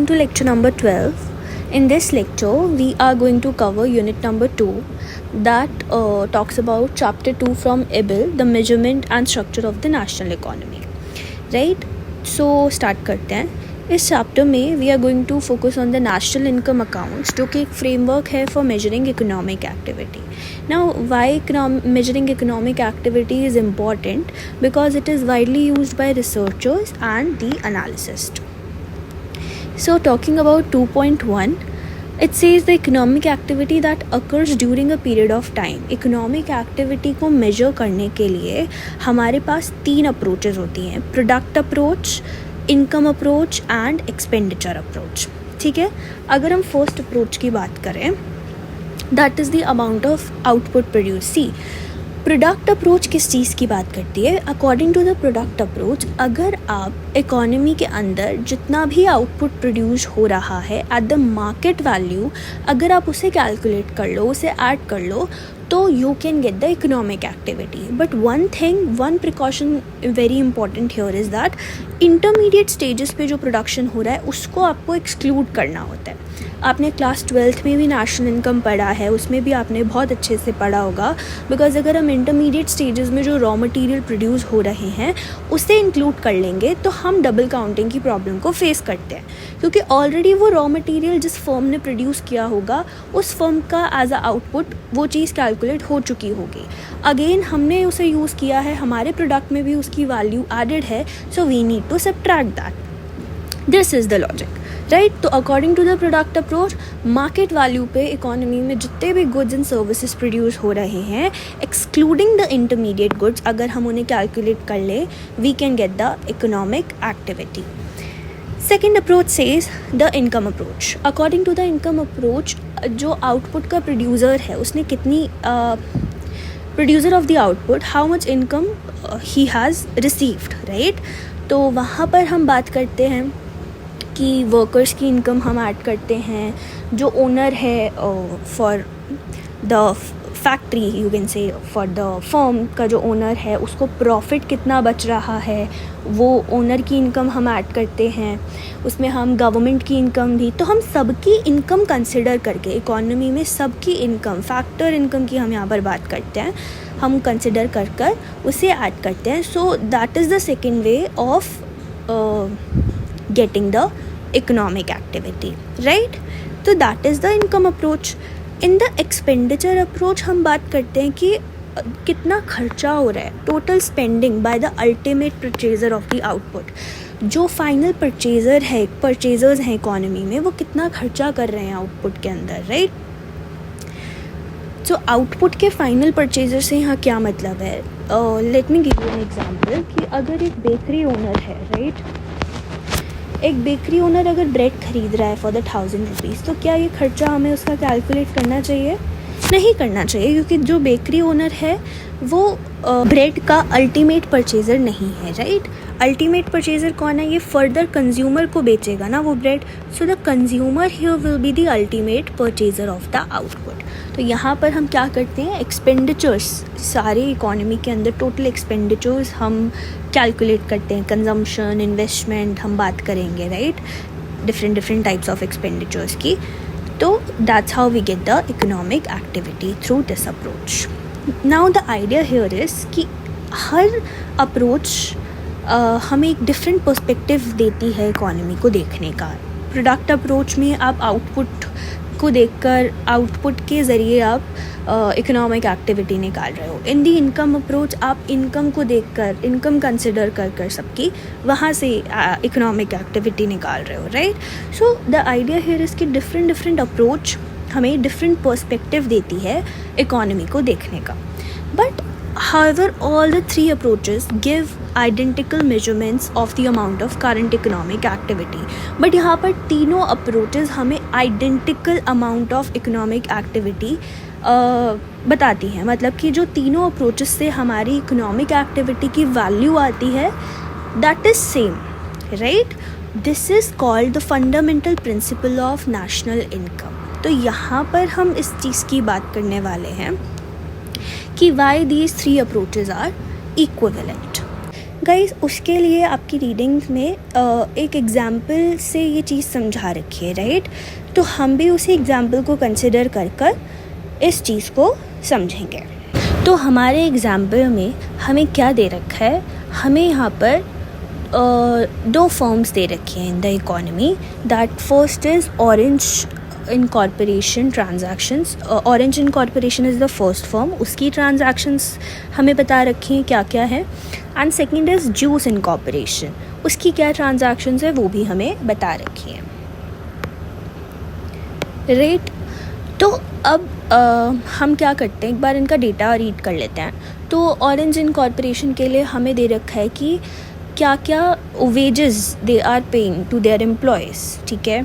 To lecture number 12. In this lecture, we are going to cover unit number 2 that talks about chapter 2 from EBIL, the measurement and structure of the national economy. Right? So, start करते हैं. इस chapter में we are going to focus on the national income accounts, जो कि एक framework है for measuring economic activity. Now why measuring economic activity is important because it is widely used by researchers and the analyst. So talking about 2.1, it says the economic activity that occurs during a period of time. Economic activity को measure करने के लिए हमारे पास 3 approaches होती हैं: product approach, income approach and expenditure approach. ठीक है, अगर हम first approach की बात करें, that is the amount of output produced. See, product approach किस चीज़ की बात करती है? According to the product approach, अगर आप इकोनॉमी के अंदर जितना भी आउटपुट प्रोड्यूस हो रहा है एट द मार्केट वैल्यू, अगर आप उसे कैलकुलेट कर लो, उसे ऐड कर लो, तो you can get the economic activity. But one precaution very important here is that intermediate stages पे जो प्रोडक्शन हो रहा है उसको आपको एक्सक्लूड करना होता है. आपने क्लास 12th में भी नेशनल इनकम पढ़ा है, उसमें भी आपने बहुत अच्छे से पढ़ा होगा. बिकॉज अगर हम इंटरमीडिएट स्टेजेस में जो रॉ मटेरियल प्रोड्यूस हो रहे हैं उसे इंक्लूड कर लेंगे तो हम डबल काउंटिंग की प्रॉब्लम को फेस करते हैं, क्योंकि ऑलरेडी वो रॉ मटेरियल जिस फर्म ने प्रोड्यूस किया होगा उस फर्म का एज अ आउटपुट वो चीज़ कैलकुलेट हो चुकी होगी. अगेन हमने उसे यूज़ किया है, हमारे प्रोडक्ट में भी उसकी वैल्यू एडेड है, so we need to subtract that. This is the logic, right. तो according to the product approach, market value पे इकोनॉमी में जितने भी गुड्स एंड सर्विसेज प्रोड्यूस हो रहे हैं, एक्सक्लूडिंग द इंटरमीडिएट गुड्स, अगर हम उन्हें कैलकुलेट कर ले, we can get the economic activity. Second approach says the income approach. According to the income approach, जो आउटपुट का प्रोड्यूसर है उसने कितनी producer of the output, how much income he has received, right. तो वहाँ पर हम बात करते हैं कि वर्कर्स की इनकम हम ऐड करते हैं, जो ओनर है for the factory, you can से फॉर द फर्म का जो ओनर है उसको प्रॉफिट कितना बच रहा है, वो ओनर की इनकम हम ऐड करते हैं. उसमें हम गवर्नमेंट की इनकम भी, तो हम सबकी इनकम कंसिडर करके इकोनॉमी में सबकी इनकम, फैक्टर इनकम की हम यहाँ पर बात करते हैं, हम कंसिडर कर कर उसे ऐड करते हैं. So that is the second way of getting the economic activity, right? तो that is the income approach. In the expenditure approach हम बात करते हैं कि कितना खर्चा हो रहा है, total spending by the ultimate purchaser of the output. जो फाइनल परचेजर्स हैं इकोनॉमी में, वो कितना खर्चा कर रहे हैं आउटपुट के अंदर, राइट. तो आउटपुट के फाइनल परचेजर से यहाँ क्या मतलब है? Let me give you an example कि अगर एक बेकरी ओनर है, राइट, एक बेकरी ओनर अगर ब्रेड ख़रीद रहा है फॉर द 1000 रुपीज़, तो क्या ये खर्चा हमें उसका कैलकुलेट करना चाहिए? नहीं करना चाहिए, क्योंकि जो बेकरी ओनर है वो ब्रेड का अल्टीमेट परचेज़र नहीं है, राइट. अल्टीमेट परचेज़र कौन है? ये फर्दर कंज्यूमर को बेचेगा ना वो bread. So the consumer here will be the ultimate purchaser of the output. तो यहाँ पर हम क्या करते हैं, एक्सपेंडिचर्स, सारे इकोनॉमी के अंदर टोटल एक्सपेंडिचर्स हम कैलकुलेट करते हैं. कंजम्पशन, इन्वेस्टमेंट हम बात करेंगे, right, different types of expenditures की. तो that's how we get the economic activity through this approach. Now the idea here is कि हर अप्रोच हमें एक डिफरेंट पर्सपेक्टिव देती है इकोनॉमी को देखने का. प्रोडक्ट अप्रोच में आप आउटपुट को देखकर, आउटपुट के ज़रिए आप इकोनॉमिक एक्टिविटी निकाल रहे हो. इन दी इनकम अप्रोच आप इनकम को देखकर, इनकम कंसिडर कर सबकी, वहाँ से इकोनॉमिक एक्टिविटी निकाल रहे हो, right. So the idea here is कि डिफरेंट अप्रोच हमें डिफरेंट पर्सपेक्टिव देती है इकोनॉमी को देखने का. But however all the 3 approaches give identical measurements of the amount of current economic activity. But यहाँ पर तीनों approaches हमें identical amount of economic activity बताती हैं. मतलब कि जो तीनों approaches से हमारी economic activity की value आती है, that is same, right? This is called the fundamental principle of national income. तो यहाँ पर हम इस चीज़ की बात करने वाले हैं कि why these 3 approaches are equivalent. Guys उसके लिए आपकी रीडिंग्स में एक एग्जाम्पल से ये चीज़ समझा रखी है, राइट? तो हम भी उसी एग्जाम्पल को कंसिडर कर इस चीज़ को समझेंगे। तो हमारे एग्जाम्पल में हमें क्या दे रखा है, हमें यहाँ पर दो फर्म्स दे रखी हैं इन the economy. That first is orange incorporation transactions. Orange incorporation is the first firm, उसकी ट्रांजैक्शंस हमें बता रखी हैं क्या क्या है। And second is juice incorporation, उसकी क्या ट्रांजैक्शंस है वो भी हमें बता रखी हैं, राइट? तो अब हम क्या करते हैं, एक बार इनका डेटा रीड कर लेते हैं। तो ऑरेंज इनकॉर्पोरेशन के लिए हमें दे रखा है कि क्या क्या wages they are paying to their employees, ठीक है?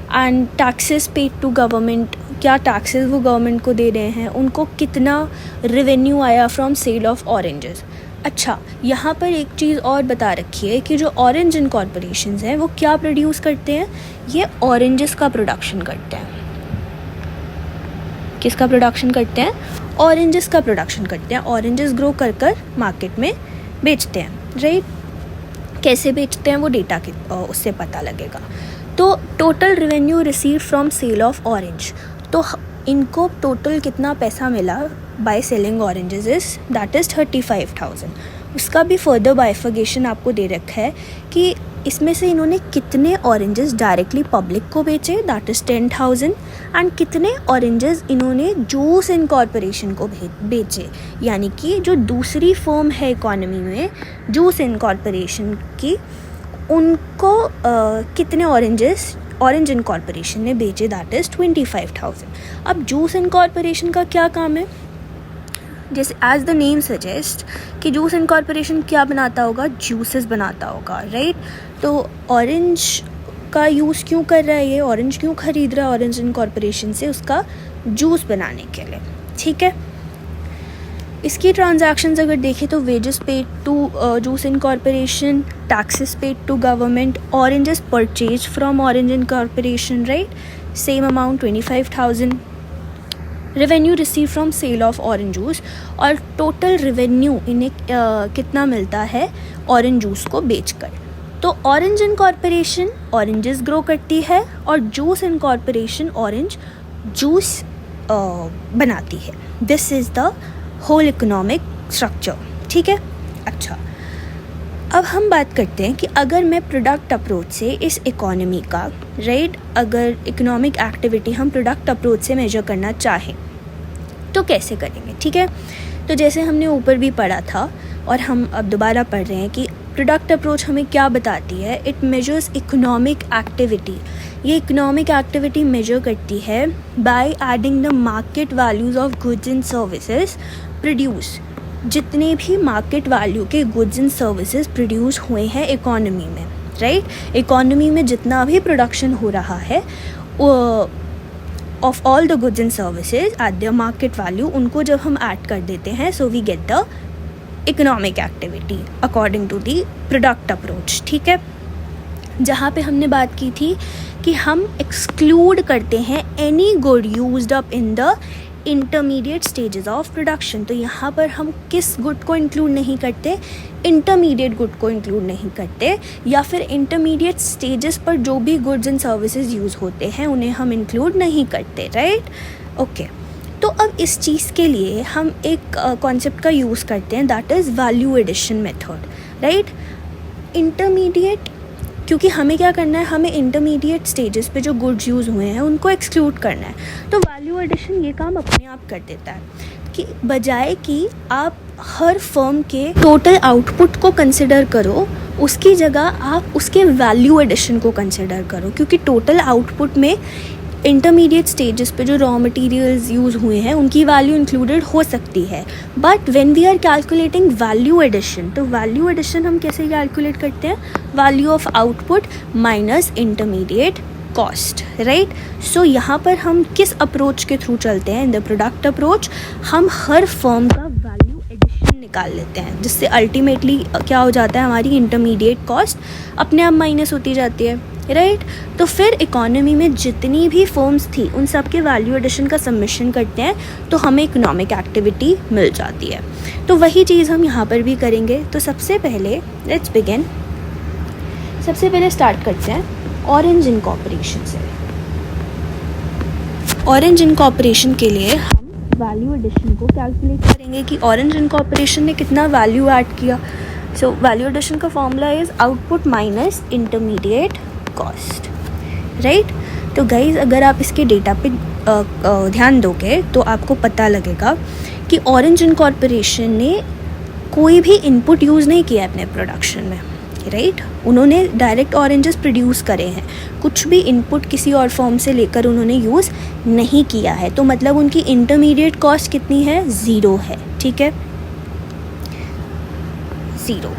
And taxes paid to government, क्या टैक्सेस वो गवर्नमेंट को दे रहे हैं, उनको कितना रेवेन्यू आया फ्रॉम सेल ऑफ ऑरेंजेस। अच्छा, यहाँ पर एक चीज़ और बता रखी है कि जो ऑरेंज इनकॉर्पोरेशंस हैं वो क्या प्रोड्यूस करते हैं, ये ऑरेंजेस का प्रोडक्शन करते हैं। किसका प्रोडक्शन करते हैं? ऑरेंजेस का प्रोडक्शन करते हैं। ऑरेंजेस ग्रो कर मार्केट में बेचते हैं, राइट? कैसे बेचते हैं वो डेटा के उससे पता लगेगा। तो total revenue receive from sale of orange, तो इनको टोटल कितना पैसा मिला by selling oranges is that is 35,000। उसका भी फर्दर बाइफर्गेशन आपको दे रखा है कि इसमें से इन्होंने कितने ऑरेंजेस डायरेक्टली पब्लिक को बेचे, दैट इज़ 10,000, एंड कितने ऑरेंजेस इन्होंने जूस इनकॉर्पोरेशन को बेचे, यानी कि जो दूसरी फर्म है इकोनॉमी में जूस इनकॉर्पोरेशन की, उनको कितने ऑरेंज इनकॉर्पोरेशन ने बेचे, दैट इज़ 25,000। अब जूस इनकॉर्पोरेशन का क्या काम है, जैसे एज द नेम सजेस्ट कि जूस इनकॉर्पोरेशन क्या बनाता होगा, जूसेस बनाता होगा, राइट? तो ऑरेंज का यूज़ क्यों कर रहा है, ये ऑरेंज क्यों खरीद रहा है ऑरेंज इनकॉर्पोरेशन से, उसका जूस बनाने के लिए, ठीक है? इसकी ट्रांजैक्शंस अगर देखें तो wages paid to juice incorporation, taxes paid to government, oranges purchase from orange incorporation, right? Same amount 25,000। Revenue receive from sale of orange juice, और टोटल रेवेन्यू इन्हें कितना मिलता है ऑरेंज जूस को बेचकर। तो ऑरेंज इनकॉर्पोरेशन ऑरेंजेस ग्रो करती है और जूस इनकॉर्पोरेशन ऑरेंज जूस बनाती है। This is the whole economic structure, ठीक है? अच्छा, अब हम बात करते हैं कि अगर मैं प्रोडक्ट अप्रोच से इस इकोनॉमी का, राइट, अगर इकोनॉमिक एक्टिविटी हम प्रोडक्ट अप्रोच से मेजर करना चाहें तो कैसे करेंगे, ठीक है? तो जैसे हमने ऊपर भी पढ़ा था और हम अब दोबारा पढ़ रहे हैं कि प्रोडक्ट अप्रोच हमें क्या बताती है, इट मेजर्स इकोनॉमिक एक्टिविटी। ये इकोनॉमिक एक्टिविटी मेजर करती है bye adding the market values of goods and services produce, जितने भी मार्केट वैल्यू के गुड्स एंड सर्विसेज प्रोड्यूस हुए हैं इकोनॉमी में, राइट? इकोनॉमी में जितना भी प्रोडक्शन हो रहा है of all the goods and services at the market value, उनको जब हम ऐड कर देते हैं, so we get the economic activity according to the product approach, ठीक है? जहाँ पे हमने बात की थी कि हम एक्सक्लूड करते हैं any good used up in the intermediate stages of production. तो यहाँ पर हम किस गुड को इंक्लूड नहीं करते, इंटरमीडिएट गुड को इंक्लूड नहीं करते, या फिर इंटरमीडिएट स्टेजेस पर जो भी गुड्स एंड सर्विसेज यूज़ होते हैं उन्हें हम इंक्लूड नहीं करते, राइट? ओके, तो अब इस चीज़ के लिए हम एक कॉन्सेप्ट का यूज़ करते हैं, that is value addition method, right? Intermediate, क्योंकि हमें क्या करना है, हमें इंटरमीडिएट स्टेजेस पे जो गुड्स यूज़ हुए हैं उनको एक्सक्लूड करना है। तो वैल्यू एडिशन ये काम अपने आप कर देता है कि बजाय कि आप हर फर्म के टोटल आउटपुट को कंसिडर करो, उसकी जगह आप उसके वैल्यू एडिशन को कंसिडर करो, क्योंकि टोटल आउटपुट में इंटरमीडिएट स्टेजेस पे जो रॉ मटेरियल्स यूज़ हुए हैं उनकी वैल्यू इंक्लूडेड हो सकती है। But when we are calculating value addition, तो वैल्यू एडिशन हम कैसे कैलकुलेट करते हैं, value of output minus intermediate cost, right? So यहाँ पर हम किस अप्रोच के थ्रू चलते हैं, इन द प्रोडक्ट अप्रोच हम हर फर्म का वैल्यू एडिशन निकाल लेते हैं, जिससे अल्टीमेटली क्या हो जाता है, हमारी इंटरमीडिएट कॉस्ट अपने आप माइनस होती जाती है, राइट। तो फिर इकोनॉमी में जितनी भी फर्म्स थी उन सब के वैल्यू एडिशन का सबमिशन करते हैं तो हमें इकोनॉमिक एक्टिविटी मिल जाती है। तो वही चीज़ हम यहाँ पर भी करेंगे। तो सबसे पहले लेट्स बिगिन, सबसे पहले स्टार्ट करते हैं ऑरेंज इनकॉर्पोरेशन से। ऑरेंज इनकॉर्पोरेशन के लिए हम वैल्यू एडिशन को कैलकुलेट करेंगे कि ऑरेंज इनकॉर्पोरेशन ने कितना वैल्यू ऐड किया। सो वैल्यू एडिशन का formula is output minus intermediate cost, right. तो गाइज अगर आप इसके डेटा पे ध्यान दोगे तो आपको पता लगेगा कि ऑरेंज इनकॉर्पोरेशन ने कोई भी इनपुट यूज़ नहीं किया अपने प्रोडक्शन में, राइट। उन्होंने डायरेक्ट ऑरेंजेस प्रोड्यूस करे हैं, कुछ भी इनपुट किसी और फॉर्म से लेकर उन्होंने यूज़ नहीं किया है। तो मतलब उनकी इंटरमीडिएट कॉस्ट कितनी है, 0 है, ठीक है, 0।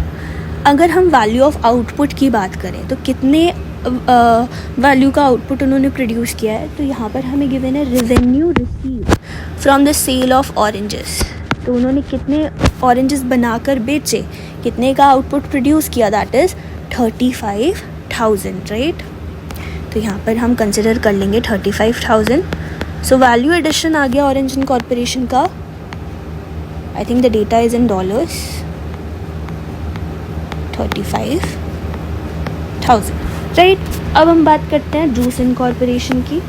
अगर हम वैल्यू ऑफ आउटपुट की बात करें तो कितने वैल्यू का आउटपुट उन्होंने प्रोड्यूस किया है, तो यहाँ पर हमें गिवन है revenue receive from the sale of oranges. तो उन्होंने कितने ऑरेंजेस बनाकर बेचे, कितने का आउटपुट प्रोड्यूस किया, दैट इज़ 35,000, राइट। तो यहाँ पर हम कंसिडर कर लेंगे 35,000। सो वैल्यू एडिशन आ गया ऑरेंज इनकॉर्पोरेशन का, I think the data is in dollars, 35,000, right. अब हम बात करते हैं जूस इनकॉर्पोरेशन की।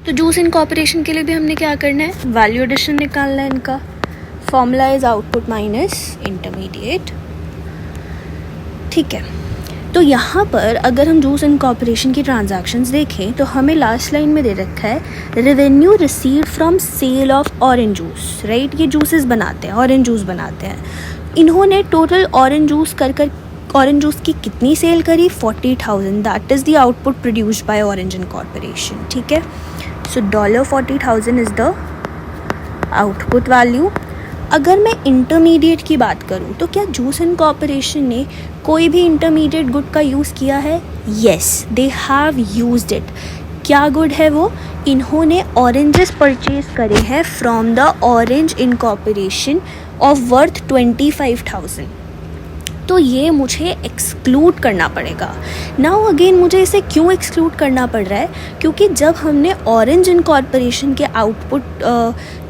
तो जूस इनकॉर्पोरेशन के लिए भी हमने क्या करना है, वैल्यू एडिशन निकालना है। इनका formula is output minus intermediate, ठीक है। तो यहाँ पर अगर हम जूस इनकॉर्पोरेशन की ट्रांजैक्शंस देखें तो हमें लास्ट लाइन में दे रखा है revenue received from sale of orange juice, right. ये जूसेस बनाते हैं, ऑरेंज जूस बनाते हैं। इन्होंने टोटल ऑरेंज जूस कर ऑरेंज जूस की कितनी सेल करी, 40,000, that is the output produced by orange incorporation, ठीक है। So $40,000 is the output value. अगर मैं इंटरमीडिएट की बात करूं तो क्या जूस इनकॉर्पोरेशन ने कोई भी इंटरमीडिएट गुड का यूज़ किया है, yes they have used it. क्या गुड है वो, इन्होंने ऑरेंजेस परचेज करे हैं from the orange incorporation of worth 25,000। तो ये मुझे एक्सक्लूड करना पड़ेगा। नाउ अगेन मुझे इसे क्यों एक्सक्लूड करना पड़ रहा है, क्योंकि जब हमने ऑरेंज इनकॉर्पोरेशन के आउटपुट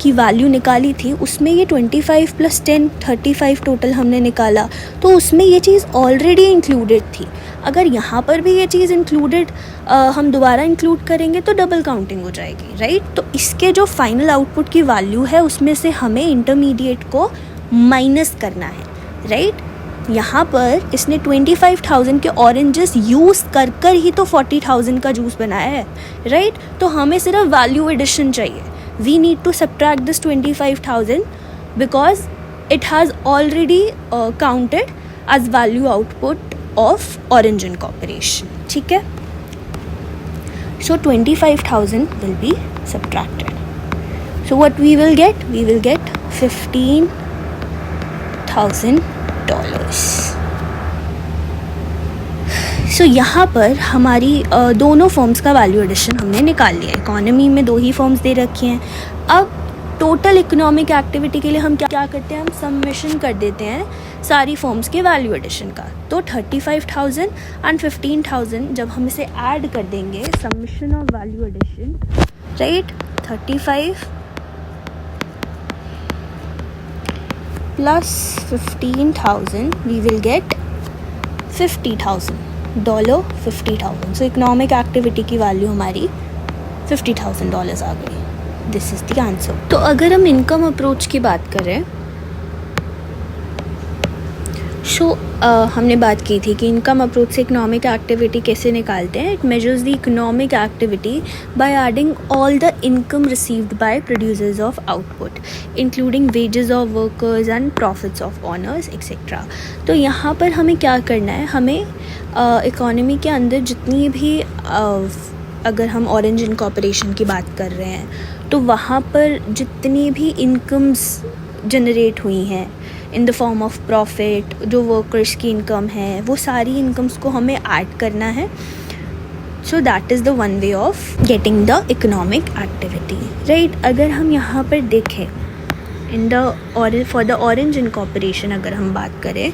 की वैल्यू निकाली थी उसमें ये 25 + 10 35 टोटल हमने निकाला, तो उसमें ये चीज़ ऑलरेडी इंक्लूडेड थी। अगर यहाँ पर भी ये चीज़ इंक्लूडेड हम दोबारा इंक्लूड करेंगे तो डबल काउंटिंग हो जाएगी, राइट। तो इसके जो फाइनल आउटपुट की वैल्यू है उसमें से हमें इंटरमीडिएट को माइनस करना है, राइट। यहाँ पर इसने 25,000 के ऑरेंजेस यूज़ कर ही तो 40,000 का जूस बनाया है, राइट। तो हमें सिर्फ वैल्यू एडिशन चाहिए, we need to subtract this 25,000 because it has already counted as value output of orange incorporation, ठीक है। So 25,000 will be subtracted. So what we will get, we will get $15,000। सो यहाँ पर हमारी दोनों फॉर्म्स का value addition हमने निकाल लिया। इकोनॉमी में 2 ही फॉर्म्स दे रखी हैं। अब टोटल इकोनॉमिक एक्टिविटी के लिए हम क्या करते हैं, हम सबमिशन कर देते हैं सारी फॉर्म्स के वैल्यू एडिशन का। तो 35,000 एंड 15,000 जब हम इसे ऐड कर देंगे, submission of value addition, right, 35 plus 15,000 we will get $50,000, $50,000। So economic activity की वैल्यू हमारी $50,000 आ गई। This is the answer. तो अगर हम इनकम अप्रोच की बात करें, हमने बात की थी कि इनकम अप्रोच से इकोनॉमिक एक्टिविटी कैसे निकालते हैं। It measures the economic activity by adding all the income received by producers of output including wages of workers and profits of honours etcetera. तो यहाँ पर हमें क्या करना है, हमें इकोनॉमी के अंदर जितनी भी अगर हम ऑरेंज इनकॉर्पोरेशन की बात कर रहे हैं तो वहाँ पर जितनी भी इनकम्स जनरेट हुई हैं इन द फॉर्म ऑफ प्रॉफिट, जो वर्कर्स की इनकम है, वो सारी इनकम्स को हमें ऐड करना है। So that is the one way of getting the economic activity, right. अगर हम यहाँ पर देखें फॉर द ऑरेंज इनकॉर्पोरेशन अगर हम बात करें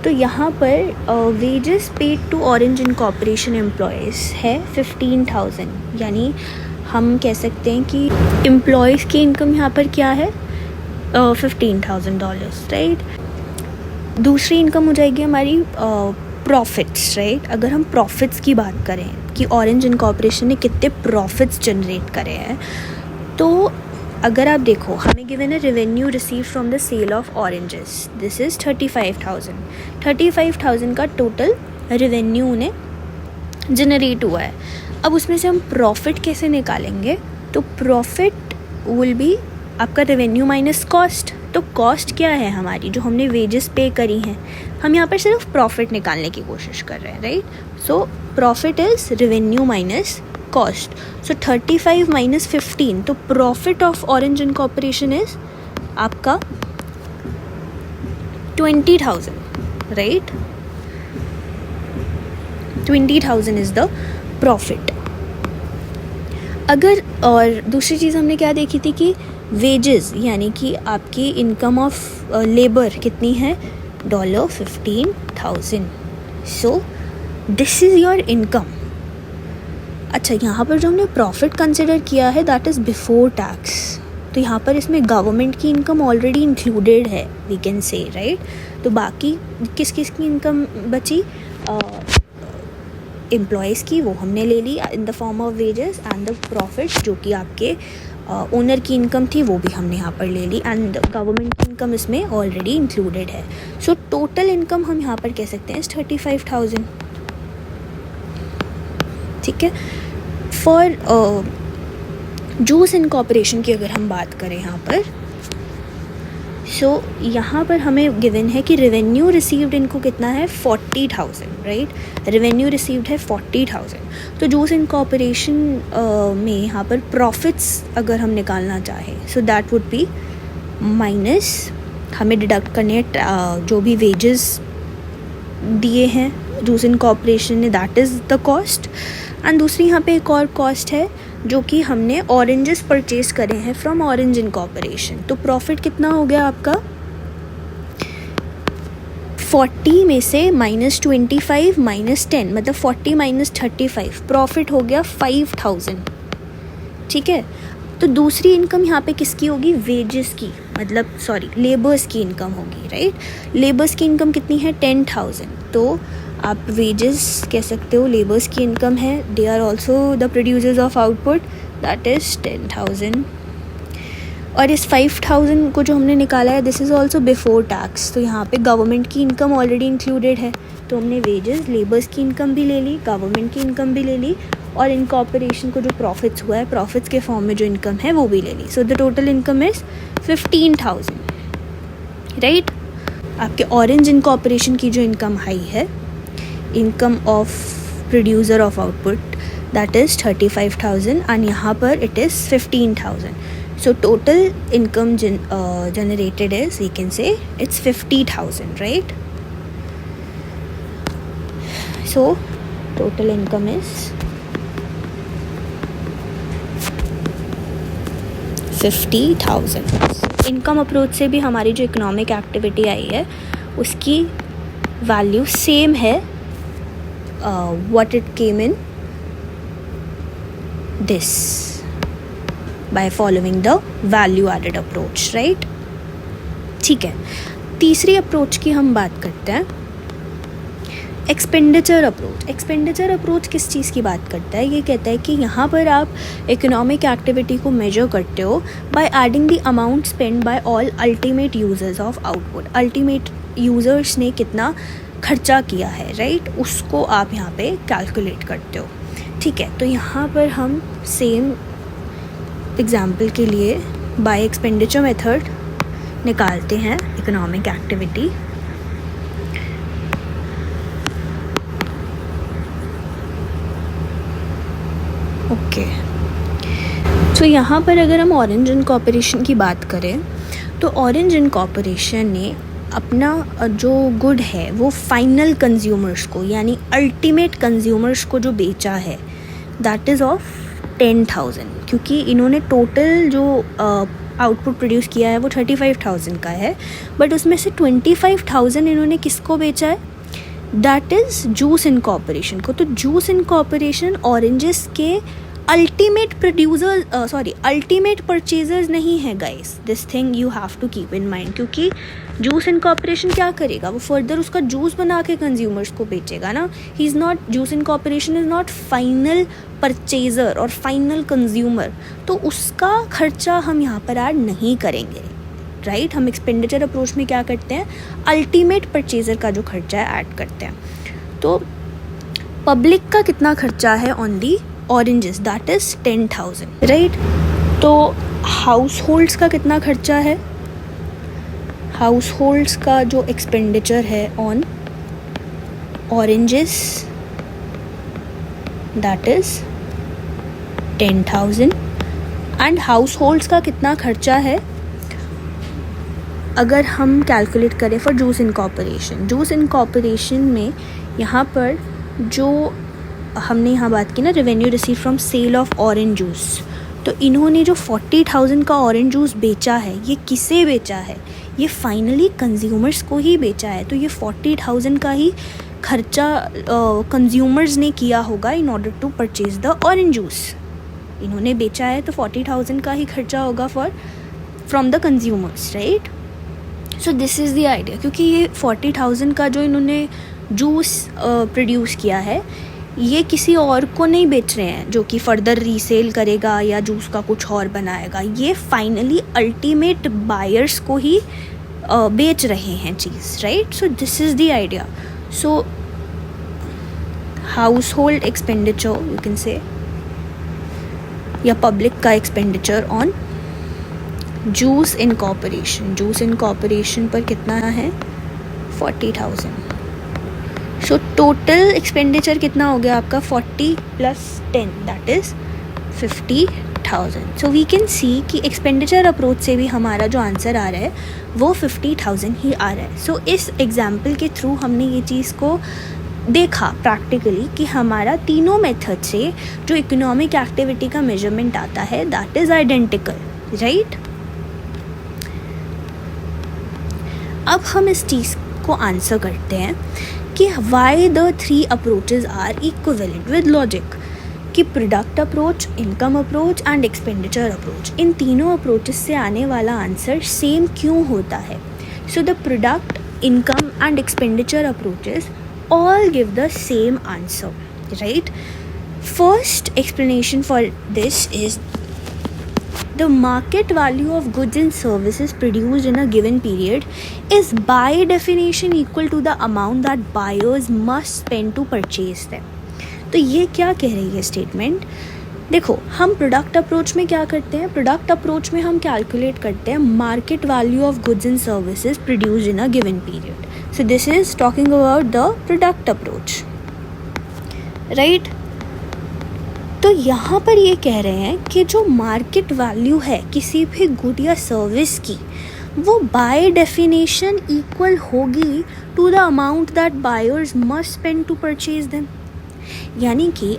तो यहाँ पर wages paid to orange incorporation employees है 15,000, यानी हम कह सकते हैं कि एम्प्लॉयज़ की इनकम यहाँ पर क्या है, $15,000, राइट। दूसरी इनकम हो जाएगी हमारी प्रॉफिट्स, राइट। अगर हम प्रॉफिट्स की बात करें कि ऑरेंज इनकॉर्पोरेशन ने कितने प्रॉफिट्स जनरेट करे हैं, तो अगर आप देखो हमें गिवन है revenue receive from the sale of oranges, this is 35,000 का टोटल रेवेन्यू उन्हें जनरेट हुआ है। अब उसमें से हम प्रॉफिट कैसे निकालेंगे, तो प्रॉफिट विल बी आपका रेवेन्यू माइनस कॉस्ट। तो कॉस्ट क्या है हमारी, जो हमने वेजेस पे करी हैं, हम यहाँ पर सिर्फ प्रॉफिट निकालने की कोशिश कर रहे हैं, right. So profit is revenue minus cost. So 35 minus 15, तो profit of orange incorporation is आपका 20,000, राइट। 20,000 is the profit. अगर और दूसरी चीज़ हमने क्या देखी थी कि वेजेस यानी कि आपकी इनकम ऑफ लेबर कितनी है, $15,000। सो दिस इज़ योर इनकम। अच्छा, यहाँ पर जो हमने प्रॉफिट कंसिडर किया है दैट इज़ बिफोर टैक्स, तो यहाँ पर इसमें गवर्नमेंट की इनकम ऑलरेडी इंक्लूडेड है, वी कैन से, राइट। तो बाकी किस किस की इनकम बची, एम्प्लॉयज़ की, वो हमने ले ली in the form of wages, and the profit जो कि आपके ओनर की इनकम थी वो भी हमने यहाँ पर ले ली, एंड गवर्नमेंट की इनकम इसमें ऑलरेडी इंक्लूडेड है। सो टोटल इनकम हम यहाँ पर कह सकते हैं 35,000, ठीक है। फॉर जूस इनकॉर्पोरेशन की अगर हम बात करें यहाँ पर, सो यहाँ पर हमें गिवन है कि रेवेन्यू रिसीव्ड इनको कितना है 40,000, राइट। रेवेन्यू रिसीव्ड है 40,000। तो जूस इनकॉर्पोरेशन में यहाँ पर प्रॉफिट्स अगर हम निकालना चाहें, so that would be minus, हमें डिडक्ट करने जो भी वेजेस दिए हैं जूस इनकॉर्पोरेशन ने, that is the cost. And दूसरी यहाँ पे एक और कॉस्ट है जो कि हमने ऑरेंजेस परचेज करे हैं फ्रॉम ऑरेंज इनकॉर्पोरेशन। तो प्रॉफिट कितना हो गया आपका, 40 में से -25 -10, मतलब 40 - 35, प्रॉफिट हो गया 5,000, ठीक है। तो दूसरी इनकम यहाँ पे किसकी होगी, वेजेस की, मतलब सॉरी लेबर्स की इनकम होगी, राइट। लेबर्स की इनकम कितनी है 10,000, तो आप वेजेस कह सकते हो लेबर्स की इनकम है, they are also the producers of output, that is 10,000। और इस 5,000 को जो हमने निकाला है this is also before tax, तो यहाँ पे गवर्नमेंट की इनकम ऑलरेडी इंक्लूडेड है, तो हमने वेजेस लेबर्स की इनकम भी ले ली, गवर्नमेंट की इनकम भी ले ली, और इनकॉर्पोरेशन को जो प्रॉफिट्स हुआ है प्रॉफिट्स के फॉर्म में जो इनकम है वो भी ले ली। So the total income is 15,000, right. आपके ऑरेंज इनकॉर्पोरेशन की जो इनकम आई है, income of producer of output, that is 35,000, and यहाँ पर it is 15,000। So total income generated is, we can say it's 50,000, right? So total income is 50,000। Income approach से भी हमारी जो इकोनॉमिक एक्टिविटी आई है उसकी वैल्यू सेम है what it came in this by following the value added approach, right? ठीक है। तीसरी अप्रोच की हम बात करते हैं, एक्सपेंडिचर अप्रोच। एक्सपेंडिचर अप्रोच किस चीज़ की बात करता है, ये कहता है कि यहाँ पर आप इकोनॉमिक एक्टिविटी को मेजर करते हो bye adding the amount spend by all ultimate users of output. Ultimate users ने कितना खर्चा किया है, राइट, उसको आप यहाँ पे कैलकुलेट करते हो, ठीक है। तो यहाँ पर हम सेम एग्जाम्पल के लिए बाय एक्सपेंडिचर मेथड निकालते हैं इकोनॉमिक एक्टिविटी। ओके, तो यहाँ पर अगर हम ऑरेंज इनकॉर्पोरेशन की बात करें तो ऑरेंज इनकॉर्पोरेशन ने अपना जो गुड है वो फाइनल कंज्यूमर्स को, यानी अल्टीमेट कंज्यूमर्स को जो बेचा है दैट इज़ ऑफ 10,000, क्योंकि इन्होंने टोटल जो आउटपुट प्रोड्यूस किया है वो 35,000 का है, बट उसमें से 25,000 इन्होंने किसको बेचा है, दैट इज़ जूस इनकॉर्पोरेशन को। तो जूस इनकॉर्पोरेशन ऑरेंजेस के अल्टीमेट अल्टीमेट परचेजर्स नहीं है guys, this thing you have to keep in mind, क्योंकि जूस इनकॉर्पोरेशन क्या करेगा, वो फर्दर उसका जूस बना के कंज्यूमर्स को बेचेगा ना। He is not, juice incorporation is not final purchaser और फाइनल कंज्यूमर, तो उसका खर्चा हम यहाँ पर ऐड नहीं करेंगे, राइट। हम एक्सपेंडिचर अप्रोच में क्या करते हैं, अल्टीमेट परचेजर का जो खर्चा है ऐड करते हैं। तो पब्लिक का कितना खर्चा है on the oranges, that is 10,000, right. तो हाउस होल्ड्स का कितना खर्चा है, हाउस होल्ड्स का जो एक्सपेंडिचर है on oranges that is 10,000। And households का कितना खर्चा है अगर हम कैलकुलेट करें for juice incorporation. Juice incorporation में यहाँ पर जो हमने यहाँ बात की ना, revenue receive from sale of orange juice, तो इन्होंने जो 40,000 का ऑरेंज जूस बेचा है, ये किसे बेचा है, ये फाइनली कंज्यूमर्स को ही बेचा है। तो ये 40,000 का ही खर्चा कंज्यूमर्स ने किया होगा in order to purchase the orange juice. इन्होंने बेचा है तो 40,000 का ही खर्चा होगा from the consumers, right. So this is the idea, क्योंकि ये 40,000 का जो इन्होंने जूस प्रोड्यूस किया है, ये किसी और को नहीं बेच रहे हैं जो कि फर्दर रीसेल करेगा या जूस का कुछ और बनाएगा, ये फाइनली अल्टीमेट बायर्स को ही बेच रहे हैं चीज़, right. So this is the idea. So household expenditure you can say, या पब्लिक का एक्सपेंडिचर ऑन जूस इनकॉर्पोरेशन पर कितना है, 40,000। सो टोटल एक्सपेंडिचर कितना हो गया आपका, 40 + 10 that is 50,000। So we can see कि एक्सपेंडिचर अप्रोच से भी हमारा जो आंसर आ रहा है वो 50,000 ही आ रहा है। सो इस एग्जाम्पल के थ्रू हमने ये चीज़ को देखा प्रैक्टिकली कि हमारा तीनों मेथड से जो इकोनॉमिक एक्टिविटी का मेजरमेंट आता है दैट इज़ आइडेंटिकल, राइट। अब हम इस चीज़ को आंसर करते हैं कि why the 3 approaches are equivalent with logic, कि product approach, income approach and expenditure approach, इन तीनों अप्रोचेस से आने वाला आंसर सेम क्यों होता है। So the product, income and expenditure approaches all give the same answer, right? First explanation for this is the market value of goods and services produced in a given period is by definition equal to the amount that buyers must spend to purchase them. तो ये क्या कह रही है statement, देखो हम product approach में क्या करते हैं, प्रोडक्ट अप्रोच में हम कैलकुलेट करते हैं market value of goods and services produced in a given period. So this is talking about the product approach, right. तो यहाँ पर ये कह रहे हैं कि जो मार्केट वैल्यू है किसी भी गुड या सर्विस की, वो बाय डेफिनेशन इक्वल होगी to the amount that buyers must spend to purchase them. यानी कि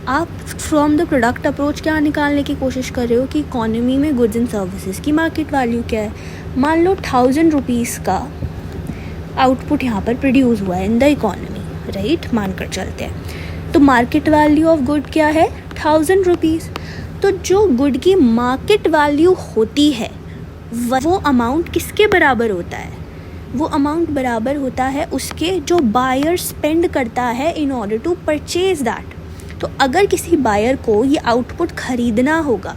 आप फ्रॉम द प्रोडक्ट अप्रोच क्या निकालने की कोशिश कर रहे हो कि इकोनॉमी में गुड्स एंड सर्विसेज की मार्केट वैल्यू क्या है। मान लो 1,000 रुपीज़ का आउटपुट यहाँ पर प्रोड्यूस हुआ है इन द इकोनॉमी, राइट, मानकर चलते हैं। तो मार्केट वैल्यू ऑफ गुड क्या है, 1,000 रुपीज़। तो जो गुड की मार्केट वैल्यू होती है वो अमाउंट किसके बराबर होता है, वो अमाउंट बराबर होता है उसके जो बायर स्पेंड करता है in order to purchase that. तो अगर किसी बायर को ये आउटपुट ख़रीदना होगा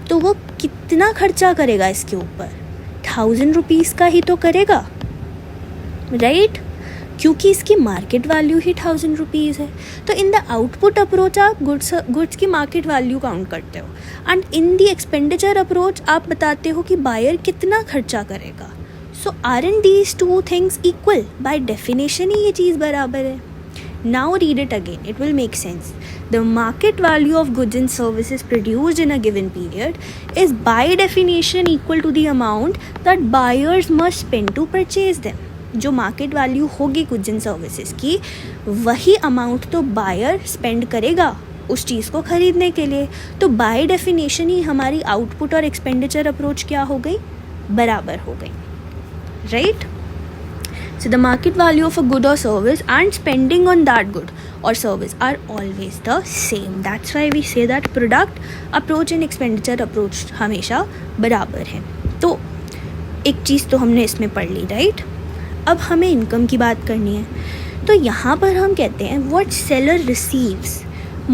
तो वो कितना खर्चा करेगा इसके ऊपर, 1,000 रुपीज़ का ही तो करेगा, राइट, क्योंकि इसकी मार्केट वैल्यू ही 1,000 रुपीज़ है। तो इन द आउटपुट अप्रोच आप गुड्स की मार्केट वैल्यू काउंट करते हो, and in the expenditure approach आप बताते हो कि बायर कितना खर्चा करेगा। So aren't these two things equal, by definition ही ये चीज़ बराबर है। Now read it again, it will make sense. The market value of goods and services produced in a given period is by definition equal to the amount that buyers must spend to purchase them. जो market value होगी goods and services की, वही amount तो buyer spend करेगा उस चीज़ को ख़रीदने के लिए। तो बाय डेफिनेशन ही हमारी आउटपुट और एक्सपेंडिचर अप्रोच क्या हो गई, बराबर हो गई, right. So the market value of a good or service and spending on that good or service are always the same. That's why we say that product approach and expenditure approach हमेशा बराबर है। तो एक चीज़ तो हमने इसमें पढ़ ली, right. अब हमें इनकम की बात करनी है। तो यहाँ पर हम कहते हैं what seller receives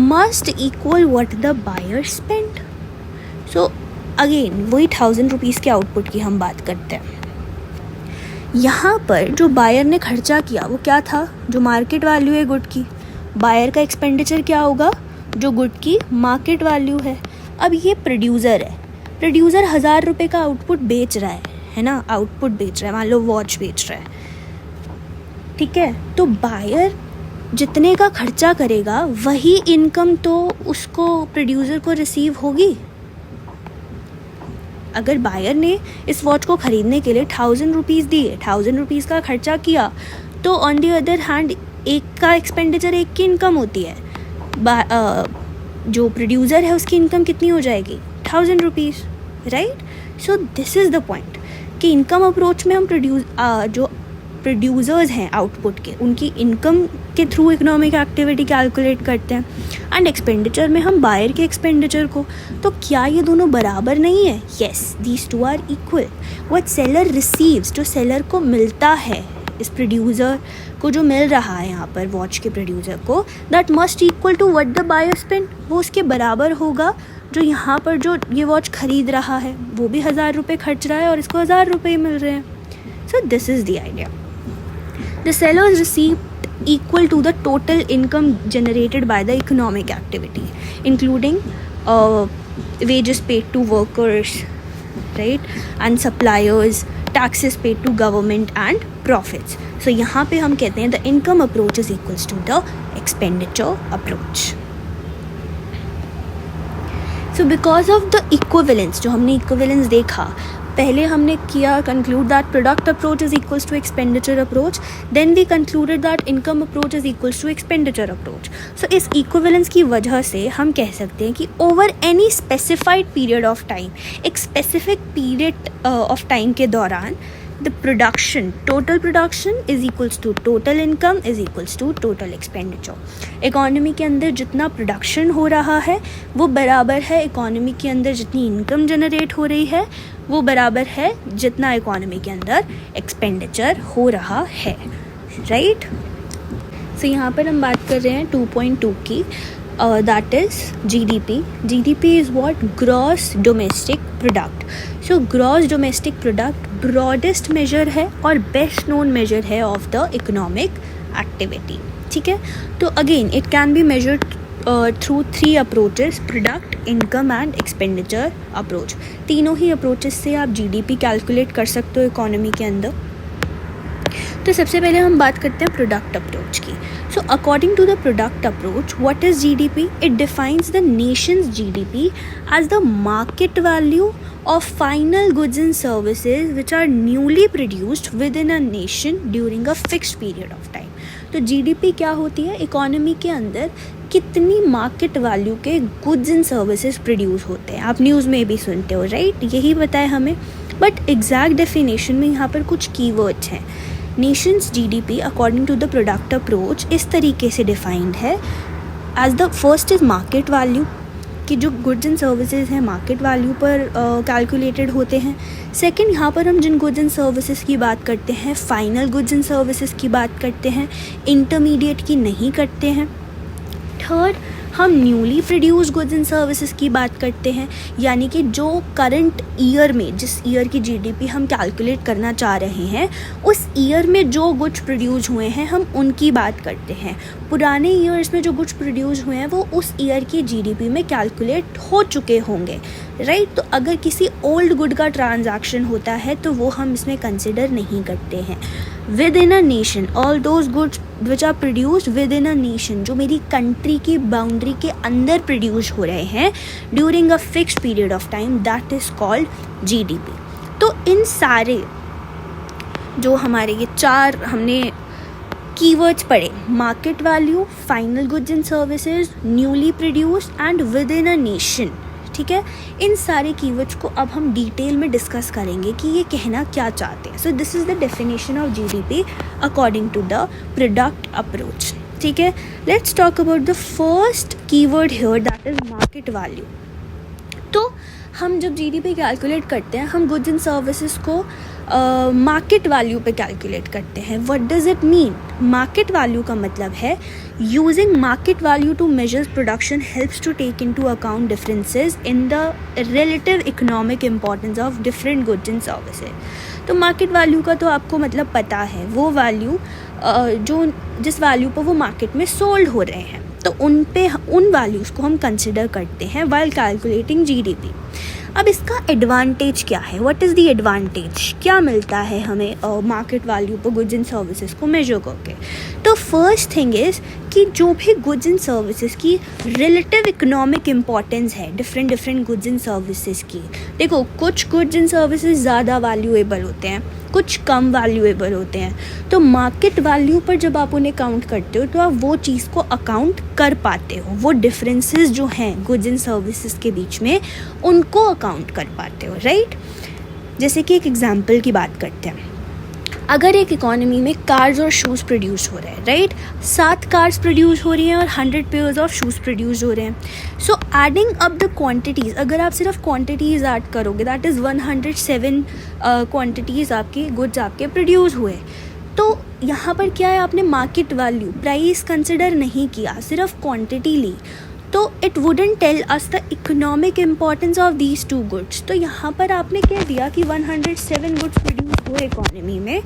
must equal what the buyer spent. So again वही 1000 रुपीज़ के आउटपुट की हम बात करते हैं। यहाँ पर जो बायर ने खर्चा किया वो क्या था, जो मार्केट वैल्यू है गुड की। बायर का एक्सपेंडिचर क्या होगा, जो गुड की मार्केट वैल्यू है। अब ये प्रोड्यूसर है, प्रोड्यूसर 1000 रुपये का आउटपुट बेच रहा है ना, आउटपुट बेच रहा है, मान लो वॉच बेच रहा है, ठीक है। तो बायर जितने का खर्चा करेगा वही इनकम तो उसको प्रोड्यूसर को रिसीव होगी। अगर बायर ने इस वॉच को ख़रीदने के लिए 1000 रुपीज़ दिए, 1000 रुपीज़ का खर्चा किया, तो ऑन दी अदर हैंड एक का एक्सपेंडिचर एक की इनकम होती है। जो प्रोड्यूसर है उसकी इनकम कितनी हो जाएगी, 1000 rupees, right. So this is the point कि इनकम अप्रोच में हम जो प्रोड्यूसर्स हैं आउटपुट के, उनकी इनकम के थ्रू इकोनॉमिक एक्टिविटी कैलकुलेट करते हैं, एंड एक्सपेंडिचर में हम बायर के एक्सपेंडिचर को। तो क्या ये दोनों बराबर नहीं है, yes these two are equal. What seller receives, जो सेलर को मिलता है, इस प्रोड्यूसर को जो मिल रहा है यहाँ पर वॉच के प्रोड्यूसर को, that must equal to what the buyer spend, वो उसके बराबर होगा जो यहाँ पर जो ये वॉच खरीद रहा है वो भी 1000 रुपये खर्च रहा है और इसको 1000 रुपये मिल रहे हैं। So this is the idea. The seller's receipt equal to the total income generated by the economic activity, including wages paid to workers, right, and suppliers, taxes paid to government and profits. So यहाँ पे हम कहते हैं the income approach is equals to the expenditure approach. So because of the equivalence, जो हमने equivalence देखा, पहले हमने किया conclude that product approach is equals to expenditure approach, then we concluded that income approach is equals to expenditure approach. So इस equivalence की वजह से हम कह सकते हैं कि over any specified period of time, एक स्पेसिफिक पीरियड ऑफ टाइम के दौरान the production, total production is equals to total income is equals to total expenditure. Economy के अंदर जितना प्रोडक्शन हो रहा है वो बराबर है इकॉनमी के अंदर जितनी इनकम जनरेट हो रही है वो बराबर है जितना इकॉनमी के अंदर एक्सपेंडिचर हो रहा है, राइट। सो यहाँ पर हम बात कर रहे हैं 2.2 की, that is GDP. GDP is what, gross domestic product. So gross domestic product broadest measure है और बेस्ट नोन मेजर है ऑफ द इकोनॉमिक एक्टिविटी, ठीक है। तो again it can be measured through 3 approaches, product, income and expenditure approach. तीनों ही approaches से आप जीडीपी कैलकुलेट कर सकते हो इकोनॉमी के अंदर। तो सबसे पहले हम बात करते हैं प्रोडक्ट अप्रोच की। So according to the product approach, what is GDP? It defines the nation's GDP as the market value of final goods and services which are newly produced within a nation during a fixed period of time. तो GDP क्या होती है, economy के अंदर कितनी market value के goods and services produce होते हैं। आप न्यूज़ में भी सुनते हो, राइट, यही बताए हमें। बट एग्जैक्ट डेफिनेशन में यहाँ पर कुछ कीवर्ड्स हैं। Nation's GDP according to the product approach इस तरीके से डिफाइंड है as the first is market value, कि जो गुड्स एंड सर्विसेज हैं मार्केट वैल्यू पर कैलकुलेटेड होते हैं। सेकंड, यहाँ पर हम जिन गुड्स एंड सर्विसेज की बात करते हैं फाइनल गुड्स एंड सर्विसेज की बात करते हैं, इंटरमीडिएट की नहीं करते हैं। थर्ड, हम newly produce goods and services की बात करते हैं, यानी कि जो करंट ईयर में, जिस ईयर की जीडीपी हम कैलकुलेट करना चाह रहे हैं उस ईयर में जो गुड्स प्रोड्यूस हुए हैं हम उनकी बात करते हैं। पुराने ईयर्स में जो गुड्स प्रोड्यूस हुए हैं वो उस ईयर की जीडीपी में कैलकुलेट हो चुके होंगे, राइट। तो अगर किसी ओल्ड गुड का ट्रांजैक्शन होता है तो वो हम इसमें कंसिडर नहीं करते हैं। Within a nation, all those goods which are produced within a nation, जो मेरी कंट्री की बाउंड्री के अंदर प्रोड्यूस हो रहे हैं during a fixed period of time, that is called GDP. तो इन सारे जो हमारे ये 4 हमने कीवर्ड्स पढ़े, market value, final goods and services, newly produced and with in a nation. ठीक है, इन सारे कीवर्ड्स को अब हम डिटेल में डिस्कस करेंगे कि ये कहना क्या चाहते हैं। So this is the definition of GDP according to the product approach. ठीक है, let's talk about the first keyword here, that is market value. तो हम जब जीडीपी कैलकुलेट करते हैं, हम गुड्स एंड सर्विसेज को मार्केट वैल्यू पे कैलकुलेट करते हैं। What does it mean? Market value का मतलब है using market value to measure production helps to take into account differences in the relative economic importance of different goods and services. तो market value का तो आपको मतलब पता है, वो वैल्यू जो जिस वैल्यू पर वो मार्केट में सोल्ड हो रहे हैं, तो उन वैल्यूज़ को हम कंसिडर करते हैं वाइल कैलकुलेटिंग जीडीपी। अब इसका एडवांटेज क्या है? What is the advantage? क्या मिलता है हमें मार्केट वैल्यू पर गुड्स एंड सर्विसेज को मेजर करके? तो फर्स्ट थिंग इज़ कि जो भी गुड्स एंड सर्विसेज की रिलेटिव इकोनॉमिक इम्पॉर्टेंस है डिफरेंट गुड्स एंड सर्विसेज की, देखो कुछ गुड्स एंड सर्विसेज ज़्यादा वैल्यूएबल होते हैं, कुछ कम वैल्यूएबल होते हैं। तो मार्केट वैल्यू पर जब आप उन्हें काउंट करते हो तो आप वो चीज़ को अकाउंट कर पाते हो, वो डिफरेंसेस जो हैं गुड्स एंड सर्विसेज के बीच में उनको अकाउंट कर पाते हो, राइट। जैसे कि एक एग्जांपल की बात करते हैं, अगर एक इकोनॉमी में कार्स और शूज़ प्रोड्यूस हो रहे हैं, राइट, 7 कार्स प्रोड्यूस हो रही हैं और 100 पेयर्स ऑफ शूज़ प्रोड्यूस हो रहे हैं। So adding up the quantities, अगर आप सिर्फ क्वांटिटीज़ ऐड करोगे, दैट इज़ 107 क्वांटिटीज़ आपके गुड्स आपके प्रोड्यूस हुए। तो यहाँ पर क्या है, आपने मार्केट वैल्यू, प्राइस कंसिडर नहीं किया, सिर्फ क्वांटिटी ली, तो it wouldn't tell us the economic importance of these 2 goods. तो यहाँ पर आपने कह दिया कि 107 गुड्स प्रोड्यूस हुए इकोनॉमी में,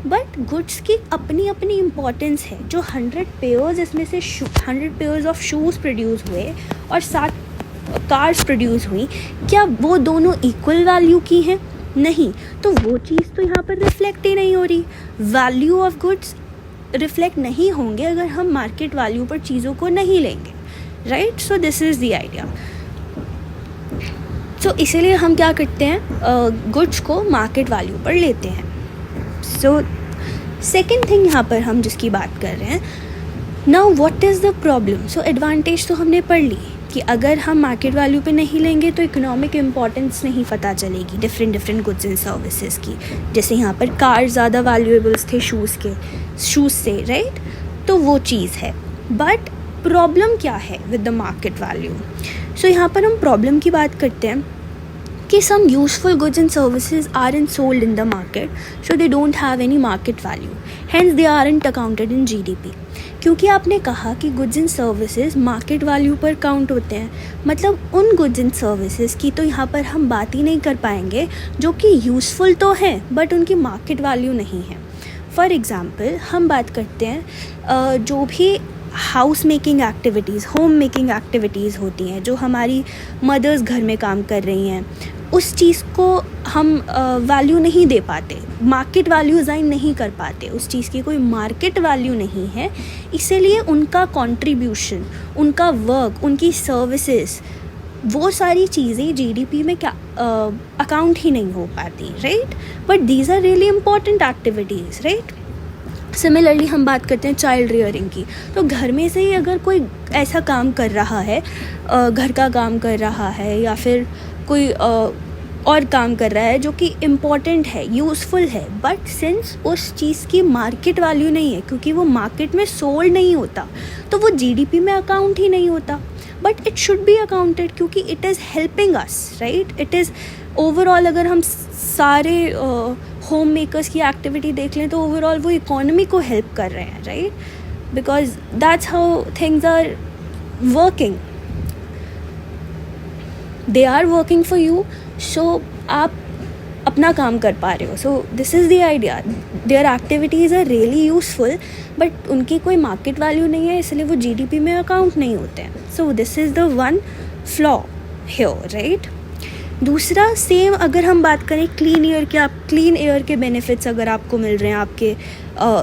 बट गुड्स की अपनी अपनी इम्पॉर्टेंस है। जो 100 पेयर्स इसमें से 100 पेयर्स ऑफ शूज़ प्रोड्यूस हुए और 7 कार्स प्रोड्यूस हुई, क्या वो दोनों इक्वल वैल्यू की हैं? नहीं। तो वो चीज़ तो यहाँ पर रिफ्लेक्ट ही नहीं हो रही। वैल्यू ऑफ गुड्स रिफ्लेक्ट नहीं होंगे अगर हम मार्केट वैल्यू पर चीज़ों को नहीं लेंगे, right. So this is the idea. So इसीलिए हम क्या करते हैं, गुड्स को मार्केट वैल्यू पर लेते हैं। सो सेकेंड थिंग यहाँ पर हम जिसकी बात कर रहे हैं, now what is the problem. So advantage तो हमने पढ़ ली कि अगर हम मार्केट वैल्यू पे नहीं लेंगे तो इकोनॉमिक इम्पॉर्टेंस नहीं पता चलेगी डिफरेंट गुड्स एंड सर्विसेज की। जैसे यहाँ पर कार ज़्यादा वैल्यूएबल्स थे शूज़ से, राइट, तो वो चीज़ है। बट प्रॉब्लम क्या है विद द मार्केट वैल्यू? सो यहाँ पर हम प्रॉब्लम की बात करते हैं कि some useful goods and services aren't sold in the market, so they don't have any market value, hence they aren't accounted in GDP। क्योंकि आपने कहा कि goods and services market value पर काउंट होते हैं, मतलब उन गुड्स एंड सर्विसेज की तो यहाँ पर हम बात ही नहीं कर पाएंगे जो कि यूज़फुल तो हैं बट उनकी मार्केट वैल्यू नहीं है। फॉर एग्ज़ाम्पल हम बात करते हैं जो भी house making activities, home making activities होती हैं, जो हमारी मदर्स घर में काम कर रही हैं, उस चीज़ को हम वैल्यू नहीं दे पाते, मार्केट वैल्यू असाइन नहीं कर पाते, उस चीज़ की कोई मार्केट वैल्यू नहीं है, इसीलिए उनका कंट्रीब्यूशन, उनका वर्क, उनकी सर्विसेज, वो सारी चीज़ें जीडीपी में क्या अकाउंट ही नहीं हो पाती, right. But these are really important activities, right. Similarly हम बात करते हैं चाइल्ड रियरिंग की, तो घर में से ही अगर कोई ऐसा काम कर रहा है, घर का काम कर रहा है या फिर कोई और काम कर रहा है जो कि इम्पॉर्टेंट है, यूज़फुल है, बट सिंस उस चीज़ की मार्केट वैल्यू नहीं है क्योंकि वो मार्केट में सोल्ड नहीं होता, तो वो जीडीपी में अकाउंट ही नहीं होता। But it should be accounted क्योंकि it is helping us, right. It is overall, अगर हम सारे होम मेकर्स की एक्टिविटी देख लें तो ओवरऑल वो इकोनॉमी को हेल्प कर रहे हैं, right, because that's how things are working, they are working for you, so आप अपना काम कर पा रहे हो। So this is the idea, there activities are really useful but उनकी कोई मार्केट वैल्यू नहीं है, इसलिए वो जीडीपी में अकाउंट नहीं होते हैं। So this is the one flaw here, right. दूसरा, सेम अगर हम बात करें क्लीन एयर के बेनिफिट्स अगर आपको मिल रहे हैं आपके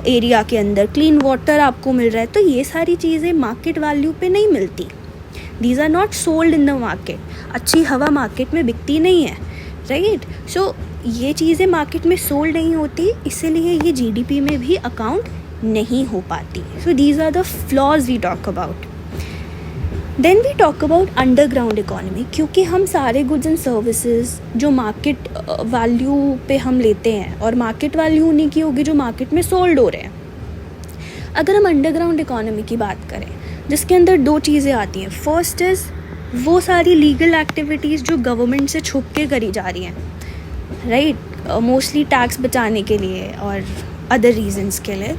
एरिया के अंदर, क्लीन वाटर आपको मिल रहा है, तो ये सारी चीज़ें मार्केट वैल्यू पे नहीं मिलती, these are not sold in the market. अच्छी हवा मार्केट में बिकती नहीं है, राइट। सो ये चीज़ें मार्केट में सोल्ड नहीं होती, इसीलिए ये जीडीपी में भी अकाउंट नहीं हो पाती. So these are the flaws we talk about. Then we talk about underground economy, क्योंकि हम सारे goods and services जो मार्केट वैल्यू पे हम लेते हैं, और मार्केट वैल्यू उन्हीं की होगी जो मार्केट में सोल्ड हो रहे हैं. अगर हम अंडरग्राउंड इकोनॉमी की बात करें, जिसके अंदर दो चीज़ें आती हैं. फर्स्ट इज़ वो सारी लीगल एक्टिविटीज़ जो गवर्नमेंट से छुप के करी जा रही हैं, राइट, मोस्टली टैक्स बचाने के लिए और अदर रीजंस के लिए.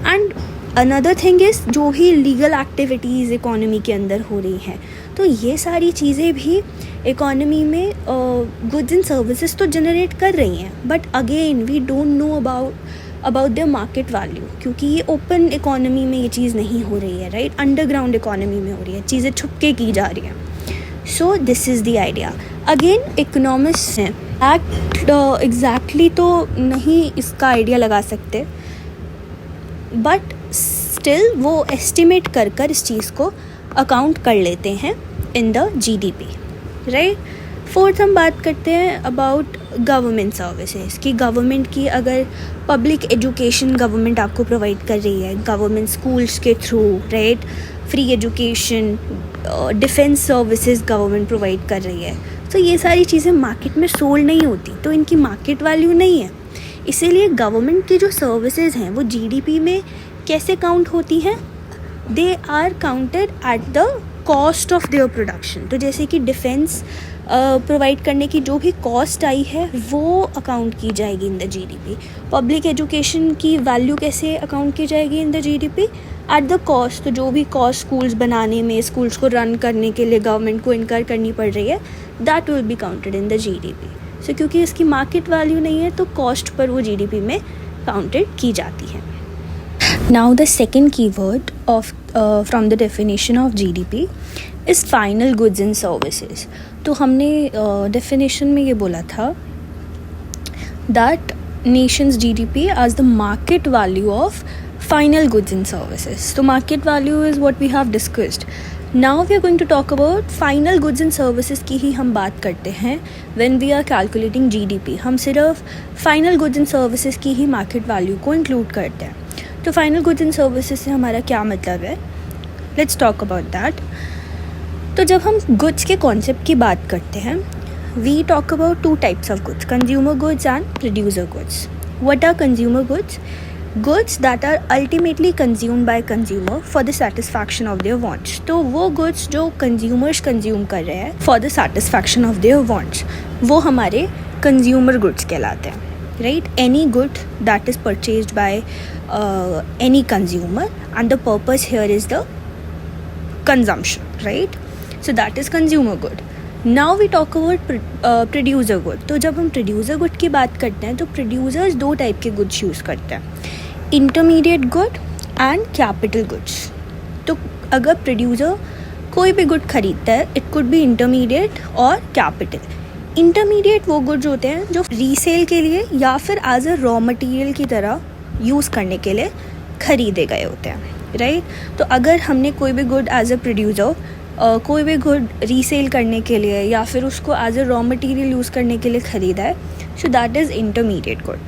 एंड अनदर थिंग इज़ जो भी लीगल एक्टिविटीज़ इकोनॉमी के अंदर हो रही हैं. तो ये सारी चीज़ें भी इकोनॉमी में गुड्स एंड सर्विसेज तो जनरेट कर रही हैं, but again we don't know about the market value, क्योंकि ये ओपन इकोनॉमी में ये चीज़ नहीं हो रही है, राइट. अंडरग्राउंड इकोनॉमी में हो रही है, चीज़ें छुप के की जा रही हैं. So this is the idea. Again economist हैं, एग्जैक्टली तो नहीं इसका आइडिया लगा सकते, बट स्टिल वो एस्टिमेट कर इस चीज़ को अकाउंट कर लेते हैं इन द जीडीपी, राइट. फोर्थ हम बात करते हैं अबाउट गवर्नमेंट सर्विसेज, कि गवर्नमेंट की अगर पब्लिक एजुकेशन गवर्नमेंट आपको प्रोवाइड कर रही है, गवर्नमेंट स्कूल्स के through, right, free education, defence services government provide कर रही है. तो ये सारी चीज़ें मार्केट में सोल्ड नहीं होती, तो इनकी मार्केट वैल्यू नहीं है. इसीलिए गवर्नमेंट की जो सर्विसेज हैं वो जीडीपी में कैसे काउंट होती हैं? They are counted at the cost of their production. तो जैसे कि डिफेंस प्रोवाइड करने की जो भी कॉस्ट आई है वो अकाउंट की जाएगी इन द जीडीपी. पब्लिक एजुकेशन की वैल्यू कैसे अकाउंट की जाएगी इन the GDP? Eight the cost. तो जो भी कॉस्ट स्कूल्स बनाने में, स्कूल्स को रन करने के लिए गवर्नमेंट को इनकर करनी पड़ रही है, that will be counted in the GDP. So क्योंकि इसकी मार्केट वैल्यू नहीं है तो कॉस्ट पर वो जीडीपी में काउंटेड की जाती है. Now the second keyword of from the definition of GDP is final goods and services. तो हमने डेफिनेशन में ये बोला था that nation's GDP as the market value of final goods and services. तो market value is what we have discussed. Now we are going to talk about final goods and services की ही हम बात करते हैं when we are calculating GDP. हम सिर्फ final goods and services की ही मार्केट वैल्यू को इंक्लूड करते हैं. तो फाइनल गुड्स एंड सर्विसेज से हमारा क्या मतलब है? Let's talk about that. तो जब हम गुड्स के कॉन्सेप्ट की बात करते हैं, we talk about two types of goods, consumer goods and producer goods. What are consumer goods? Goods that are ultimately consumed by consumer for the satisfaction of their wants. तो वो goods जो consumers consume कर रहे हैं for the satisfaction of their wants, वो हमारे consumer goods कहलाते हैं, right? Any good that is purchased by any consumer and the purpose here is the consumption, right? So that is consumer good. Now we talk about producer good. तो जब हम producer good की बात करते हैं तो producers दो type के goods यूज़ करते हैं, intermediate good and capital goods. तो अगर प्रोड्यूसर कोई भी गुड खरीदता है, इट कुड बी इंटरमीडिएट और कैपिटल. इंटरमीडिएट वो गुड्स होते हैं जो रीसेल के लिए या फिर एज अ रॉ मटेरियल की तरह यूज़ करने के लिए खरीदे गए होते हैं, राइट. तो अगर हमने कोई भी गुड एज अ प्रोड्यूसर कोई भी गुड रीसेल करने के लिए या फिर उसको as a raw material use करने के लिए ख़रीदा है, so that is intermediate good.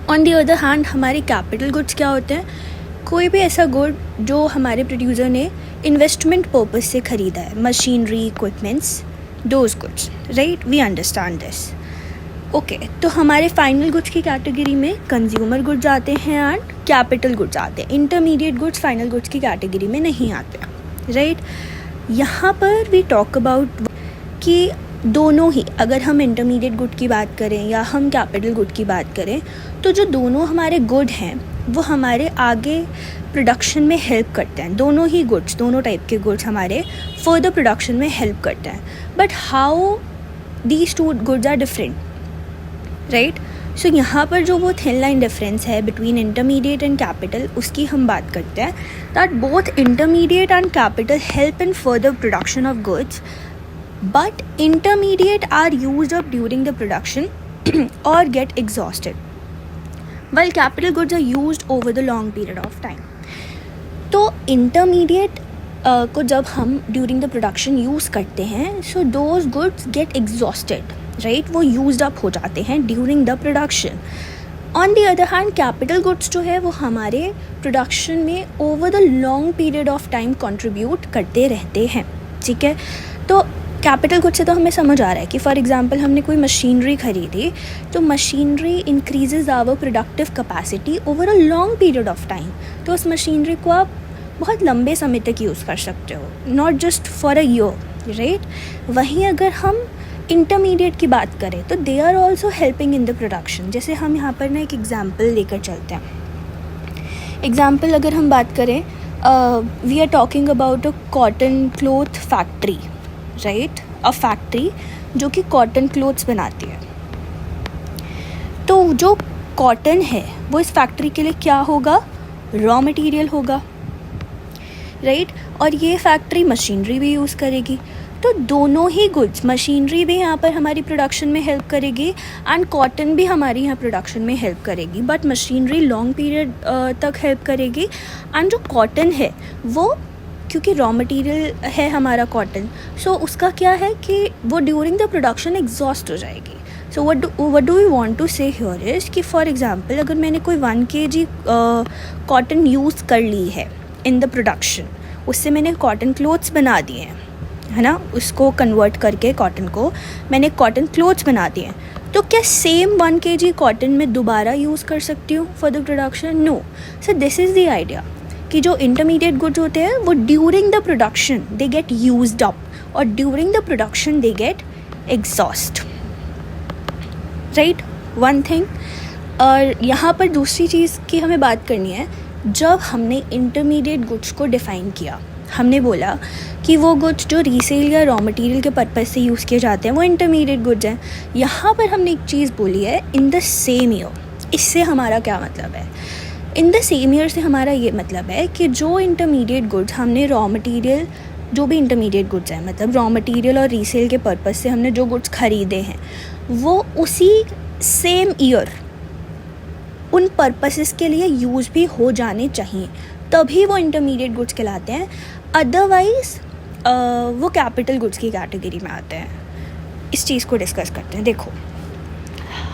On the other hand हमारे कैपिटल गुड्स क्या होते हैं? कोई भी ऐसा गुड जो हमारे प्रोड्यूसर ने इन्वेस्टमेंट पर्पस से ख़रीदा है, machinery, equipments, those goods, right. We understand this. Okay, तो हमारे फाइनल गुड्स की कैटेगरी में कंज्यूमर गुड्स आते हैं एंड कैपिटल गुड्स आते हैं. इंटरमीडिएट गुड्स फाइनल गुड्स की कैटेगरी में नहीं आते, राइट. यहाँ पर वी टॉक अबाउट कि दोनों ही, अगर हम इंटरमीडिएट गुड की बात करें या हम कैपिटल गुड की बात करें, तो जो दोनों हमारे गुड हैं वो हमारे आगे प्रोडक्शन में हेल्प करते हैं. दोनों ही गुड्स, दोनों टाइप के गुड्स हमारे फर्दर प्रोडक्शन में हेल्प करते हैं. But how these two goods are different, right. So यहाँ पर जो वो थिन लाइन डिफरेंस है बिटवीन इंटरमीडिएट एंड कैपिटल, उसकी हम बात करते हैं. That both intermediate and capital help in further production of goods, but intermediate are used up during the production or get exhausted, while capital goods are used over the long period of time. तो intermediate को जब हम during the production use करते हैं, so those goods get exhausted, right? वो used up हो जाते हैं during the production. On the other hand capital goods जो है वो हमारे प्रोडक्शन में over the long period of time contribute करते रहते हैं, ठीक है। तो कैपिटल गुड्स से तो हमें समझ आ रहा है कि फॉर एग्जांपल हमने कोई मशीनरी खरीदी, तो machinery increases our productive capacity over a long period of time. तो उस मशीनरी को आप बहुत लंबे समय तक यूज़ कर सकते हो, not just for a year, right. वहीं अगर हम इंटरमीडिएट की बात करें तो they are also helping in the production. जैसे हम यहाँ पर ना एक एग्जाम्पल लेकर चलते हैं। एग्जाम्पल अगर हम बात करें, we are talking about a cotton cloth factory, right, a factory जो कि कॉटन क्लोथ्स बनाती है। तो जो कॉटन है वो इस फैक्ट्री के लिए क्या होगा, रॉ मटेरियल होगा, राइट। और ये फैक्ट्री मशीनरी भी यूज़ करेगी। तो दोनों ही गुड्स, मशीनरी भी यहाँ पर हमारी प्रोडक्शन में हेल्प करेगी एंड कॉटन भी हमारी यहाँ प्रोडक्शन में हेल्प करेगी, बट मशीनरी लॉन्ग पीरियड तक हेल्प करेगी एंड जो कॉटन है वो, क्योंकि रॉ मटेरियल है हमारा कॉटन, सो उसका क्या है कि वो ड्यूरिंग द प्रोडक्शन एग्जॉस्ट हो जाएगी। So what do we want to say here is कि फॉर एग्जांपल अगर मैंने कोई 1 kg कॉटन यूज़ कर ली है इन द प्रोडक्शन, उससे मैंने कॉटन क्लोथ्स बना दिए हैं, है ना, उसको कन्वर्ट करके कॉटन को मैंने कॉटन क्लोथ्स बना दिए हैं, तो क्या सेम 1 kg कॉटन में दोबारा यूज़ कर सकती हूँ for the production? No. So this is the idea कि जो इंटरमीडिएट गुड्स होते हैं वो during the production they get used up और during the production they get exhaust, right, one thing. और यहाँ पर दूसरी चीज़ की हमें बात करनी है। जब हमने इंटरमीडिएट गुड्स को डिफ़ाइन किया, हमने बोला कि वो गुड्स जो रीसेल या रॉ मटेरियल के पर्पज़ से यूज़ किए जाते हैं वो इंटरमीडिएट गुड्स हैं। यहाँ पर हमने एक चीज़ बोली है, इन द सेम ईयर। इससे हमारा क्या मतलब है? इन द सेम ईयर से हमारा ये मतलब है कि जो इंटरमीडिएट गुड्स हमने रॉ मटेरियल, जो भी इंटरमीडिएट गुड्स हैं, मतलब रॉ मटेरियल और रीसेल के पर्पज़ से हमने जो गुड्स ख़रीदे हैं वो उसी सेम ईयर उन पर्पसेस के लिए यूज़ भी हो जाने चाहिए, तभी वो इंटरमीडिएट गुड्स कहलाते हैं। अदरवाइज़ वो कैपिटल गुड्स की कैटेगरी में आते हैं। इस चीज़ को डिस्कस करते हैं। देखो,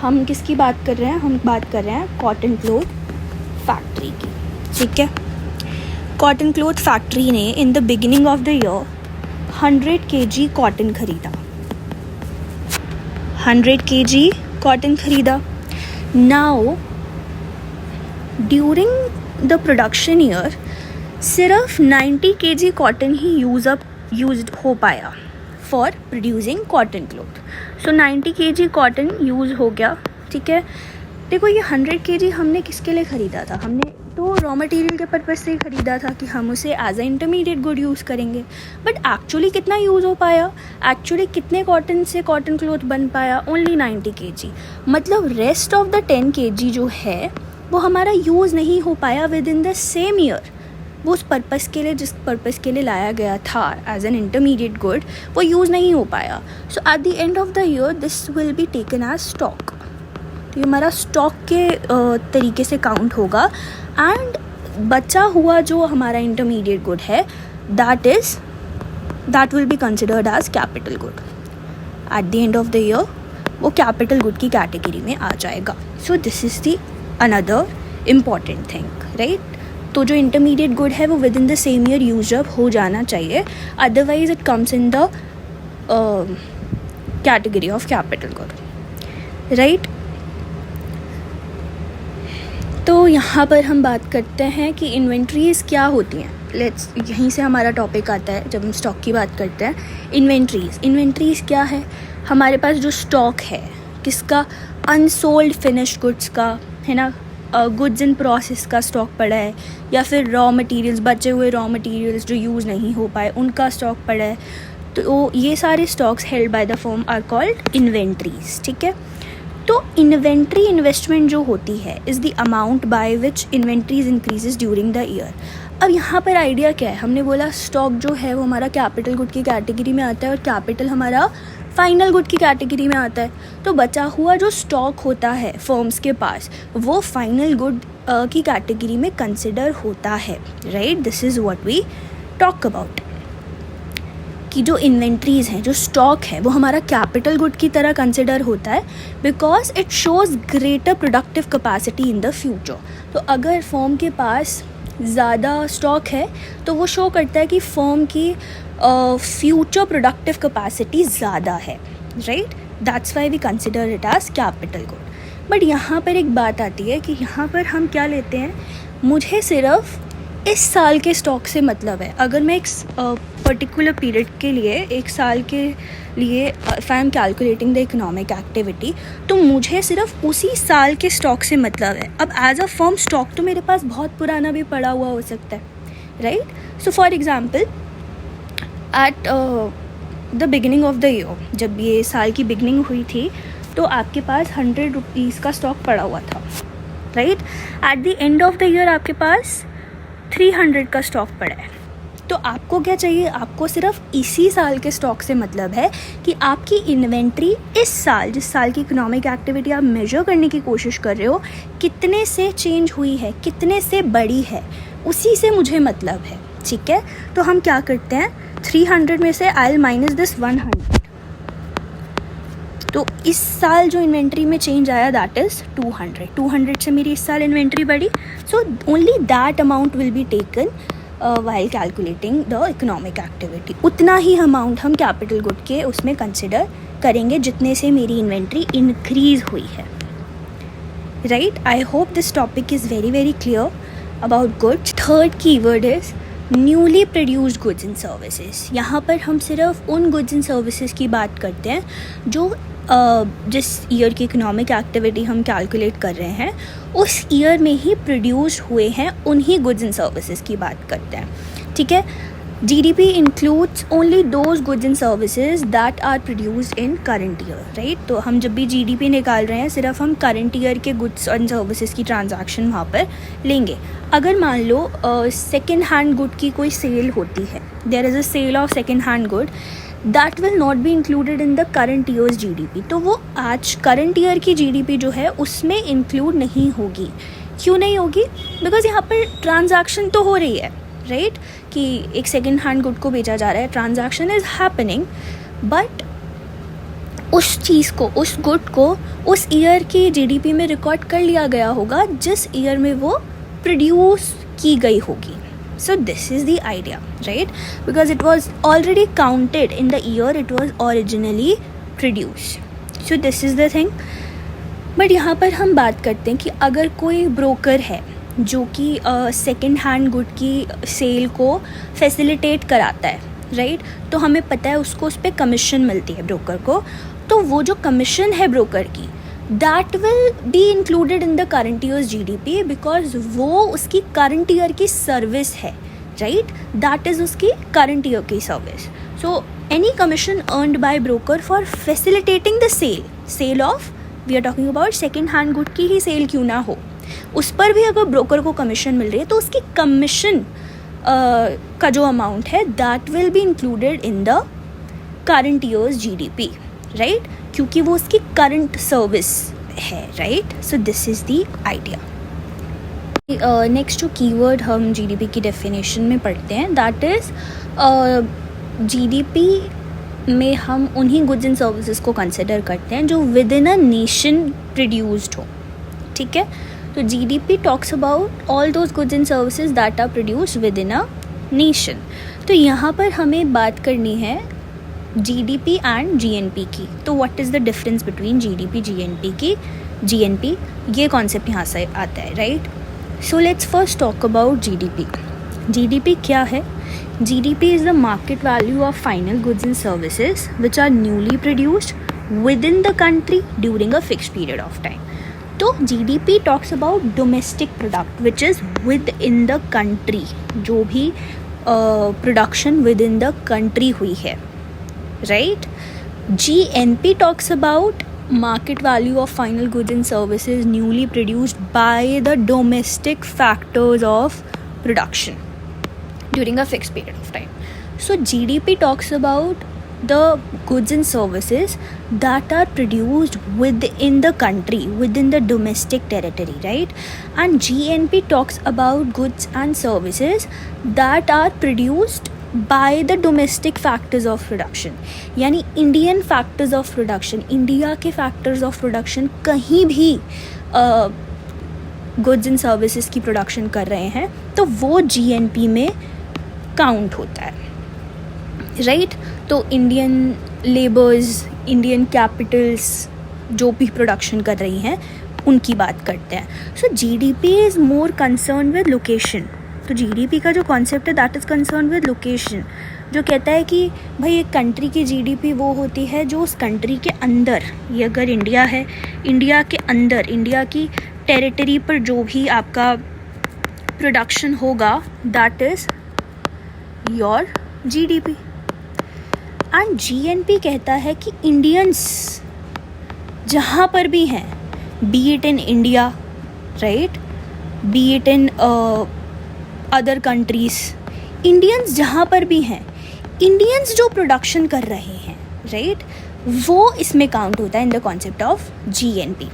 हम किसकी बात कर रहे हैं? हम बात कर रहे हैं कॉटन क्लॉथ फैक्ट्री की, ठीक है। कॉटन क्लॉथ फैक्ट्री ने in the beginning of the year 100 kg cotton खरीदा, 100 kg कॉटन खरीदा। Now during the production year सिर्फ 90 kg कॉटन ही यूज्ड हो पाया for producing cotton cloth. So 90 kg cotton use हो गया, ठीक है। देखो, ये 100 kg हमने किसके लिए ख़रीदा था? हमने तो रॉ मटेरियल के पर्पज़ से ही ख़रीदा था कि हम उसे as a intermediate good use करेंगे, बट एक्चुअली कितना यूज़ हो पाया? एक्चुअली कितने कॉटन से कॉटन क्लॉथ बन पाया? Only 90 kg। मतलब रेस्ट ऑफ द 10 kg जो है वो हमारा यूज़ नहीं हो पाया with in the same year. वो उस पर्पज़ के लिए, जिस पर्पज़ के लिए लाया गया था एज एन इंटरमीडिएट गुड, वो यूज़ नहीं हो पाया। So at the end of the year this will be taken as stock. तो ये हमारा स्टॉक के तरीके से काउंट होगा एंड बचा हुआ जो हमारा इंटरमीडिएट गुड है that will be considered as capital good. At the end of the year वो कैपिटल गुड की कैटेगरी में आ जाएगा। So this is the another important thing, right. तो जो इंटरमीडिएट गुड है वो within the same year use up हो जाना चाहिए, otherwise it comes in the category of capital good, right. तो यहाँ पर हम बात करते हैं कि इन्वेंट्रीज़ क्या होती हैं। लेट्स, यहीं से हमारा टॉपिक आता है जब हम स्टॉक की बात करते हैं। इन्वेंट्रीज़ क्या है? हमारे पास जो स्टॉक है किसका? अनसोल्ड फिनिश्ड गुड्स का, है ना, गुड्स इन प्रोसेस का स्टॉक पड़ा है, या फिर रॉ मटेरियल्स, बचे हुए रॉ मटेरियल्स जो यूज़ नहीं हो पाए उनका स्टॉक पड़ा है। तो ये सारे stocks held by the firm are called inventories, ठीक है। तो इन्वेंट्री इन्वेस्टमेंट जो होती है is the amount by which inventories increases during the year. अब यहाँ पर आइडिया क्या है? हमने बोला स्टॉक जो है वो हमारा कैपिटल गुड की कैटेगरी में आता है और कैपिटल हमारा फाइनल गुड की कैटेगरी में आता है। तो बचा हुआ जो स्टॉक होता है फर्म्स के पास वो फाइनल गुड की कैटेगरी में कंसिडर होता है, right. This is what we talk about. कि जो इन्वेंट्रीज़ हैं, जो स्टॉक है, वो हमारा कैपिटल गुड की तरह कंसिडर होता है because it shows greater productive capacity in the future. तो अगर फर्म के पास ज़्यादा स्टॉक है तो वो शो करता है कि फर्म की फ्यूचर प्रोडक्टिव कैपेसिटी ज़्यादा है, right. That's why we consider it as capital good. But यहाँ पर एक बात आती है कि यहाँ पर हम क्या लेते हैं, मुझे सिर्फ इस साल के स्टॉक से मतलब है. अगर मैं एक पर्टिकुलर पीरियड के लिए, एक साल के लिए, if I am calculating the economic activity, तो मुझे सिर्फ उसी साल के स्टॉक से मतलब है. अब एज अ फर्म स्टॉक तो मेरे पास बहुत पुराना भी पड़ा हुआ हो सकता है, right. So for example at the beginning of the year, जब ये साल की बिगिनिंग हुई थी, तो आपके पास 100 रुपीज़ का स्टॉक पड़ा हुआ था, right. Eight the end of the year आपके पास 300 का स्टॉक पड़ा है. तो आपको क्या चाहिए, आपको सिर्फ इसी साल के स्टॉक से मतलब है कि आपकी इन्वेंट्री इस साल, जिस साल की इकोनॉमिक एक्टिविटी आप मेजर करने की कोशिश कर रहे हो, कितने से चेंज हुई है, कितने से बड़ी है, उसी से मुझे मतलब है, ठीक है. तो हम क्या करते हैं, 300 में से आई विल माइनस दिस 100. तो इस साल जो इन्वेंट्री में चेंज आया दैट इज़ 200 से मेरी इस साल इन्वेंट्री बढ़ी. So only that amount will be taken while calculating the economic activity. उतना ही अमाउंट हम कैपिटल गुड के उसमें कंसिडर करेंगे जितने से मेरी इन्वेंट्री इंक्रीज़ हुई है, right. I hope this topic is very very clear about goods. Third keyword is newly produced goods and services. यहाँ पर हम सिर्फ उन गुड्स एंड सर्विसेज की बात करते हैं जो जिस ईयर की इकोनॉमिक एक्टिविटी हम कैलकुलेट कर रहे हैं उस ईयर में ही प्रोड्यूस हुए हैं, उन्हीं गुड्स एंड सर्विसेज की बात करते हैं, ठीक है. GDP includes only those goods and services that are produced in current year, right. तो हम जब भी GDP निकाल रहे हैं सिर्फ हम current year के goods and services की transaction वहाँ पर लेंगे. अगर मान लो second hand good की कोई सेल होती है, there is a sale of second hand good, that will not be included in the current year's GDP. तो वो आज current year की GDP जो है उसमें include नहीं होगी. क्यों नहीं होगी, बिकॉज यहाँ पर ट्रांजैक्शन तो हो रही है, राइट, कि एक सेकेंड हैंड गुड को बेचा जा रहा है, ट्रांजैक्शन इज़ हैपनिंग, बट उस चीज़ को, उस गुड को उस ईयर की जीडीपी में रिकॉर्ड कर लिया गया होगा जिस ईयर में वो प्रोड्यूस की गई होगी. सो this is the idea, right, because it was already counted in the year it was originally produce. So this is the thing. But यहाँ पर हम बात करते हैं कि अगर कोई ब्रोकर है जो कि सेकेंड हैंड गुड की सेल को फैसिलिटेट कराता है, राइट, तो हमें पता है उसको उस पर कमीशन मिलती है ब्रोकर को. तो वो जो कमीशन है ब्रोकर की, that will be included in the current year's GDP because वो उसकी करंट ईयर की सर्विस है, राइट, दैट इज़ उसकी करंट ईयर की service. So any commission earned by broker for facilitating the sale of, we are talking about second hand good की ही cell क्यों ना हो, उस पर भी अगर ब्रोकर को कमीशन मिल रही है तो उसकी कमीशन का जो अमाउंट है that will be included in the current year's GDP, right, क्योंकि वो उसकी करंट सर्विस है, right. So this is the idea. Next जो कीवर्ड हम जीडीपी की डेफिनेशन में पढ़ते हैं दैट इज़ जीडीपी में हम उन्हीं गुड्स एंड सर्विसेज को कंसिडर करते हैं जो within a nation produced हो, ठीक है. तो GDP talks about all those goods and services that are produced within a nation. तो यहाँ पर हमें बात करनी है GDP एंड GNP की. तो what is the difference between GDP GNP की, GNP ये कॉन्सेप्ट यहाँ से आता है, right. So let's first talk about GDP. GDP क्या है? GDP is the market value of final goods and services which are newly produced within the country during a fixed period of time. तो GDP talks about domestic product which is within the country, जो भी production within the country हुई है, right. GNP talks about market value of final goods and services newly produced by the domestic factors of production during a fixed period of time. So GDP talks about the goods and services that are produced within the country, within the domestic territory, right. And GNP talks about goods and services that are produced by the domestic factors of production, यानी Indian factors of production, India के factors of production कहीं भी goods and services की production कर रहे हैं तो वो जीएनपी में काउंट होता है, राइट? तो इंडियन लेबर्स, इंडियन कैपिटल्स जो भी प्रोडक्शन कर रही हैं उनकी बात करते हैं. So GDP is more concern with location. तो जीडीपी का जो कॉन्सेप्ट है that is concern with location, जो कहता है कि भाई एक कंट्री की जीडीपी वो होती है जो उस कंट्री के अंदर, ये अगर इंडिया है, इंडिया के अंदर, इंडिया की टेरिटरी पर जो भी आपका प्रोडक्शन होगा that is your GDP. And GNP कहता है कि इंडियंस जहाँ पर भी हैं, B it in India, right, B it in other countries, Indians जहाँ पर भी हैं, इंडियंस जो प्रोडक्शन कर रहे हैं, राइट, वो इसमें काउंट होता है in the concept of GNP.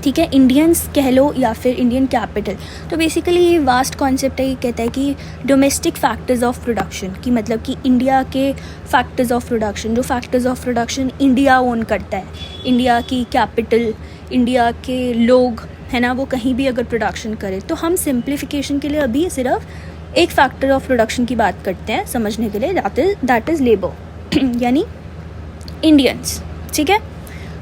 ठीक है, इंडियंस कह लो या फिर इंडियन कैपिटल. तो बेसिकली ये वास्ट कॉन्सेप्ट है. ये कहता है कि डोमेस्टिक फैक्टर्स ऑफ प्रोडक्शन, की मतलब कि इंडिया के फैक्टर्स ऑफ प्रोडक्शन, जो factors of production India own करता है, इंडिया की कैपिटल, इंडिया के लोग, है ना, वो कहीं भी अगर प्रोडक्शन करे. तो हम सिंप्लीफिकेशन के लिए अभी सिर्फ एक फैक्टर ऑफ प्रोडक्शन की बात करते हैं समझने के लिए, दैट इज़ लेबर यानी इंडियंस. ठीक है,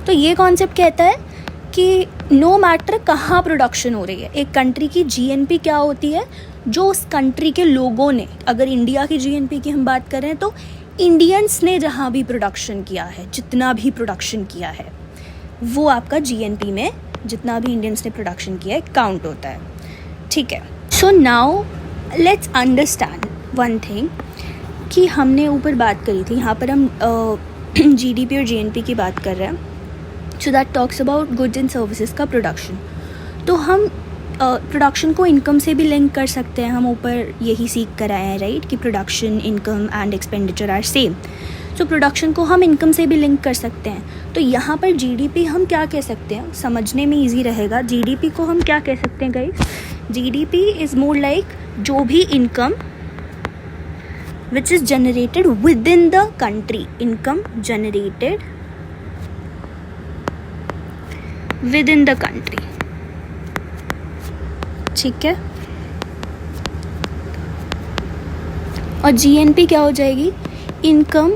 तो ये कॉन्सेप्ट कहता है कि नो मैटर कहाँ प्रोडक्शन हो रही है, एक कंट्री की जीएनपी क्या होती है, जो उस कंट्री के लोगों ने, अगर इंडिया की जीएनपी की हम बात करें तो इंडियंस ने जहाँ भी प्रोडक्शन किया है, जितना भी प्रोडक्शन किया है, वो आपका जीएनपी में जितना भी इंडियंस ने प्रोडक्शन किया है काउंट होता है. ठीक है, सो now let's understand one thing कि हमने ऊपर बात करी थी, यहाँ पर हम जीडीपी और जीएनपी की बात कर रहे हैं. So that talks about goods and services का प्रोडक्शन. तो हम प्रोडक्शन को इनकम से भी लिंक कर सकते हैं. हम ऊपर यही सीख कर आए हैं, राइट, कि production, income and expenditure are same. So production को हम इनकम से भी लिंक कर सकते हैं. तो यहाँ पर जीडीपी हम क्या कह सकते हैं, समझने में ईजी रहेगा. जीडीपी को हम क्या कह सकते हैं guys? GDP is more like जो भी income which is generated within the country, income generated within the country. ठीक है, और जीएनपी क्या हो जाएगी? Income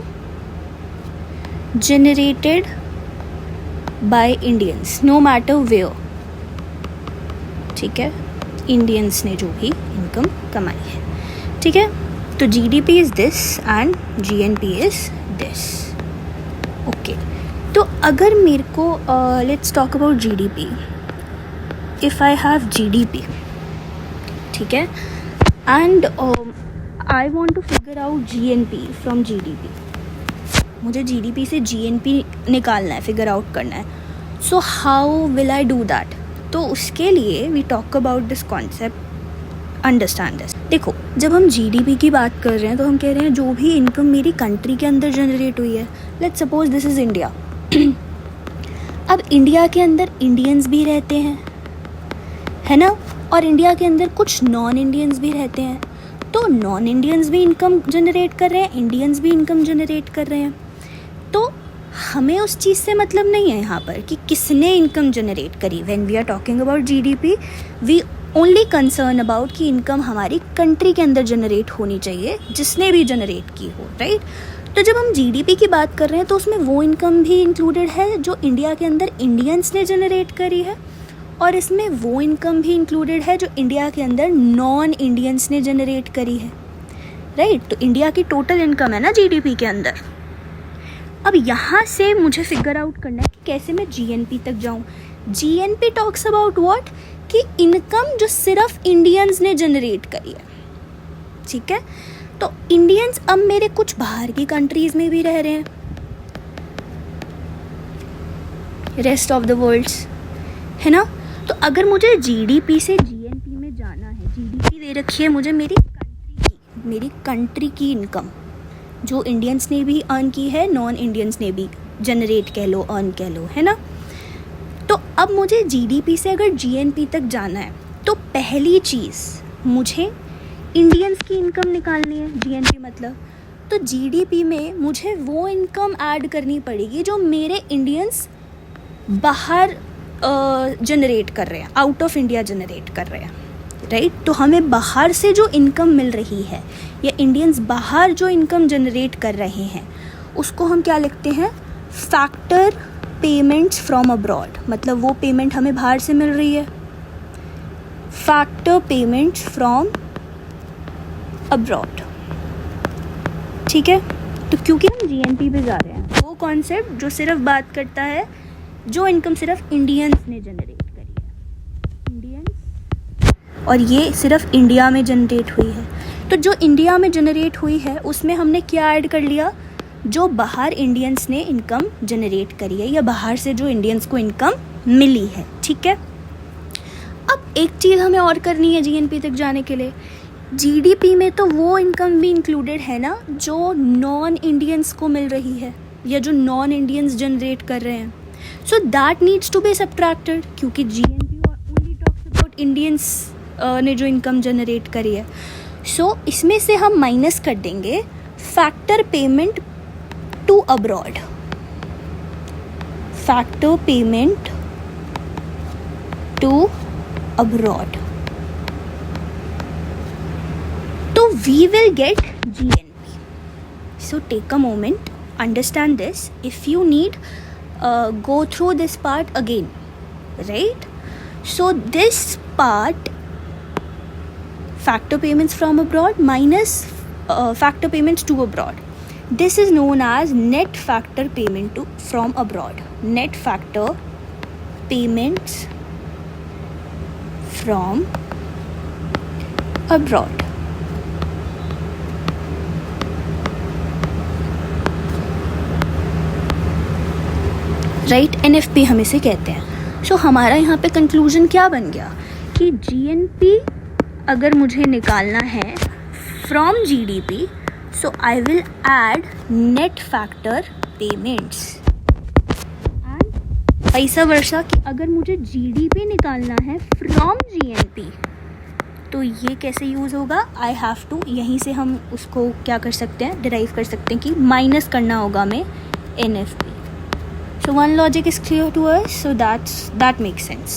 generated by Indians no matter where. ठीक है, इंडियंस ने जो भी इनकम कमाई है. ठीक है, तो GDP is this and GNP is this. Okay, तो अगर मेरे को let's talk about GDP. If I have GDP, ठीक है, and I want to figure out GNP from GDP. मुझे जीडीपी से जीएनपी निकालना है, फिगर आउट करना है. So how will I do that? तो उसके लिए we talk about this concept, understand this. देखो, जब हम जीडीपी की बात कर रहे हैं तो हम कह रहे हैं जो भी इनकम मेरी कंट्री के अंदर जनरेट हुई है. Let's suppose this is India. अब इंडिया के अंदर इंडियंस भी रहते हैं, है ना, और इंडिया के अंदर कुछ नॉन इंडियंस भी रहते हैं. तो नॉन इंडियंस भी इनकम जनरेट कर रहे हैं, इंडियंस भी इनकम जनरेट कर रहे हैं. तो हमें उस चीज़ से मतलब नहीं है यहाँ पर कि किसने इनकम जनरेट करी. When we are talking about GDP we only concern about कि इनकम हमारी कंट्री के अंदर जनरेट होनी चाहिए, जिसने भी जनरेट की हो, राइट. तो जब हम जीडीपी की बात कर रहे हैं तो उसमें वो इनकम भी इंक्लूडेड है जो इंडिया के अंदर इंडियंस ने जनरेट करी है, और इसमें वो इनकम भी इंक्लूडेड है जो इंडिया के अंदर नॉन इंडियंस ने जनरेट करी है, राइट. तो इंडिया की टोटल इनकम है ना जीडीपी के अंदर. अब यहाँ से मुझे फिगर आउट करना है कि कैसे मैं जीएनपी तक जाऊँ. जीएनपी टॉक्स अबाउट व्हाट, कि इनकम जो सिर्फ इंडियंस ने जनरेट करी है. ठीक है, तो इंडियंस अब मेरे कुछ बाहर की कंट्रीज में भी रह रहे हैं, रेस्ट ऑफ द वर्ल्ड्स, है ना. तो अगर मुझे जीडीपी से जीएनपी में जाना है, जीडीपी दे रखी है मुझे मेरी कंट्री की इनकम जो इंडियंस ने भी अर्न की है, नॉन इंडियंस ने भी जनरेट कह लो, अर्न कह लो, है ना. तो अब मुझे जीडीपी से अगर जीएनपी तक जाना है तो पहली चीज़ मुझे इंडियंस की इनकम निकालनी है, जीएनपी मतलब, तो जीडीपी में मुझे वो इनकम ऐड करनी पड़ेगी जो मेरे इंडियंस बाहर जनरेट कर रहे हैं, आउट ऑफ इंडिया जनरेट कर रहे हैं, राइट। तो हमें बाहर से जो इनकम मिल रही है या इंडियंस बाहर जो इनकम जनरेट कर रहे हैं उसको हम क्या लिखते हैं, फैक्टर पेमेंट्स फ्रॉम अब्रॉड, मतलब वो पेमेंट हमें बाहर से मिल रही है, फैक्टर पेमेंट्स फ्रॉम अब्रॉड, ठीक है। तो क्योंकि हम जीएनपी पे जा रहे हैं, वो कॉन्सेप्ट जो सिर्फ बात करता है जो इनकम सिर्फ इंडियंस ने जनरेट करी है, इंडियंस, और ये सिर्फ इंडिया में जनरेट हुई है। तो जो इंडिया में जनरेट हुई है उसमें हमने क्या ऐड कर लिया, जो बाहर इंडियंस ने इनकम जनरेट करी है या बाहर से जो इंडियंस को इनकम मिली है, ठीक है। अब एक चीज़ हमें और करनी है जीएनपी तक जाने के लिए, जीडीपी में तो वो इनकम भी इंक्लूडेड है ना जो नॉन इंडियंस को मिल रही है या जो नॉन इंडियंस जनरेट कर रहे हैं, so that needs to be subtracted, क्योंकि GNP only talks about Indians ने जो इनकम जनरेट करी है। सो इसमें से हम माइनस कर देंगे factor payment to abroad, factor payment to abroad, तो we will get GNP. So take a moment, understand this. If you need, go through this part again, right? So this part, factor payments from abroad minus factor payments to abroad, this is known as net factor payment from abroad. Net factor payments from abroad. Right, NFP हम इसे कहते हैं। सो हमारा यहाँ पे conclusion क्या बन गया कि जीएनपी अगर मुझे निकालना है from GDP, so I will add net factor payments, and ऐसा वर्षा कि अगर मुझे जीडीपी निकालना है फ्रॉम जीएनपी, तो ये कैसे यूज़ होगा, आई हैव टू, यहीं से हम उसको क्या कर सकते हैं, डिराइव कर सकते हैं कि माइनस करना होगा हमें NFP. So one logic is clear to us, so that makes sense.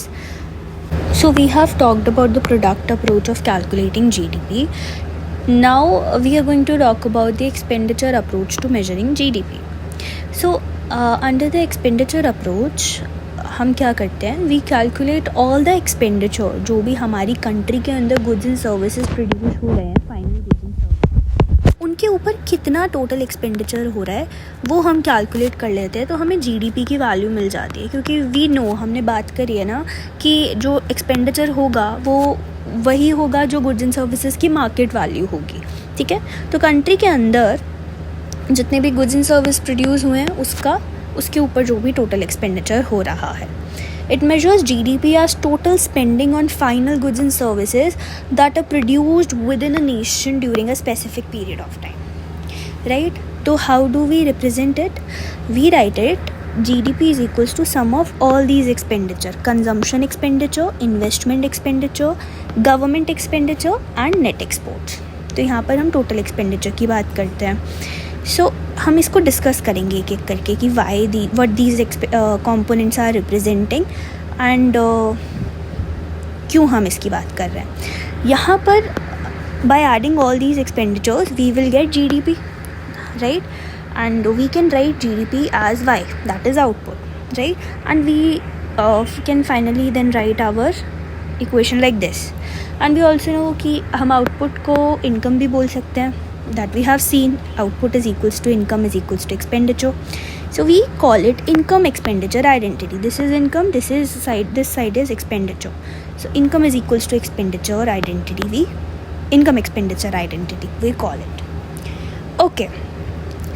So we have talked about the product approach of calculating GDP. Now we are going to talk about the expenditure approach to measuring GDP. So under the expenditure approach हम क्या करते हैं, we calculate all the expenditure जो भी हमारी country के अंदर goods and services produce हो रहे हैं, फाइनल goods and services, उनके ऊपर कितना टोटल एक्सपेंडिचर हो रहा है वो हम कैलकुलेट कर लेते हैं, तो हमें जीडीपी की वैल्यू मिल जाती है। क्योंकि वी नो, हमने बात करी है ना कि जो एक्सपेंडिचर होगा वो वही होगा जो गुड्स एंड सर्विसेज की मार्केट वैल्यू होगी, ठीक है। तो कंट्री के अंदर जितने भी गुड्स एंड सर्विस प्रोड्यूस हुए हैं उसके ऊपर जो भी टोटल एक्सपेंडिचर हो रहा है, it measures GDP as total spending on final goods and services that are produced within a nation during a specific period of time, right? So how do we represent it? We write it GDP is equals to sum of all these expenditure: consumption expenditure, investment expenditure, government expenditure and net exports. तो यहाँ पर हम total expenditure की बात करते हैं। सो हम इसको डिस्कस करेंगे एक एक करके कि what these components are representing and क्यों हम इसकी बात कर रहे हैं। यहाँ पर by adding all these expenditures we will get GDP, right, and we can write GDP as Y, that is output, right? And we can finally then write our equation like this. And we also know कि हम output को income भी बोल सकते हैं, that we have seen output is equals to income is equals to expenditure. So we call it income expenditure identity. This is income, this side is expenditure. So income is equals to expenditure identity, income expenditure identity we call it. Okay.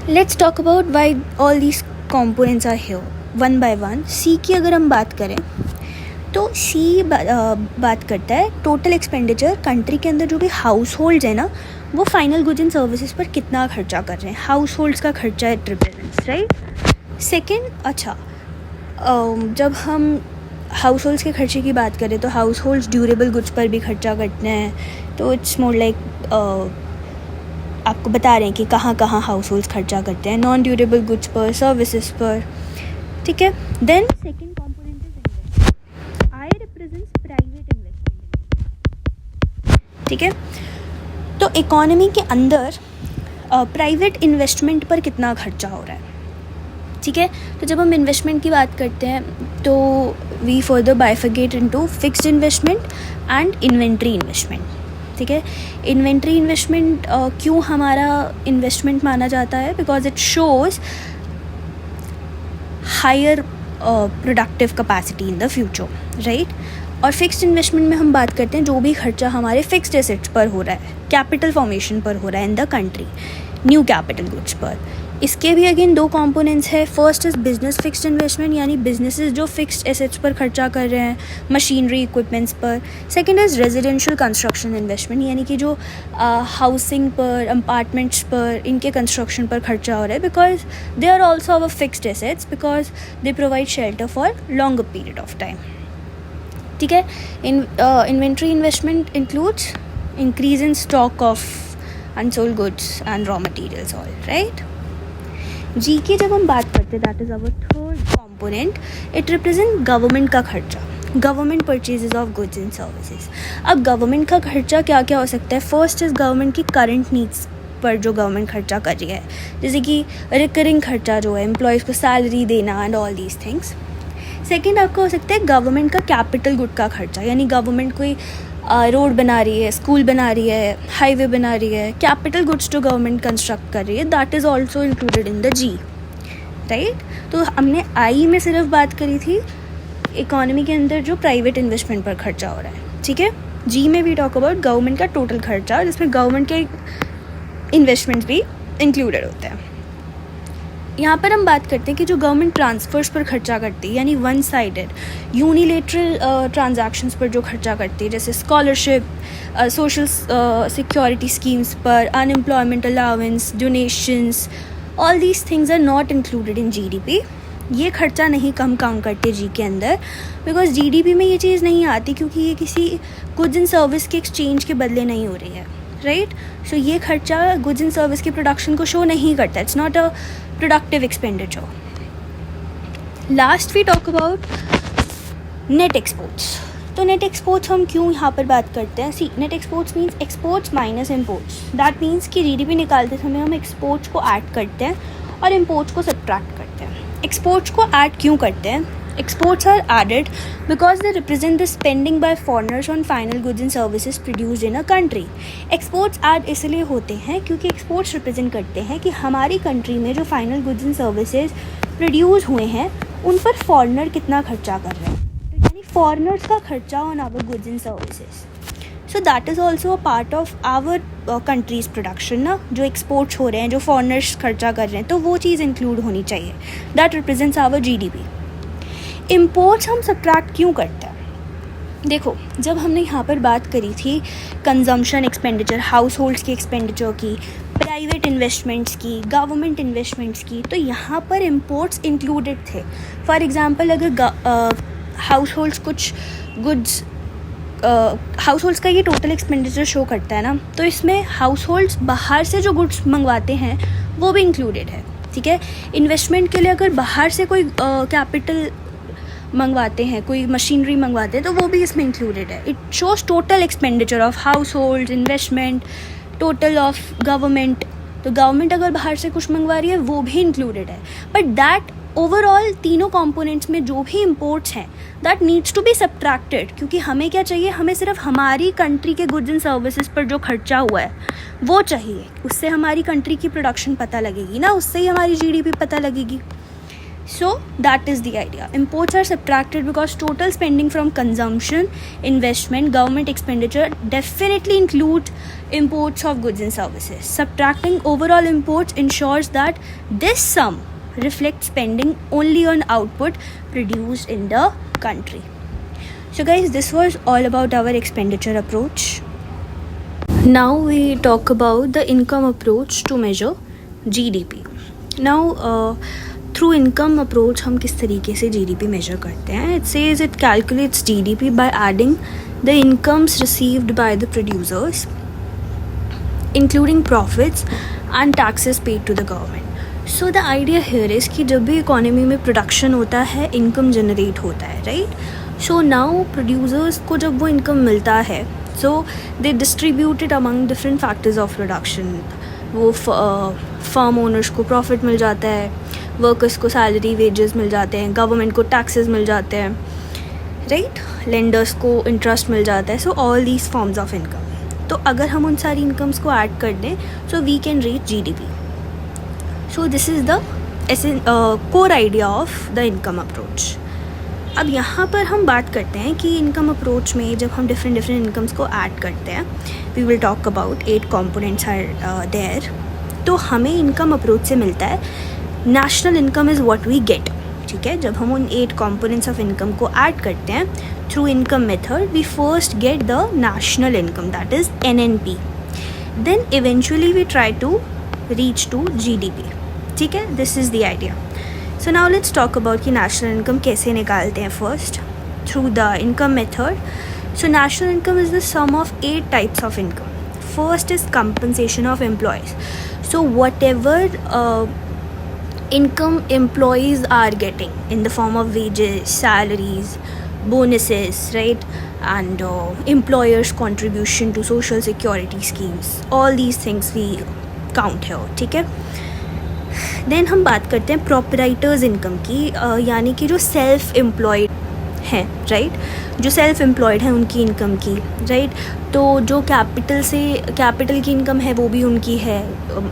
Let's talk about why all these components are here one by one. C की अगर हम बात करें तो C बात करता है total expenditure country के अंदर जो भी हाउस होल्ड्स है ना वो फाइनल गुड्स एंड सर्विसेज पर कितना खर्चा कर रहे हैं, हाउस होल्ड्स का खर्चा इट रिप्रेजेंट्स, राइट। सेकेंड, अच्छा जब हम हाउस होल्ड्स के खर्चे की बात करें तो हाउस होल्ड्स ड्यूरेबल गुड्स पर भी खर्चा करते हैं, तो इट्स मोर लाइक आपको बता रहे हैं कि कहाँ कहाँ हाउस होल्ड्स खर्चा करते हैं, नॉन ड्यूरेबल गुड्स पर, सर्विसेज पर, ठीक है. Then second component is investment. I represents private investment, ठीक है. तो इकोनॉमी के अंदर प्राइवेट इन्वेस्टमेंट पर कितना खर्चा हो रहा है, ठीक है. तो जब हम इन्वेस्टमेंट की बात करते हैं तो we further bifurcate into fixed investment and inventory investment, ठीक है. इन्वेंट्री इन्वेस्टमेंट क्यों हमारा इन्वेस्टमेंट माना जाता है, because it shows higher productive capacity in the future, right. और फिक्स्ड इन्वेस्टमेंट में हम बात करते हैं जो भी खर्चा हमारे फिक्स्ड एसेट्स पर हो रहा है, कैपिटल फॉर्मेशन पर हो रहा है इन the country, new capital goods पर. इसके भी अगेन दो कंपोनेंट्स है. First is business fixed investment, यानी बिजनेसेस जो फिक्स्ड एसेट्स पर खर्चा कर रहे हैं, मशीनरी इक्विपमेंट्स पर. Second is residential construction investment, यानी कि जो हाउसिंग पर, अपार्टमेंट्स पर, इनके कंस्ट्रक्शन पर खर्चा हो रहा है, because they are also our fixed assets, because they provide shelter for longer period of time, ठीक है. Inventory investment includes increase in stock of unsold goods and raw materials all, right. G की जब हम बात करते हैं, that is our third component. It represent government का खर्चा, government purchases of goods and services. अब गवर्नमेंट का खर्चा क्या क्या हो सकता है. फर्स्ट इज़ गवर्नमेंट की करंट नीड्स पर जो गवर्नमेंट खर्चा कर रही है, जैसे कि रिकरिंग खर्चा जो है, एम्प्लॉयज़ को सैलरी देना and all these things. Second आपका हो सकता है गवर्नमेंट का कैपिटल गुड का खर्चा, यानी गवर्नमेंट कोई रोड बना रही है, स्कूल बना रही है, हाईवे बना रही है, कैपिटल गुड्स जो गवर्नमेंट कंस्ट्रक्ट कर रही है, that is also included in the G, right. तो हमने आई में सिर्फ बात करी थी इकोनॉमी के अंदर जो प्राइवेट इन्वेस्टमेंट पर खर्चा हो रहा है, ठीक है. जी में भी टॉक अबाउट गवर्नमेंट का टोटल खर्चा, जिसमें गवर्नमेंट के इन्वेस्टमेंट्स भी इंक्लूडेड होते हैं. यहाँ पर हम बात करते हैं कि जो गवर्नमेंट ट्रांसफ़र्स पर खर्चा करती है, यानी वन साइडेड यूनिलेटरल ट्रांजैक्शंस पर जो खर्चा करती है, जैसे स्कॉलरशिप, सोशल सिक्योरिटी स्कीम्स पर, unemployment allowance, donations, all these things are not included in GDP. ये खर्चा नहीं कम काउंट करते जी के अंदर, बिकॉज जीडीपी में ये चीज़ नहीं आती, क्योंकि ये किसी गुड्स एंड सर्विस के एक्सचेंज के बदले नहीं हो रही है, राइट. सो ये खर्चा गुड्स एंड सर्विस के प्रोडक्शन को शो नहीं करता. It's not a productive expenditure. Last we talk about net exports. तो नेट एक्सपोर्ट्स हम क्यों यहाँ पर बात करते हैं. See, net exports means exports minus imports. That means कि जीडीपी निकालते समय हम एक्सपोर्ट्स को ऐड करते हैं और इम्पोर्ट्स को सब्ट्रैक्ट करते हैं. एक्सपोर्ट्स को ऐड क्यों करते हैं. Exports are added because they represent the spending by foreigners on final goods and services produced in a country. Exports add इसलिए होते हैं क्योंकि exports represent करते हैं कि हमारी country में जो final goods and services produce हुए हैं उन पर foreigner कितना खर्चा कर रहे हैं. तो यानी foreigners का खर्चा on our goods and services. So that is also a part of our country's production ना, जो exports हो रहे हैं, जो foreigners खर्चा कर रहे हैं, तो वो चीज़ include होनी चाहिए. That represents our GDP. Imports हम सब्ट्रैक्ट क्यों करते हैं. देखो, जब हमने यहाँ पर बात करी थी कंजम्पशन एक्सपेंडिचर, हाउस होल्ड्स की एक्सपेंडिचर की, प्राइवेट इन्वेस्टमेंट्स की, गवर्नमेंट इन्वेस्टमेंट्स की, तो यहाँ पर इम्पोर्ट्स इंक्लूडेड थे. फॉर एग्जांपल, अगर हाउस होल्ड्स कुछ गुड्स, हाउस होल्ड्स का ये टोटल एक्सपेंडिचर शो करता है ना, तो इसमें हाउस होल्ड्स बाहर से जो गुड्स मंगवाते हैं वो भी इंक्लूडेड है, ठीक है. इन्वेस्टमेंट के लिए अगर बाहर से कोई कैपिटल मंगवाते हैं, कोई मशीनरी मंगवाते हैं, तो वो भी इसमें इंक्लूडेड है. It shows total expenditure of house hold, investment, total of government. तो गवर्नमेंट अगर बाहर से कुछ मंगवा रही है वो भी इंक्लूडेड है. बट दैट ओवरऑल तीनों कंपोनेंट्स में जो भी इम्पोर्ट्स हैं, that needs to be subtracted, क्योंकि हमें क्या चाहिए, हमें सिर्फ हमारी कंट्री के गुड्स एंड सर्विसेज पर जो खर्चा हुआ है वो चाहिए. उससे हमारी कंट्री की प्रोडक्शन पता लगेगी ना, उससे ही हमारी जीडीपी पता लगेगी. So that is the idea. Imports are subtracted because total spending from consumption, investment, government expenditure definitely include imports of goods and services. Subtracting overall imports ensures that this sum reflects spending only on output produced in the country. So guys, this was all about our expenditure approach. Now we talk about the income approach to measure GDP. Now, through income approach हम किस तरीके से GDP measure करते हैं. It says it calculates GDP by adding the incomes received by the producers including profits and taxes paid to the government. So the idea here is कि जब भी economy में प्रोडक्शन होता है इनकम जनरेट होता है, राइट. सो नाउ प्रोड्यूसर्स को जब वो इनकम मिलता है, so they distribute it among different factors of production. वो फार्म ओनर्स को प्रॉफिट मिल जाता है, वर्कर्स को सैलरी वेजेस मिल जाते हैं, गवर्नमेंट को टैक्सेस मिल जाते हैं, राइट. लेंडर्स को इंटरेस्ट मिल जाता है. So all these forms of income. तो अगर हम उन सारी इनकम्स को ऐड कर दें so we can reach GDP. So this is the core idea of the income approach. अब यहाँ पर हम बात करते हैं कि इनकम अप्रोच में जब हम डिफरेंट इनकम्स को ऐड करते हैं, we will talk about 8 components are there. तो हमें इनकम अप्रोच से मिलता है national income is what we get. ठीक है, जब हम उन 8 कंपोनेंट्स ऑफ इनकम को ऐड करते हैं through income method, we first get the national income, that is NNP. Then eventually we try to reach to GDP. ठीक है, this is the idea. So now let's talk about कि national income कैसे निकालते हैं. First through the income method. So national income is the sum of 8 types of income. First is compensation of employees. So whatever income employees are getting in the form of wages, salaries, bonuses, right, and employers contribution to social security schemes, all these things we count here. ठीक है. Then हम बात करते हैं proprietors income की, यानी कि जो सेल्फ एम्प्लॉयड हैं, राइट, जो सेल्फ एम्प्लॉयड हैं उनकी इनकम की, राइट. तो जो कैपिटल की इनकम है वो भी उनकी है.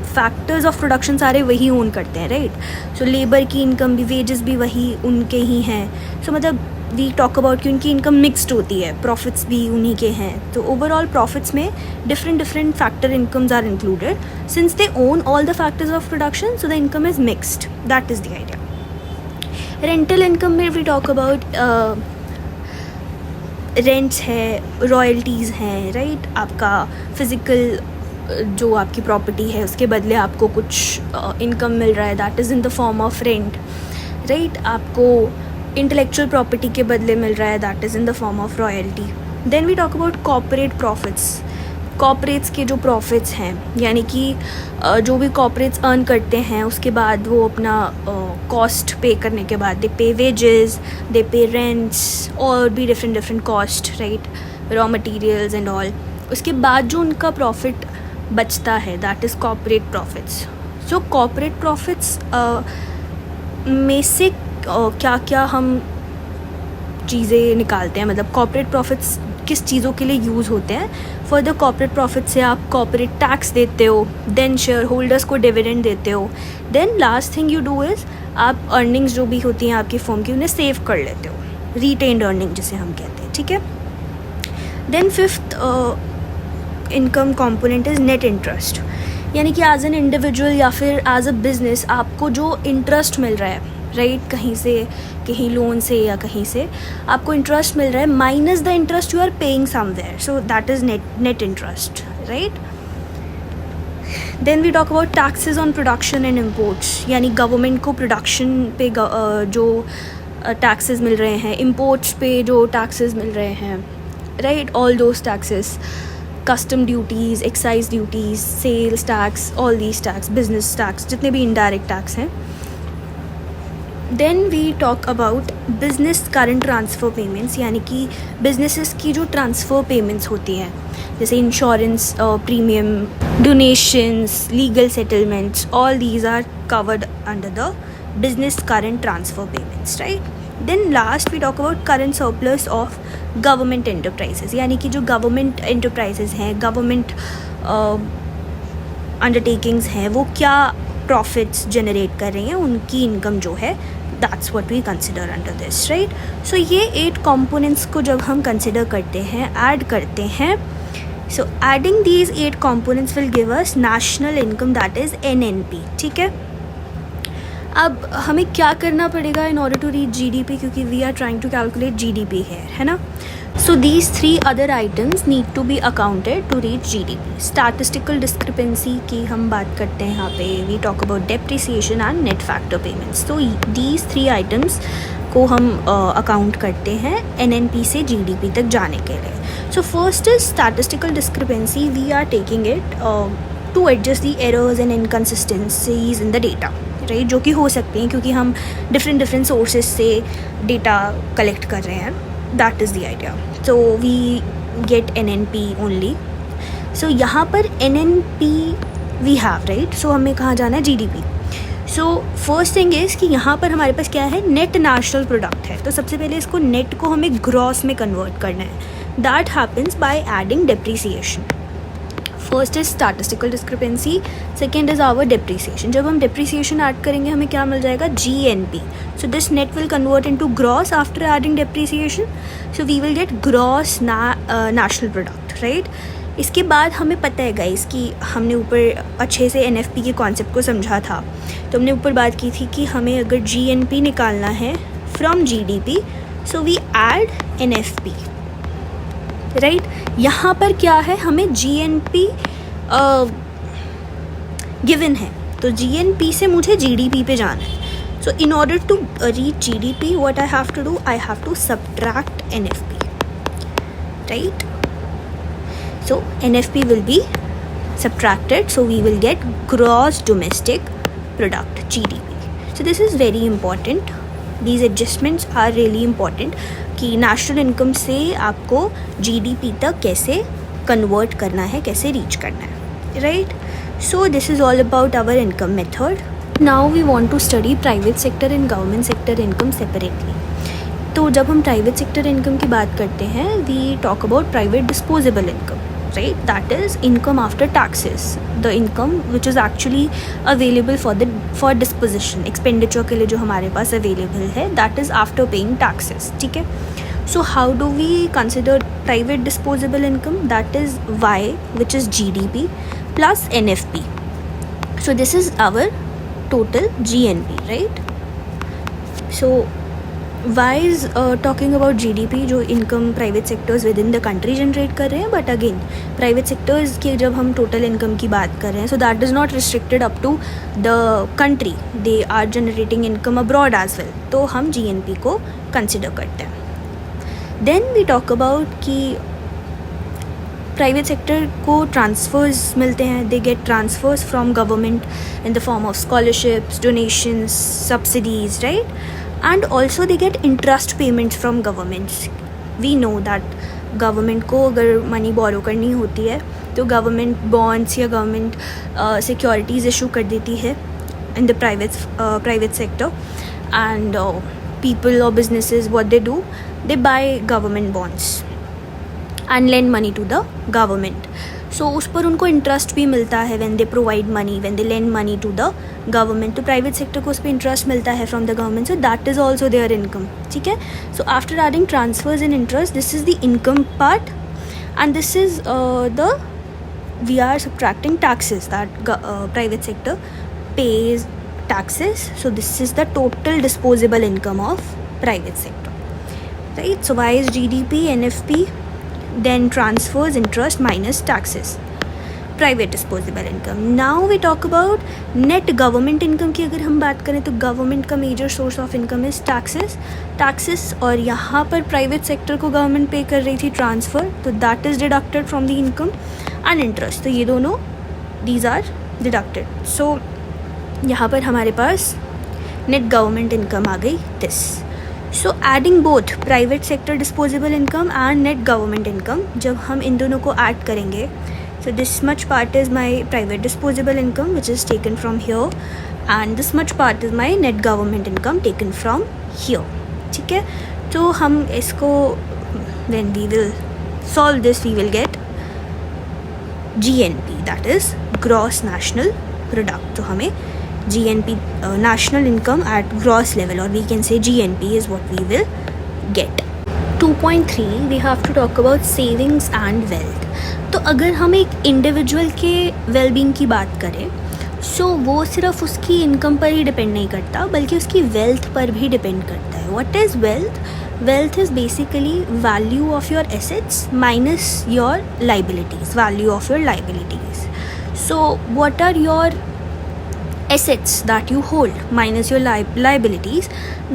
फैक्टर्स ऑफ प्रोडक्शन सारे वही ओन करते हैं, राइट. सो लेबर की इनकम भी, वेजेस भी वही उनके ही हैं. सो मतलब वी टॉक अबाउट कि उनकी इनकम मिक्सड होती है, प्रॉफिट्स भी उन्हीं के हैं. तो ओवरऑल प्रॉफिट्स में different factor incomes are included. Since they own all the factors of production, so the income is mixed. That is the idea. Rental income में वी टॉक अबाउट रेंट्स है, royalties हैं, right. आपका physical जो आपकी property है उसके बदले आपको कुछ इनकम मिल रहा है, that is in the form of rent, right. आपको इंटेलेक्चुअल प्रॉपर्टी के बदले मिल रहा है, that is in the form of royalty. Then we talk about corporate profits. Corporates के जो प्रॉफिट्स हैं, यानी कि जो भी कॉर्पोरेट्स अर्न करते हैं उसके बाद वो अपना कॉस्ट पे करने के बाद दे पे वेजेस, दे पे रेंट्स और भी different cost, right, raw materials and all. उसके बाद जो उनका प्रॉफिट बचता है that is corporate profits. So corporate profits में से क्या क्या हम चीज़ें निकालते हैं, मतलब कॉर्पोरेट प्रॉफिट्स किस चीज़ों के लिए यूज़ होते हैं. फॉर द कॉर्पोरेट प्रॉफिट से आप कॉर्पोरेट टैक्स देते हो, देन शेयर होल्डर्स को डिविडेंड देते हो, then last thing you do is आप अर्निंग्स जो भी होती हैं आपकी फर्म की उन्हें सेव कर लेते हो, रिटेन्ड अर्निंग जिसे हम कहते हैं. ठीक है. Then fifth income component is net interest, यानी कि एज एन इंडिविजुअल या फिर एज अ बिजनेस आपको जो इंटरेस्ट मिल रहा है, राइट, कहीं से, कहीं लोन से या कहीं से आपको इंटरेस्ट मिल रहा है, minus the interest you are paying somewhere. So that is net interest, right. Then we talk about taxes on production and imports, यानी गवर्नमेंट को प्रोडक्शन पे जो टैक्सेस मिल रहे हैं, इम्पोर्ट्स पे जो टैक्सेस मिल रहे हैं, right, all those taxes, custom duties, excise duties, sales tax, all these tax, business tax, जितने भी इनडायरेक्ट टैक्स हैं. Then we talk about business current transfer payments, यानी कि बिजनेसेस की जो ट्रांसफ़र पेमेंट्स होती हैं, जैसे insurance premium, donations, legal settlements, all these are covered under the business current transfer payments, right. Then last we talk about current surplus of government enterprises, यानी कि जो गवर्नमेंट एंटरप्राइजेज हैं, government undertakings हैं, वो क्या प्रॉफिट्स जनरेट कर रही हैं, उनकी इनकम जो है, that's what we consider under this, right. So ये 8 कंपोनेंट्स को जब हम कंसिडर करते हैं, ऐड करते हैं, so adding these 8 components will give us national income, that is NNP. ठीक है. अब हमें क्या करना पड़ेगा in order to reach GDP, क्योंकि we are trying to calculate GDP है ना. So these three other items need to be accounted to reach GDP. Statistical discrepancy की हम बात करते हैं यहाँ पे. We talk about depreciation and net factor payments. So these three items को हम अकाउंट करते हैं NNP से GDP तक जाने के लिए. So first is statistical discrepancy. We are taking it to adjust the errors and inconsistencies in the data, right? जो कि हो सकती हैं क्योंकि हम different sources से data collect कर रहे हैं. That is the idea. So we get NNP only. So यहाँ पर NNP we have, right? So हमें कहाँ जाना है? GDP. So first thing is कि यहाँ पर हमारे पास क्या है? नेट नेशनल प्रोडक्ट है. तो सबसे पहले इसको नेट को हमें ग्रॉस में कन्वर्ट करना है. That happens by adding depreciation. First is statistical discrepancy, second is our depreciation. जब हम डिप्रिसिएशन ऐड करेंगे हमें क्या मिल जाएगा? GNP. So this net will convert into gross after adding depreciation. So we will get gross national product, right. इसके बाद हमें पता है गाइस कि हमने ऊपर अच्छे से NFP के कॉन्सेप्ट को समझा था. तो हमने ऊपर बात की थी कि हमें अगर GNP निकालना है from GDP, so we add NFP, right. यहाँ पर क्या है? हमें GNP गिवन है, तो GNP से मुझे GDP पे जाना है. So in order to reach GDP what I have to do? I have to subtract NFP, right. So NFP will be subtracted, so we will get gross domestic product, GDP. So this is very important. These adjustments are really important कि national income से आपको GDP तक कैसे convert करना है, कैसे reach करना है, right. So this is all about our income method. Now we want to study private sector and government sector income separately. तो जब हम प्राइवेट सेक्टर इनकम की बात करते हैं, we talk about private disposable income, right? That is income after taxes, the income which is actually available for disposition, expenditure के लिए जो हमारे पास available है, that is after paying taxes, ठीक है. So how do we consider private disposable income? That is Y, which is GDP plus NFP. So this is our total GNP, right? So Y is talking about GDP जो income private sectors with in the country generate कर रहे हैं. But again private sectors की जब हम total income की बात कर रहे हैं, so that is not restricted up to the country, they are generating income abroad as well. तो हम GNP को कंसिडर करते हैं. देन वी टॉक अबाउट कि प्राइवेट सेक्टर को ट्रांसफ़र्स मिलते हैं. They get transfers from government in the form of scholarships, donations, subsidies, right. And also they get interest payments from governments. We know that government को अगर money borrow करनी होती है तो government bonds या government securities issue कर देती है in the private sector. And people or businesses, what they do, they buy government bonds and lend money to the government. सो उस पर उनको इंटरेस्ट भी मिलता है when they provide money, when they lend money to the government. तो private sector को उस पर इंटरेस्ट मिलता है from the government, so that is also their income, ठीक है. सो after adding transfers in interest, this is the income part and this is the we are subtracting taxes that private sector pays taxes. So this is the total disposable income of private sector, right? So Y is GDP, NFP, then transfers, interest minus taxes, private disposable income. Now we talk about net government income की अगर हम बात करें तो government का major source of income is taxes और यहाँ पर private sector को government pay कर रही थी transfer, तो that is deducted from the income and interest. तो ये दोनों these are deducted. So यहाँ पर हमारे पास net government income आ गई this. So adding both private sector disposable income and net government income, जब हम इन दोनों को add करेंगे, so this much part is my private disposable income which is taken from here and this much part is my net government income taken from here, ठीक है. तो हम इसको when we will solve this we will get GNP, that is gross national product. तो हमें GNP, national income at gross level, or we can say GNP is what we will get. 2.3 we have to talk about savings and wealth. तो अगर हम एक individual के wellbeing की बात करें सो वो सिर्फ उसकी इनकम पर ही डिपेंड नहीं करता बल्कि उसकी वेल्थ पर भी डिपेंड करता है. What is wealth? Wealth is basically value of your assets minus your liabilities, value of your liabilities. So what are your assets that you hold minus your liabilities?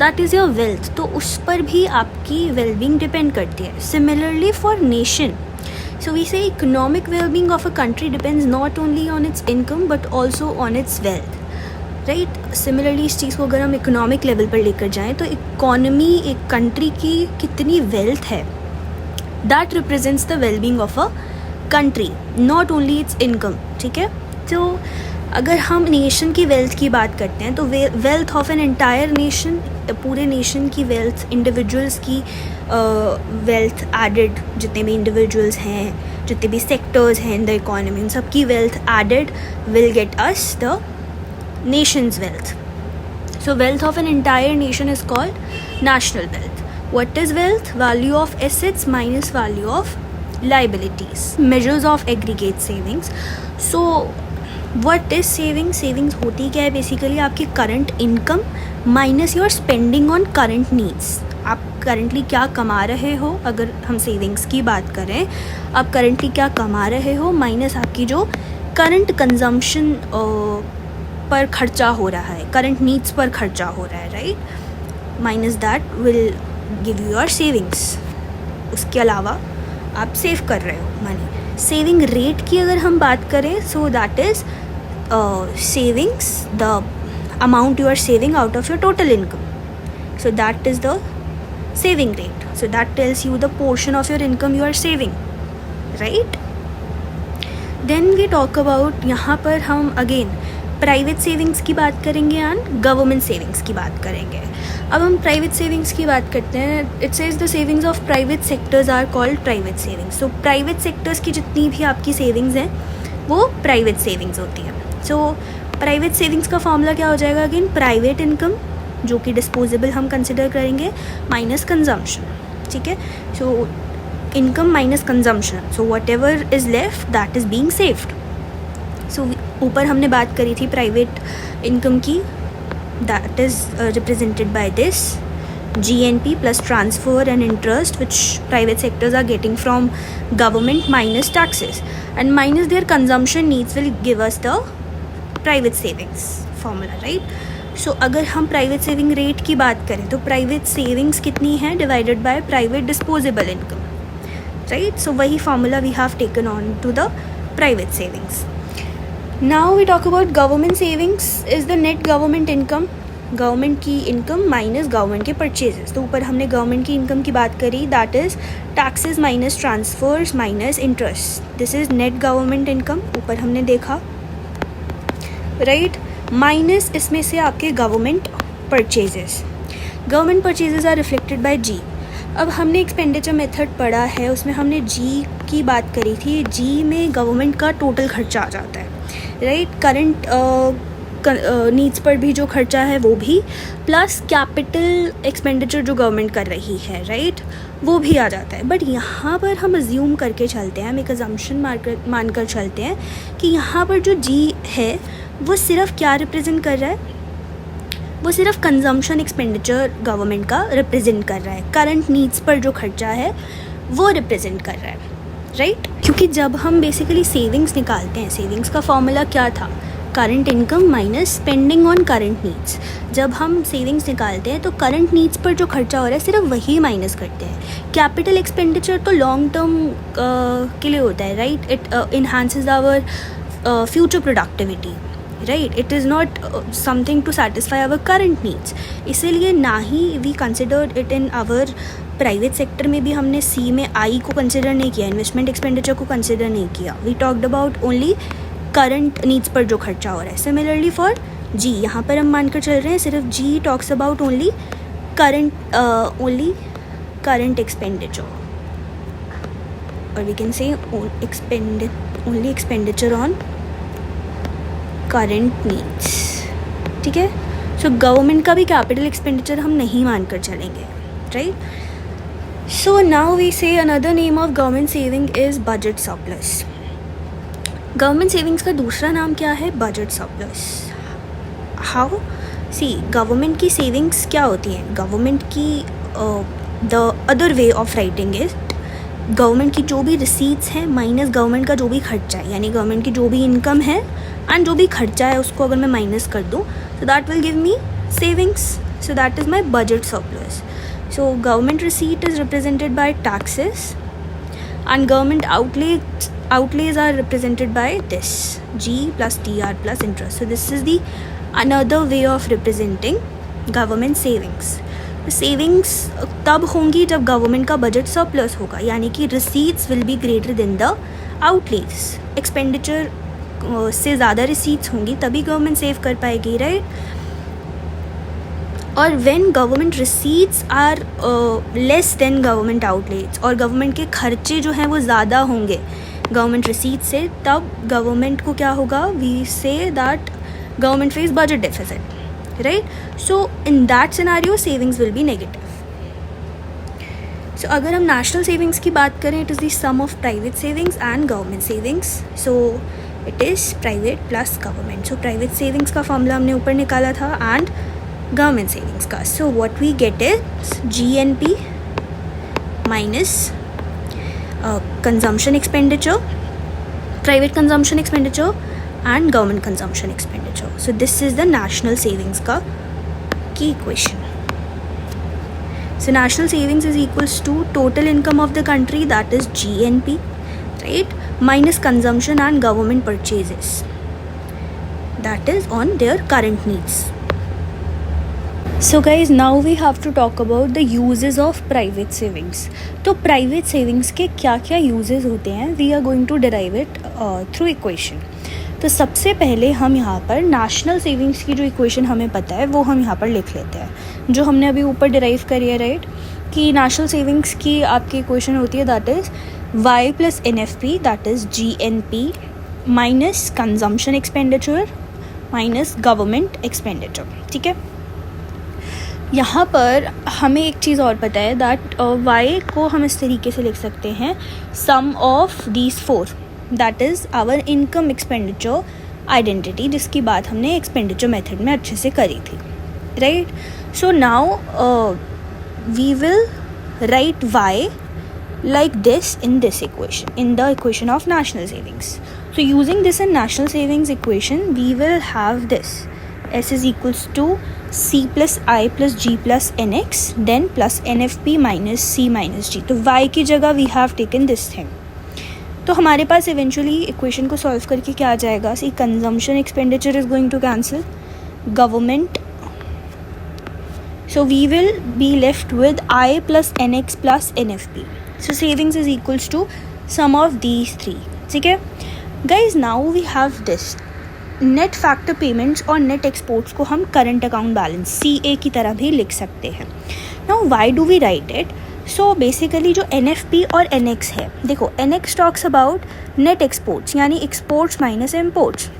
That is your wealth. तो उस पर भी आपकी well-being depend करती है. Similarly for nation, so we say economic well-being of a country depends not only on its income but also on its wealth. Right. Similarly इस चीज़ को अगर हम इकोनॉमिक लेवल पर लेकर जाएं तो इकॉनमी एक कंट्री की कितनी वेल्थ है, that represents the wellbeing of a country, not only it's income. ठीक है. तो अगर हम नेशन की वेल्थ की बात करते हैं तो wealth of an entire nation, पूरे नेशन की वेल्थ, इंडिविजुअल्स की वेल्थ एडेड, जितने भी इंडिविजुअल्स हैं, जितने भी सेक्टर्स हैं इन द इकोनॉमी, उन सबकी wealth added will get us the nation's wealth. So wealth of an entire nation is called national wealth. What is wealth? Value of assets minus value of liabilities. Measures of aggregate savings. So what is savings? Savings होती क्या है? Basically आपकी current income minus your spending on current needs. आप currently क्या कमा रहे हो, अगर हम savings की बात करें, आप currently क्या कमा रहे हो minus आपकी जो current consumption पर खर्चा हो रहा है, करंट नीड्स पर खर्चा हो रहा है, right. Minus that will give you your savings. उसके अलावा आप सेव कर रहे हो मनी. सेविंग रेट की अगर हम बात करें, so that is savings, the amount you are saving out of your total income. So that is the saving rate. So that tells you the portion of your income you are saving, right. Then we talk about, यहाँ पर हम again private savings की बात करेंगे and government savings की बात करेंगे. अब हम प्राइवेट सेविंग्स की बात करते हैं. It says the savings of private sectors are called private savings. So private sectors की जितनी भी आपकी सेविंग्स हैं वो प्राइवेट सेविंग्स होती हैं. सो प्राइवेट सेविंग्स का फॉर्मूला क्या हो जाएगा? अगेन प्राइवेट इनकम, जो कि डिस्पोजेबल हम कंसिडर करेंगे, माइनस कंजम्पशन. ठीक है. So income minus consumption, so whatever is left that is being saved. So ऊपर हमने बात करी थी प्राइवेट इनकम की, that is represented by this GNP plus transfer and interest which private sectors are getting from government minus taxes and minus their consumption needs will give us the private savings formula, right? So अगर हम private saving rate की बात करें तो private savings कितनी है divided by private disposable income, right? So वही formula we have taken on to the private savings. Now we talk about government savings is the net government income, government की income minus government के purchases. तो ऊपर हमने government की income की बात करी, that is taxes minus transfers minus interest. This is net government income, ऊपर हमने देखा, राइट. माइनस इसमें से आपके government purchases. Government purchases are reflected by G. अब हमने एक्सपेंडिचर मेथड पढ़ा है, उसमें हमने जी की बात करी थी. जी में गवर्नमेंट का टोटल खर्चा आ जाता है, राइट. करंट नीड्स पर भी जो खर्चा है वो भी, प्लस कैपिटल एक्सपेंडिचर जो गवर्नमेंट कर रही है, राइट, वो भी आ जाता है. बट यहाँ पर हम अज्यूम करके चलते हैं, हम एक अजम्पशन मानकर चलते हैं कि यहाँ पर जो जी है वो सिर्फ क्या रिप्रेजेंट कर रहा है, वो सिर्फ कंजम्पशन एक्सपेंडिचर गवर्नमेंट का रिप्रेजेंट कर रहा है. करंट नीड्स पर जो खर्चा है वो रिप्रेजेंट कर रहा है, राइट. क्योंकि जब हम बेसिकली सेविंग्स निकालते हैं, सेविंग्स का फॉर्मूला क्या था? Current income minus spending on current needs. जब हम सेविंग्स निकालते हैं तो करंट नीड्स पर जो खर्चा हो रहा है सिर्फ वही माइनस करते हैं. कैपिटल एक्सपेंडिचर तो लॉन्ग टर्म के लिए होता है, right. It enhances our future productivity, right. It is not something to satisfy our current needs. इसीलिए ना ही we considered it in our private sector में भी हमने सी में आई को कंसिडर नहीं किया, इन्वेस्टमेंट एक्सपेंडिचर को कंसिडर नहीं किया. We talked about only current needs पर जो खर्चा हो रहा है. सिमिलरली फॉर जी, यहाँ पर हम मानकर चल रहे हैं सिर्फ G talks about only current expenditure, और we can say only expenditure on current needs. ठीक है. सो गवर्नमेंट का भी कैपिटल एक्सपेंडिचर हम नहीं मानकर चलेंगे, right. So now we say another name of government saving is budget surplus. Government savings का दूसरा नाम क्या है? Budget surplus. How? See, government की सेविंग्स क्या होती हैं? गवर्नमेंट की the other way of writing is government की जो भी रिसीट्स हैं माइनस गवर्नमेंट का जो भी खर्चा है, यानी गवर्नमेंट की जो भी इनकम है एंड जो भी खर्चा है उसको अगर मैं माइनस कर दूँ so that will give me savings. So that is my budget surplus. So government receipt is represented by taxes and government outlays are represented by this G plus TR plus interest. So this is the another way of representing government savings. Savings तब होंगी जब government का budget surplus होगा, यानी कि receipts will be greater than the outlays. Expenditure से ज़्यादा receipts होंगी तभी गवर्नमेंट सेव कर पाएगी, राइट? और when government receipts are less than government outlays और गवर्नमेंट के खर्चे जो हैं वो ज़्यादा होंगे गवर्नमेंट रिसीट से, तब गवर्नमेंट को क्या होगा? We say that government face budget deficit, right? So in that scenario savings will be negative. So अगर हम national savings की बात करें, it is the sum of private savings and government savings. So it is private plus government. So private savings का formula हमने ऊपर निकाला था and government savings का. So what we get is GNP minus consumption expenditure, private consumption expenditure and government consumption expenditure. So this is the national savings का key equation. So national savings is equals to total income of the country, that is GNP, right, minus consumption and government purchases, that is on their current needs. So guys, now we have to talk about the uses of private savings. तो private savings के क्या क्या uses होते हैं? We are going to derive it through equation. तो सबसे पहले हम यहाँ पर नेशनल सेविंग्स की जो इक्वेशन हमें पता है वो हम यहाँ पर लिख लेते हैं, जो हमने अभी ऊपर डिराइव करी है, राइट? कि नेशनल सेविंग्स की आपकी इक्वेशन होती है that is Y plus NFP, that is GNP minus consumption expenditure minus government expenditure. ठीक है, यहाँ पर हमें एक चीज़ और पता है दैट वाई को हम इस तरीके से लिख सकते हैं sum of these four, that is our income expenditure identity, जिसकी बात हमने एक्सपेंडिचर मेथड में अच्छे से करी थी, right? So now we will write Y like this in this equation, in the equation of national savings. So using this in national savings equation, we will have this S is equals to C plus I plus G plus NX, then plus NFP minus C minus G. तो Y की जगह we have taken this thing. तो हमारे पास eventually equation को solve करके क्या आ जाएगा? See, consumption expenditure is going to cancel, government, so we will be left with I plus NX plus NFP. So savings is equals to sum of these three. ठीक है guys, now we have this net factor payments और net exports को हम current account balance CA की तरह भी लिख सकते हैं. Now why do we write it? So basically जो NFP और NX है, देखो NX talks about net exports यानी exports minus imports.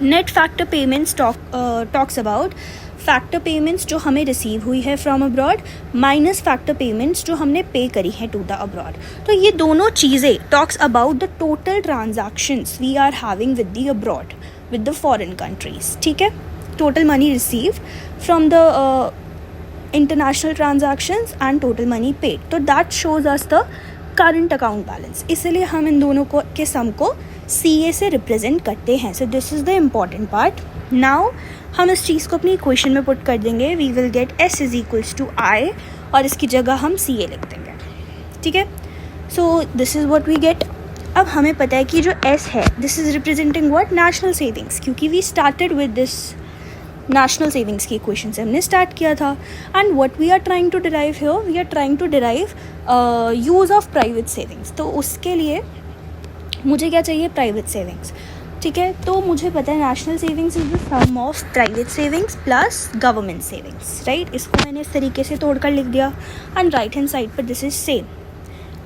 Net factor payments talks about factor payments जो हमें रिसीव हुई है from abroad minus factor payments जो हमने पे करी है टू द अब्रॉड. तो ये दोनों चीज़ें talks about the total transactions we are having with the abroad with the foreign countries. ठीक है, total money received from the international transactions and total money paid. तो that shows us the current account balance. इसलिए हम इन दोनों को के सम को CA से रिप्रेजेंट करते हैं. So this is the important part. Now हम इस चीज़ को अपनी इक्वेशन में पुट कर देंगे. We will get S is equals to I और इसकी जगह हम CA लिख देंगे. ठीक है, so this is what we get. अब हमें पता है कि जो S है this is representing what? National savings, क्योंकि we started with this national savings की इक्वेशन से हमने स्टार्ट किया था. And what we are trying to derive here, we are trying to derive use of private savings. तो उसके लिए मुझे क्या चाहिए? Private savings. ठीक है, तो मुझे पता है national savings is the sum of private savings plus government savings, right? इसको मैंने इस तरीके से तोड़ कर लिख दिया एंड राइट हैंड साइड पर this is same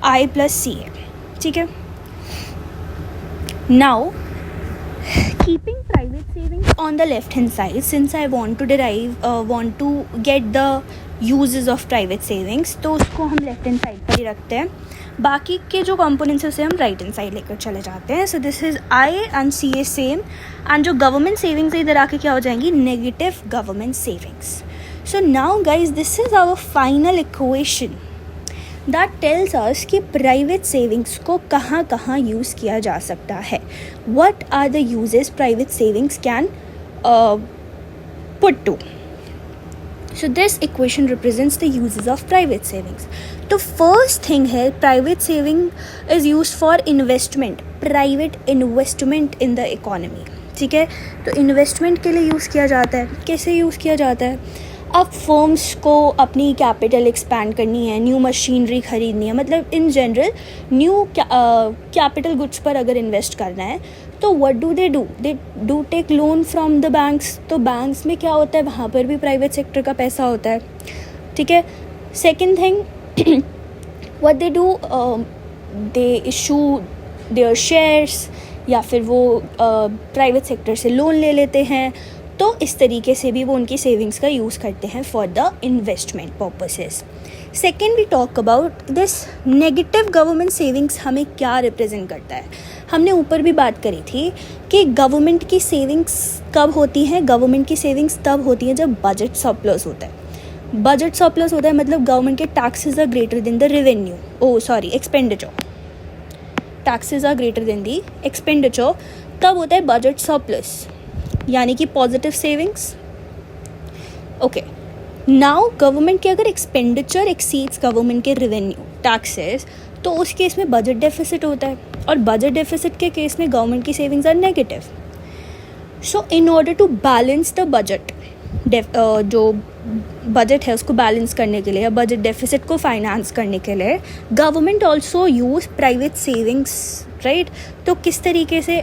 I plus CA. ठीक है, now keeping private savings on the left hand side, since I want to get the uses of private savings, तो उसको हम लेफ्ट हैंड साइड पर ही रखते हैं. बाकी के जो कंपोनेंट्स है उसे हम राइट हैंड साइड लेकर चले जाते हैं. So this is I and C A same, and जो गवर्नमेंट सेविंग्स इधर आके क्या हो जाएंगी, negative government savings. So now guys this is our final equation that tells us कि प्राइवेट सेविंग्स को कहाँ कहाँ यूज़ किया जा सकता है. What are the uses private savings can put to. So this equation represents the uses of private savings. तो first thing है, private saving is used for investment, private investment in the economy. ठीक है, तो investment के लिए use किया जाता है. कैसे यूज़ किया जाता है? अब फर्म्स को अपनी कैपिटल एक्सपैंड करनी है, न्यू मशीनरी खरीदनी है, मतलब in general new capital goods पर अगर इन्वेस्ट करना है तो what do they do take loan from the banks. तो बैंक्स में क्या होता है, वहाँ पर भी प्राइवेट सेक्टर का पैसा होता है. ठीक है. Second thing, what they do, they issue there shares, या फिर वो प्राइवेट सेक्टर से लोन ले लेते हैं. तो इस तरीके से भी वो उनकी सेविंग्स का यूज़ करते हैं for the investment purposes. Second, we talk about this negative government savings हमें क्या रिप्रेजेंट करता है. हमने ऊपर भी बात करी थी कि गवर्नमेंट की सेविंग्स कब होती हैं. गवर्नमेंट की सेविंग्स तब होती हैं जब बजट सरप्लस होता है. बजट सरप्लस होता है मतलब गवर्नमेंट के taxes are greater than the revenue, expenditure. Taxes are greater than the expenditure. तब होता है बजट सरप्लस, यानी कि positive savings. Okay, now government के अगर एक्सपेंडिचर एक्सीड्स गवर्नमेंट के रेवेन्यू टैक्सेस, तो उस केस में बजट डेफिसिट होता है, और बजट डेफिसिट के केस में गवर्नमेंट की savings are negative. So in order to balance the budget, जो बजट है उसको बैलेंस करने के लिए या बजट डेफिसिट को फाइनेंस करने के लिए government also use private savings, right. तो किस तरीके से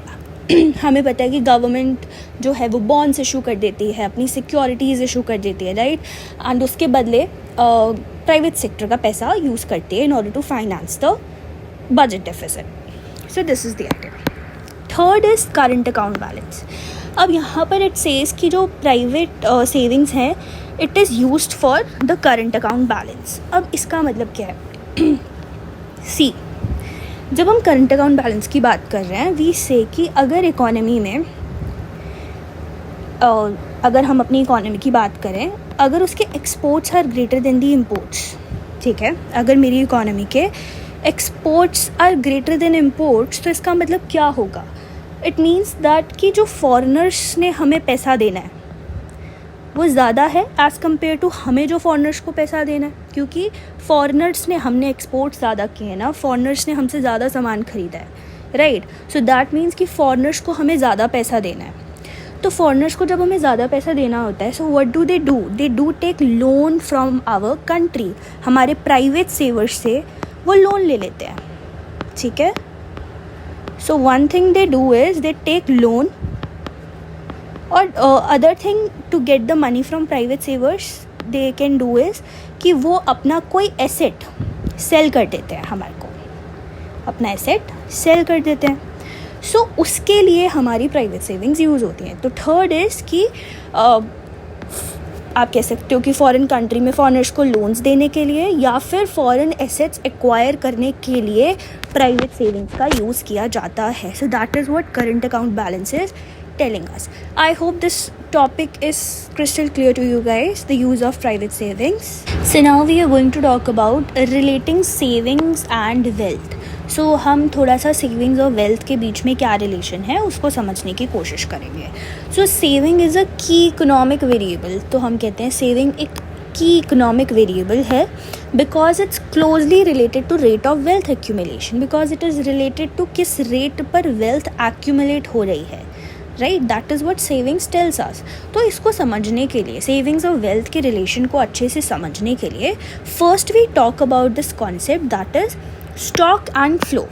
हमें पता है कि गवर्नमेंट जो है वो बॉन्ड्स इशू कर देती है, अपनी सिक्योरिटीज़ इशू कर देती है, राइट. एंड उसके बदले प्राइवेट सेक्टर का पैसा यूज़ करती है in order to finance the budget deficit. So this is the idea. Third is current account balance. अब यहाँ पर इट सेज कि जो प्राइवेट सेविंग्स हैं it is used for the current account balance. अब इसका मतलब क्या है? सी, जब हम करंट अकाउंट बैलेंस की बात कर रहे हैं, वी से कि अगर इकोनॉमी में अगर हम अपनी इकोनॉमी की बात करें, अगर उसके exports are greater than the imports, ठीक है, अगर मेरी इकोनॉमी के exports are greater than imports, तो इसका मतलब क्या होगा? इट मीन्स दैट कि जो फॉरेनर्स ने हमें पैसा देना है वो ज़्यादा है एज़ कम्पेयर टू हमें जो फॉरेनर्स को पैसा देना है, क्योंकि फॉरेनर्स ने, हमने एक्सपोर्ट ज़्यादा किए हैं ना, फॉरेनर्स ने हमसे ज़्यादा सामान ख़रीदा है, राइट. सो दैट मीन्स कि फॉरेनर्स को हमें ज़्यादा पैसा देना है. तो फॉरेनर्स को जब हमें ज़्यादा पैसा देना होता है, so what do? They do take loan from our country. हमारे प्राइवेट सेवर्स से वो लोन ले लेते हैं, ठीक है. So one thing they do is they take loan, और other thing to get the money from private savers they can do is कि वो अपना कोई एसेट सेल कर देते हैं, हमारे को अपना एसेट सेल कर देते हैं. सो उसके लिए हमारी प्राइवेट सेविंग्स यूज़ होती हैं. तो थर्ड इज़ कि आप कह सकते हो कि फॉरेन कंट्री में फॉरेनर्स को लोन्स देने के लिए या फिर फॉरेन एसेट्स एक्वायर करने के लिए प्राइवेट सेविंग्स का यूज़ किया जाता है. So that is what current account balance is telling us. I hope this topic is crystal clear to you guys, the use of private savings. So now we are going to talk about relating savings and wealth. So हम थोड़ा सा savings और wealth के बीच में क्या relation है उसको समझने की कोशिश करेंगे. So saving is a key economic variable. तो हम कहते हैं saving एक key economic variable है because it's closely related to rate of wealth accumulation, because it is related to किस rate पर wealth accumulate हो रही है, right. That is what savings tells us. तो इसको समझने के लिए, सेविंग्स और वेल्थ के रिलेशन को अच्छे से समझने के लिए, first we talk about this concept that is stock and flow.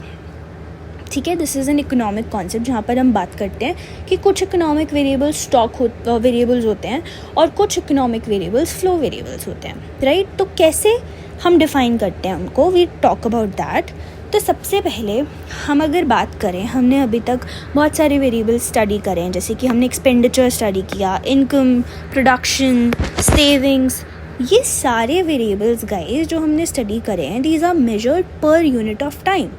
ठीक है, this is an economic concept जहाँ पर हम बात करते हैं कि कुछ इकोनॉमिक वेरिएबल्स स्टॉक वेरिएबल्स होते हैं और कुछ इकोनॉमिक वेरिएबल्स फ्लो वेरिएबल्स होते हैं, राइट. तो कैसे हम डिफ़ाइन करते हैं उनको, वी टॉक अबाउट दैट. तो सबसे पहले हम अगर बात करें, हमने अभी तक बहुत सारे वेरिएबल्स स्टडी करें, जैसे कि हमने एक्सपेंडिचर स्टडी किया, इनकम, प्रोडक्शन, सेविंग्स, ये सारे वेरिएबल्स गाइस जो हमने स्टडी करे हैं, these are measured per unit of time.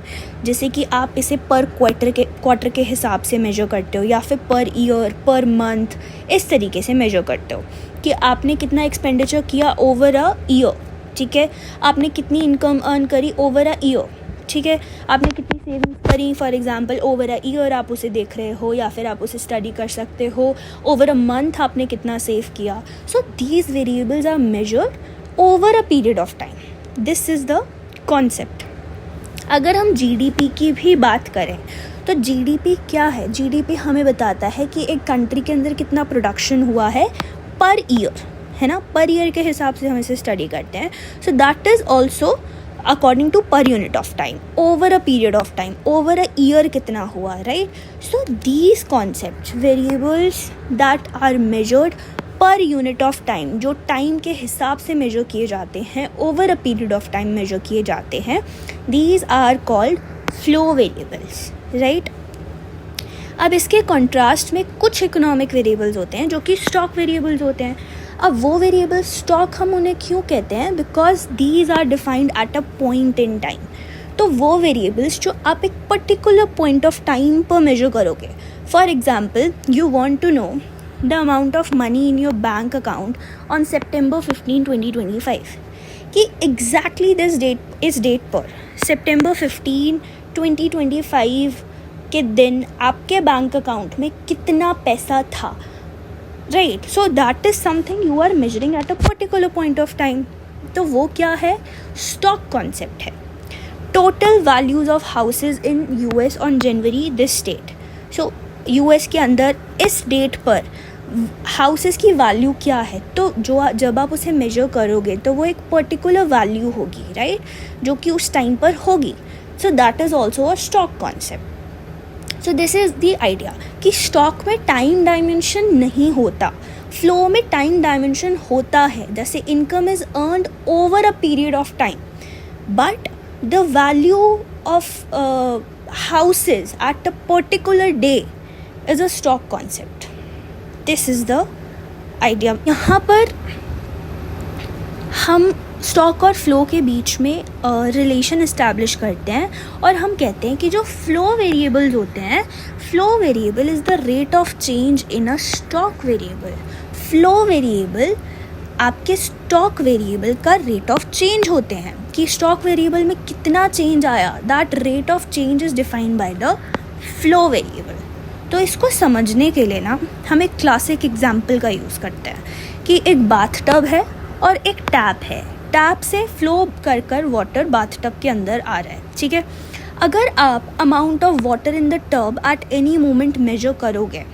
जैसे कि आप इसे पर क्वार्टर के हिसाब से मेजर करते हो, या फिर पर ईयर, पर मंथ, इस तरीके से मेजर करते हो कि आपने कितना एक्सपेंडिचर किया ओवर अ ईयर। ठीक है, आपने कितनी इनकम अर्न करी ओवर अ ईयर। ठीक है, आपने कितनी सेविंग्स करी for example over a year, आप उसे देख रहे हो, या फिर आप उसे स्टडी कर सकते हो ओवर अ मंथ आपने कितना सेव किया। So these variables are measured over a period of time. This is the concept. अगर हम जीडीपी की भी बात करें तो जीडीपी क्या है? जीडीपी हमें बताता है कि एक कंट्री के अंदर कितना प्रोडक्शन हुआ है पर ईयर, है ना। पर ईयर के हिसाब से हम इसे स्टडी करते हैं। So that is also according to per unit of time, over a period of time, over a year कितना हुआ, right. So these concept variables that are measured per unit of time, जो time के हिसाब से measure किए जाते हैं, over a period of time measure किए जाते हैं, these are called flow variables, right. अब इसके कॉन्ट्रास्ट में कुछ इकोनॉमिक वेरिएबल्स होते हैं जो कि स्टॉक वेरिएबल्स होते हैं। अब वो वेरिएबल्स स्टॉक हम उन्हें क्यों कहते हैं? Because these are defined at a point in time. तो वो वेरिएबल्स जो आप एक पर्टिकुलर पॉइंट ऑफ टाइम पर मेजर करोगे। For example, you want to know the amount of money in your bank account on September 15, 2025, कि exactly इस date पर September 15, 2025 के दिन आपके बैंक अकाउंट में कितना पैसा था, right. So that is something you are measuring at a particular point of time. तो वो क्या है? स्टॉक कॉन्सेप्ट है। Total values of houses in US on January this date. So US के अंदर इस डेट पर हाउसेस की वैल्यू क्या है, तो जब आप उसे मेजर करोगे तो वो एक पर्टिकुलर वैल्यू होगी, राइट, जो कि उस टाइम पर होगी। सो that is also a stock concept. So this is the idea कि स्टॉक में टाइम डायमेंशन नहीं होता, फ्लो में टाइम डायमेंशन होता है। जैसे income is earned over a period of time, but the value of houses eight a particular day is a stock concept. This is the idea. यहाँ पर हम स्टॉक और फ्लो के बीच में रिलेशन इस्टेब्लिश करते हैं और हम कहते हैं कि जो फ्लो वेरिएबल्स होते हैं, flow variable is the rate of change in a stock variable. Flow variable आपके स्टॉक वेरिएबल का रेट ऑफ चेंज होते हैं कि स्टॉक वेरिएबल में कितना चेंज आया। That rate of change is defined by the flow variable. तो इसको समझने के लिए ना हम एक क्लासिक एग्जाम्पल का यूज़ करते हैं कि एक बाथटब है और एक टैप है। टैप से फ्लो कर कर वाटर बाथटब के अंदर आ रहा है, ठीक है। अगर आप amount of water in the tub at any moment measure करोगे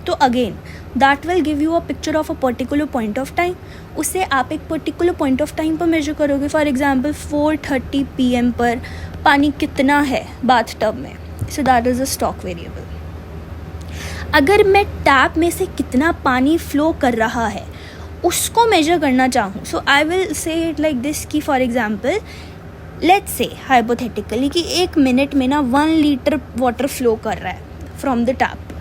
तो again that will give you a picture of a particular point of time. उसे आप एक पर्टिकुलर पॉइंट ऑफ टाइम पर मेजर करोगे। फॉर एग्जांपल 4:30 PM पर पानी कितना है बाथटब में, so that is a stock variable. अगर मैं टैप में से कितना पानी फ्लो कर रहा है उसको मेजर करना चाहूँ, so I will say it like this कि for example let's say hypothetically कि 1 मिनट में ना 1 लीटर वाटर फ्लो कर रहा है फ्रॉम द टैप।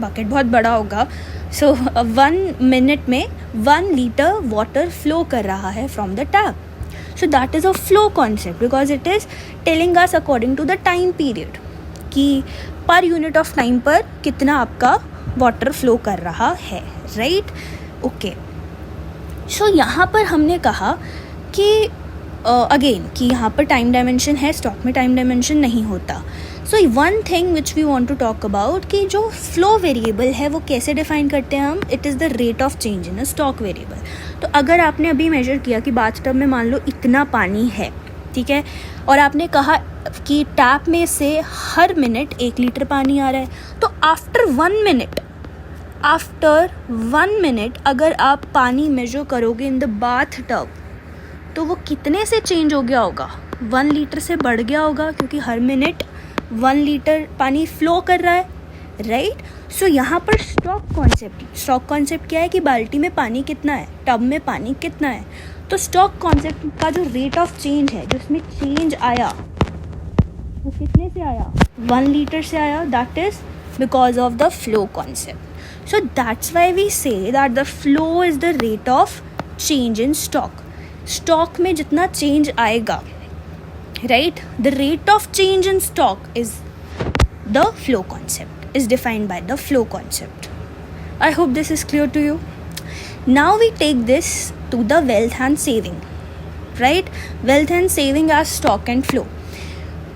बकेट बहुत बड़ा होगा, सो 1 मिनट में 1 लीटर वाटर फ्लो कर रहा है from the tap. So that is a flow concept because it is telling us according to the time period कि पर यूनिट ऑफ टाइम पर कितना आपका वाटर फ्लो कर रहा है, राइट। ओके, सो यहाँ पर हमने कहा कि अगेन कि यहाँ पर टाइम डायमेंशन है, स्टॉक में टाइम डायमेंशन नहीं होता। So one thing which we want to talk about कि जो फ्लो वेरिएबल है वो कैसे डिफाइन करते हैं हम। It is the rate of change in a stock variable. तो अगर आपने अभी मेजर किया कि बाथटब में मान लो इतना पानी है, ठीक है, और आपने कहा कि टैप में से हर मिनट 1 लीटर पानी आ रहा है, तो आफ्टर 1 मिनट अगर आप पानी मेजर करोगे इन द बाथटब तो वो कितने से चेंज हो गया होगा? 1 लीटर से बढ़ गया होगा क्योंकि हर मिनट 1 लीटर पानी फ्लो कर रहा है, राइट। सो यहाँ पर स्टॉक कॉन्सेप्ट क्या है कि बाल्टी में पानी कितना है, टब में पानी कितना है। तो स्टॉक कॉन्सेप्ट का जो रेट ऑफ चेंज है, जिसमें चेंज आया, वो कितने से आया? 1 लीटर से आया। That is because of the flow concept. So that's why we say that the flow is the rate of change in stock में जितना चेंज आएगा, right, the rate of change in stock is the flow concept, is defined by the flow concept. I hope this is clear to you. Now we take this to the wealth and saving, right, wealth and saving as stock and flow.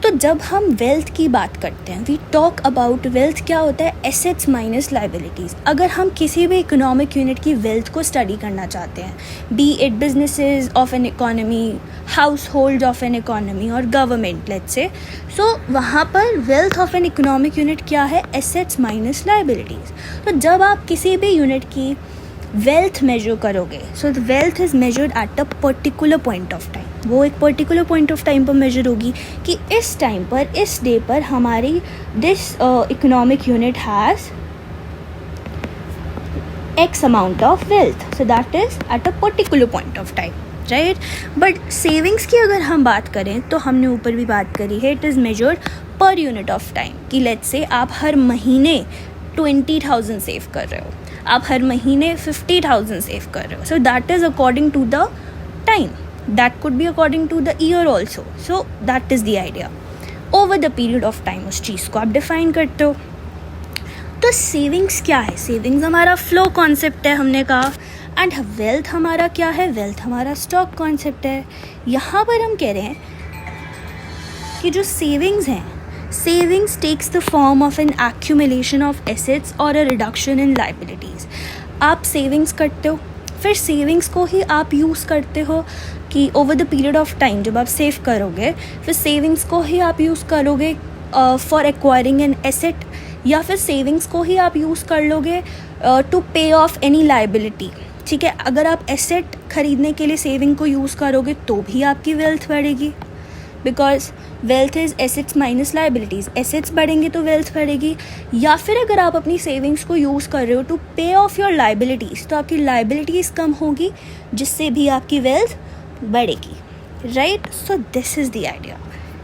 तो जब हम wealth की बात करते हैं, we talk about wealth. क्या होता है? Assets minus liabilities. अगर हम किसी भी इकोनॉमिक यूनिट की वेल्थ को स्टडी करना चाहते हैं, B it businesses of an economy, house hold of an economy और गवर्नमेंट लेट्स से, सो वहाँ पर wealth of an economic unit क्या है? Assets minus liabilities. तो जब आप किसी भी यूनिट की वेल्थ मेजर करोगे, सो wealth is measured eight a particular point of time. वो एक पर्टिकुलर पॉइंट ऑफ टाइम पर मेजर होगी कि इस टाइम पर, इस डे पर हमारी this economic unit has x amount of wealth, so that is eight a particular point of time, right. But savings की अगर हम बात करें तो हमने ऊपर भी बात करी है, it is measured per unit of time. कि लेट्स से आप हर महीने 20,000 सेव कर रहे हो, आप हर महीने 50,000 सेव कर रहे हो, so that is according to the time. That could be according to the year also. So that is the idea. Over the period of time उस चीज़ को आप डिफाइन करते हो. तो सेविंग्स क्या है? सेविंग्स हमारा फ्लो कॉन्सेप्ट है, हमने कहा. एंड वेल्थ हमारा क्या है? वेल्थ हमारा स्टॉक कॉन्सेप्ट है. यहाँ पर हम कह रहे हैं कि जो सेविंग्स हैं, savings takes the form of an accumulation of assets और अ रिडक्शन इन लाइबिलिटीज़. आप सेविंग्स करते हो, फिर सेविंग्स को ही आप यूज़ करते हो कि over the period of time जब आप सेव करोगे, फिर सेविंग्स को ही आप यूज़ करोगे फॉर एक्वायरिंग एन एसेट, या फिर सेविंग्स को ही आप यूज़ कर लोगे टू पे ऑफ एनी लाइबिलिटी. ठीक है, अगर आप एसेट खरीदने के लिए सेविंग को यूज़ करोगे तो भी आपकी वेल्थ बढ़ेगी, because wealth is assets minus liabilities. Assets बढ़ेंगे तो वेल्थ बढ़ेगी. या फिर अगर आप अपनी सेविंग्स को यूज़ कर रहे हो टू पे ऑफ योर लाइबिलिटीज़, तो आपकी लाइबिलिटीज़ कम होगी, जिससे भी आपकी वेल्थ बढ़ेगी, right. So this is the idea.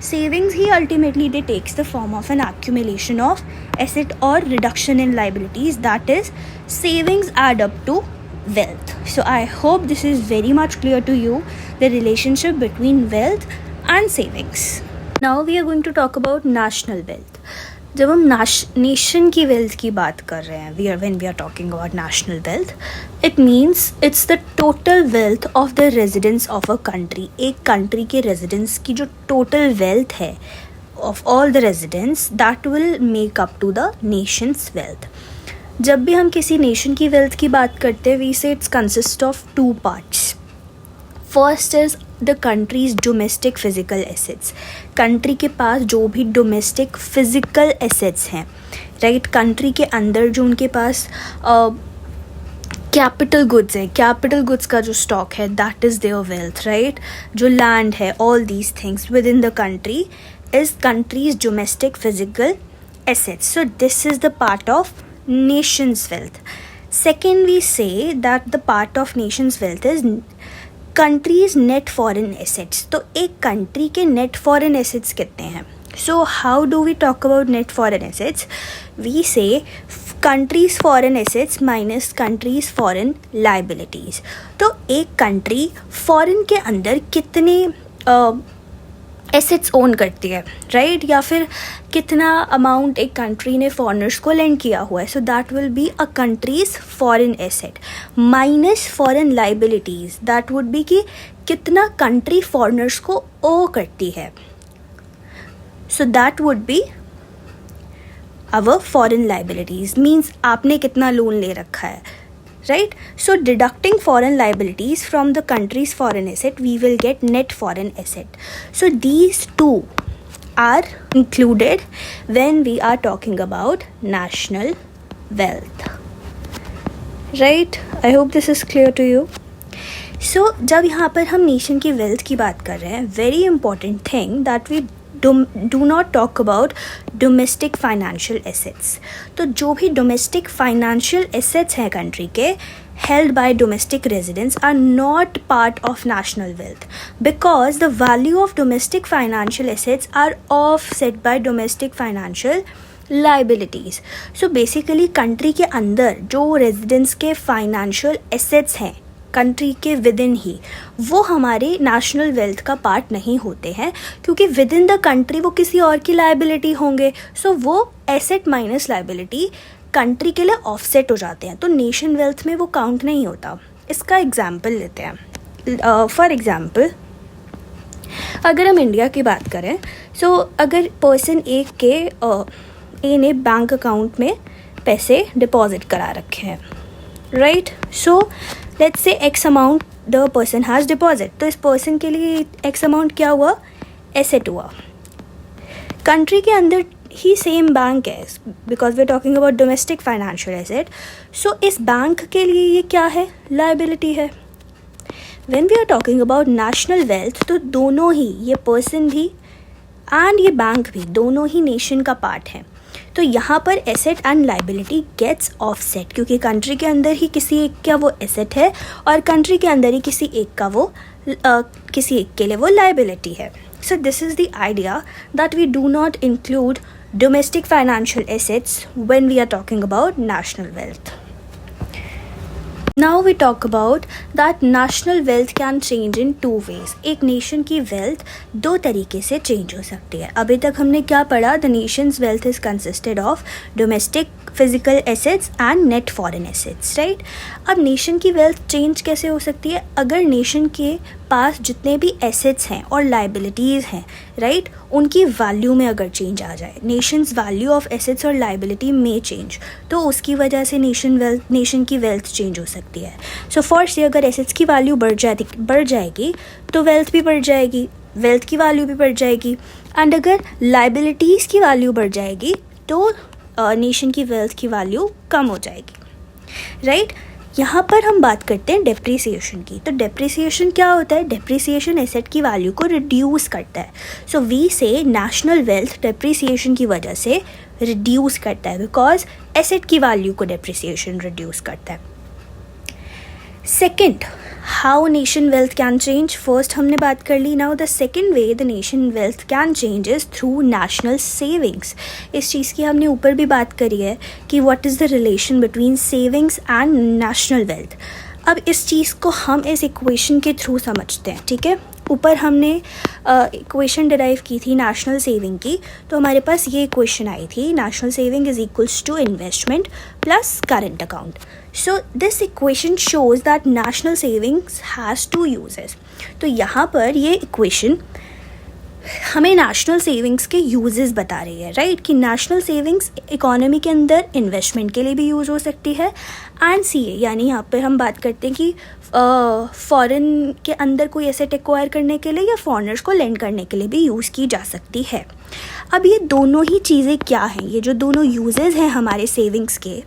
Savings ही ultimately they takes the form of an accumulation of asset और reduction in liabilities, that is savings add up to wealth. So I hope this is very much clear to you, the relationship between wealth and savings. Now we are going to talk about national wealth. जब हम nation की wealth की बात कर रहे हैं, when we are talking about national wealth, it means it's the total wealth of the residents of a country. एक country के residents की जो total wealth है of all the residents, that will make up to the nation's wealth. जब भी हम किसी nation की वेल्थ की बात करते हैं, वी से it's consist of 2 parts. First is the countries domestic physical assets. Country के पास जो भी डोमेस्टिक फिजिकल एसेट्स हैं, राइट, कंट्री के अंदर जो उनके पास कैपिटल गुड्स है, कैपिटल गुड्स का जो स्टॉक है, that is there wealth, right. जो लैंड है, all these things with in the country is countries domestic physical assets. So this is the part of nation's wealth. Second, we say that the part of nation's wealth is country's net foreign assets. तो एक country के net foreign assets कितने हैं? So how do we talk about net foreign assets? We say country's foreign assets minus country's foreign liabilities. तो एक country foreign के अंदर कितने एसेट्स ओन करती है, राइट, या फिर कितना अमाउंट एक कंट्री ने फॉरेनर्स को लेंड किया हुआ है. So that will be a countries foreign asset minus foreign liabilities. That would be कि कितना कंट्री फॉरेनर्स को ओ करती है. So that would be our foreign liabilities, means आपने कितना लोन ले रखा है, right? So deducting foreign liabilities from the country's foreign asset, we will get net foreign asset. So these two are included when we are talking about national wealth, right? I hope this is clear to you. So जब यहाँ पर हम nation की wealth की बात कर रहे हैं, very important thing that we do not talk about domestic financial assets. तो जो भी domestic financial assets हैं country के held by domestic residents are not part of national wealth, because the value of domestic financial assets are offset by domestic financial liabilities. So basically country के अंदर जो residents के financial assets हैं country के with in ही, वो हमारे national wealth का part नहीं होते हैं, क्योंकि विद इन द कंट्री वो किसी और की लाइबिलिटी होंगे. सो वो एसेट माइनस लाइबिलिटी कंट्री के लिए ऑफसेट हो जाते हैं, तो नेशन वेल्थ में वो काउंट नहीं होता. इसका एग्जाम्पल लेते हैं. फॉर एग्ज़ाम्पल अगर हम इंडिया की बात करें, सो अगर पर्सन ए ने बैंक अकाउंट में पैसे डिपॉजिट करा रखे हैं, right. So let's say x amount the person has deposit, तो इस पर्सन के लिए एक्स अमाउंट क्या हुआ, एसेट हुआ. कंट्री के अंदर ही सेम बैंक है, because we are talking about domestic financial asset. So इस बैंक के लिए ये क्या है, लाइबिलिटी है. When we are talking about national wealth, तो दोनों ही, ये पर्सन भी एंड ये बैंक भी, दोनों ही नेशन का पार्ट है. तो यहाँ पर asset and liability gets offset, क्योंकि कंट्री के अंदर ही किसी एक का वो एसेट है और कंट्री के अंदर ही किसी एक का वो किसी एक के लिए वो लाइबिलिटी है. So this is the idea that we do not include domestic financial assets when we are talking about national wealth. Now we talk about that national wealth can change in two ways. एक nation की wealth दो तरीके से change हो सकती है. अभी तक हमने क्या पढ़ा, the Nations wealth is consisted of domestic physical assets and net foreign assets, right. अब नेशन की वेल्थ चेंज कैसे हो सकती है, अगर नेशन के पास जितने भी एसेट्स हैं और लाइबिलिटीज़ हैं, राइट, उनकी वैल्यू में अगर चेंज आ जाए, नेशंस वैल्यू ऑफ एसेट्स और लाइबिलिटी में चेंज, तो उसकी वजह से नेशन की वेल्थ चेंज हो सकती है. सो फर्स्ट, अगर एसेट्स की वैल्यू बढ़ जाएगी तो वेल्थ भी बढ़ जाएगी, वेल्थ की वैल्यू भी बढ़ जाएगी. एंड अगर लाइबिलिटीज़ की वैल्यू बढ़ जाएगी तो नेशन की वेल्थ की वैल्यू कम हो जाएगी, राइट. यहाँ पर हम बात करते हैं डेप्रिसिएशन की. तो डेप्रिसिएशन क्या होता है, डेप्रिसिएशन एसेट की वैल्यू को रिड्यूस करता है. So we say national wealth depreciation की वजह से रिड्यूस करता है, बिकॉज एसेट की वैल्यू को डेप्रिसिएशन रिड्यूस करता है. Second, how nation wealth can change. First हमने बात कर ली. Now the second way the nation wealth can change is through national savings. इस चीज़ की हमने ऊपर भी बात करी है कि what is the relation between savings and national wealth. अब इस चीज़ को हम इस इक्वेशन के थ्रू समझते हैं, ठीक है. ऊपर हमने इक्वेशन डिराइव की थी नेशनल सेविंग की, तो हमारे पास ये इक्वेशन आई थी, national saving is equals to investment plus current account. So this equation shows that national savings has two uses. तो यहाँ पर ये इक्वेशन हमें नेशनल सेविंग्स के यूजेस बता रही है, राइट, कि नेशनल सेविंग्स इकोनॉमी के अंदर इन्वेस्टमेंट के लिए भी यूज़ हो सकती है एंड सीए, यानी यहाँ पर हम बात करते हैं कि फॉरेन के अंदर कोई एसेट एक्वायर करने के लिए या फॉरेनर्स को लेंड करने के लिए भी यूज़ की जा सकती है. अब ये दोनों ही चीज़ें क्या हैं, ये जो दोनों यूजेस हैं हमारे सेविंग्स के,